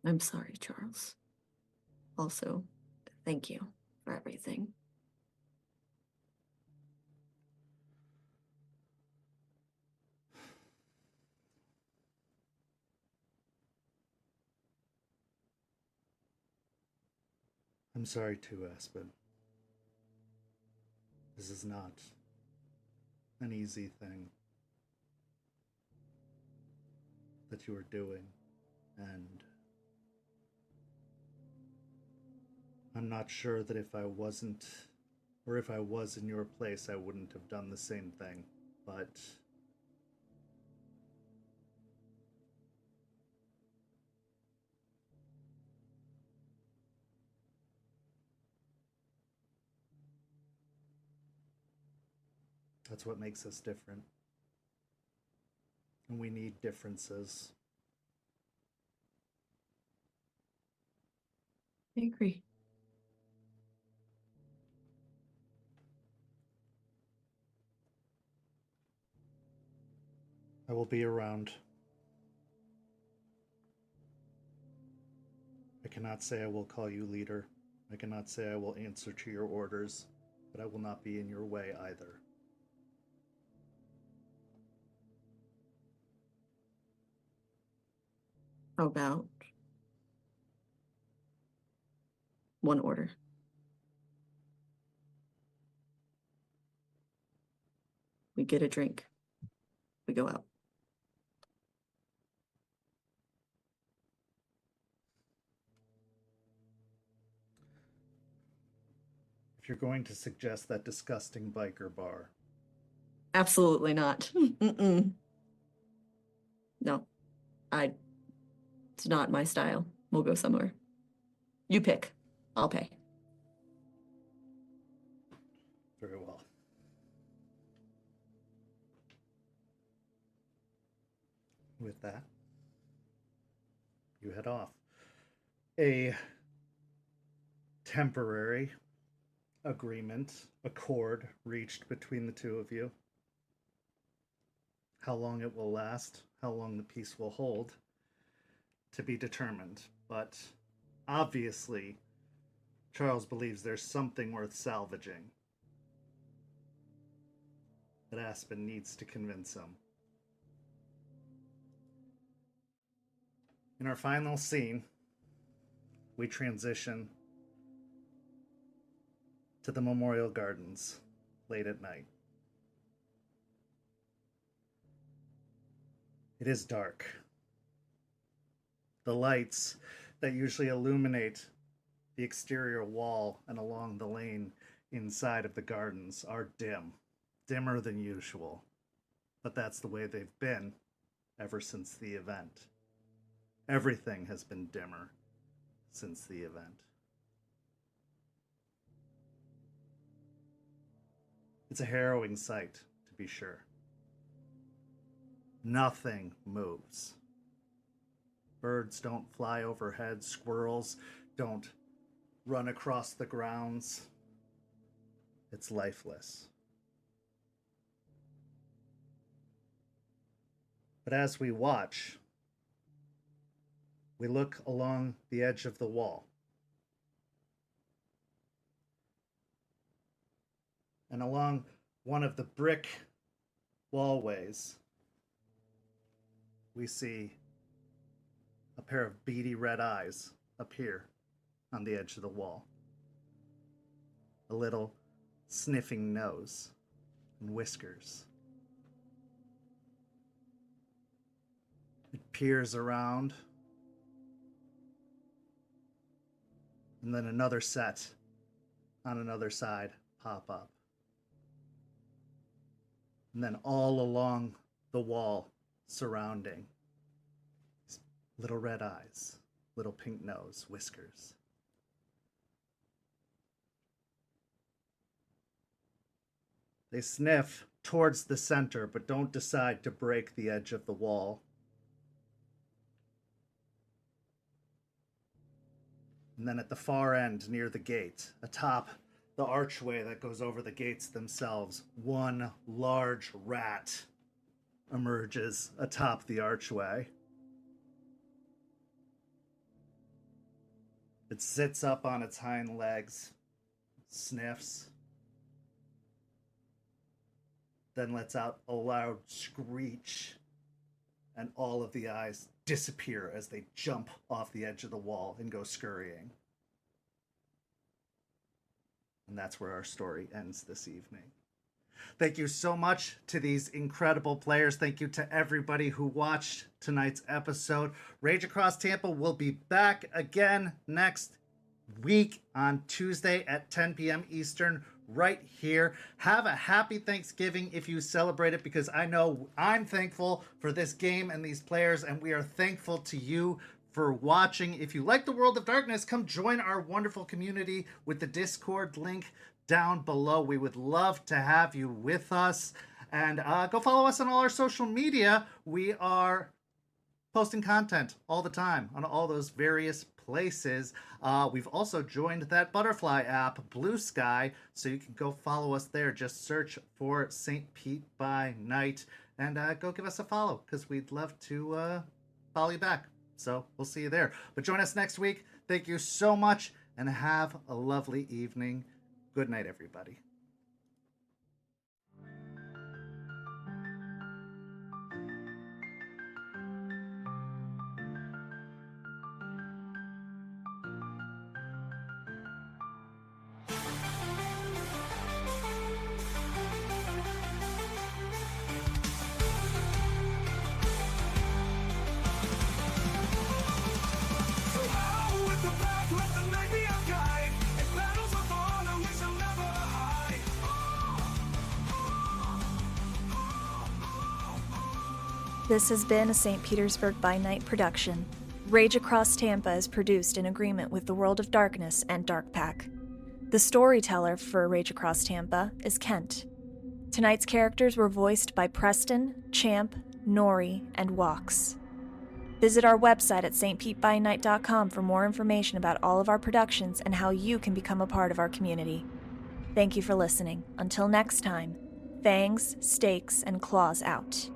I'm sorry, Charles. Also, thank you for everything. I'm sorry too, Aspen. This is not an easy thing that you are doing, and I'm not sure that if I wasn't, or if I was in your place, I wouldn't have done the same thing, but that's what makes us different. And we need differences. I agree. I will be around. I cannot say I will call you leader. I cannot say I will answer to your orders, but I will not be in your way either. How about one order? We get a drink. We go out. You're going to suggest that disgusting biker bar. Absolutely not. Mm-mm. No, it's not my style. We'll go somewhere. You pick. I'll pay. Very well. With that, you head off. A temporary accord reached between the two of you. How long it will last, how long the peace will hold, to be determined. But obviously, Charles believes there's something worth salvaging. That Aspen needs to convince him. In our final scene, we transition to the Memorial Gardens late at night. It is dark. The lights that usually illuminate the exterior wall and along the lane inside of the gardens are dim, dimmer than usual. But that's the way they've been ever since the event. Everything has been dimmer since the event. It's a harrowing sight, to be sure. Nothing moves. Birds don't fly overhead, squirrels don't run across the grounds. It's lifeless. But as we watch, we look along the edge of the wall. And along one of the brick wallways, we see a pair of beady red eyes appear on the edge of the wall. A little sniffing nose and whiskers. It peers around. And then another set on another side pop up. And then all along the wall surrounding, little red eyes, little pink nose, whiskers. They sniff towards the center, but don't decide to break the edge of the wall. And then at the far end, near the gate, atop the archway that goes over the gates themselves, one large rat emerges atop the archway. It sits up on its hind legs, sniffs, then lets out a loud screech, and all of the eyes disappear as they jump off the edge of the wall and go scurrying. And that's where our story ends this evening. Thank you so much to these incredible players. Thank you to everybody who watched tonight's episode. Rage Across Tampa will be back again next week on Tuesday at 10 p.m. Eastern, right here. Have a happy Thanksgiving if you celebrate it, because I know I'm thankful for this game and these players, and we are thankful to you for watching. If you like the World of Darkness, come join our wonderful community with the Discord link down below. We would love to have you with us. And go follow us on all our social media. We are posting content all the time on all those various places. We've also joined that butterfly app, Blue Sky, so you can go follow us there. Just search for St. Pete by Night and go give us a follow, because we'd love to follow you back. So we'll see you there. But join us next week. Thank you so much and have a lovely evening. Good night, everybody. With the pack, let the night be our guide. In battles of honor, we shall never This has been a St. Petersburg by Night production. Rage Across Tampa is produced in agreement with the World of Darkness and Dark Pack. The storyteller for Rage Across Tampa is Kent. Tonight's characters were voiced by Preston, Champ, Noree, and Walks. Visit our website at stpetbynight.com for more information about all of our productions and how you can become a part of our community. Thank you for listening. Until next time, fangs, stakes, and claws out.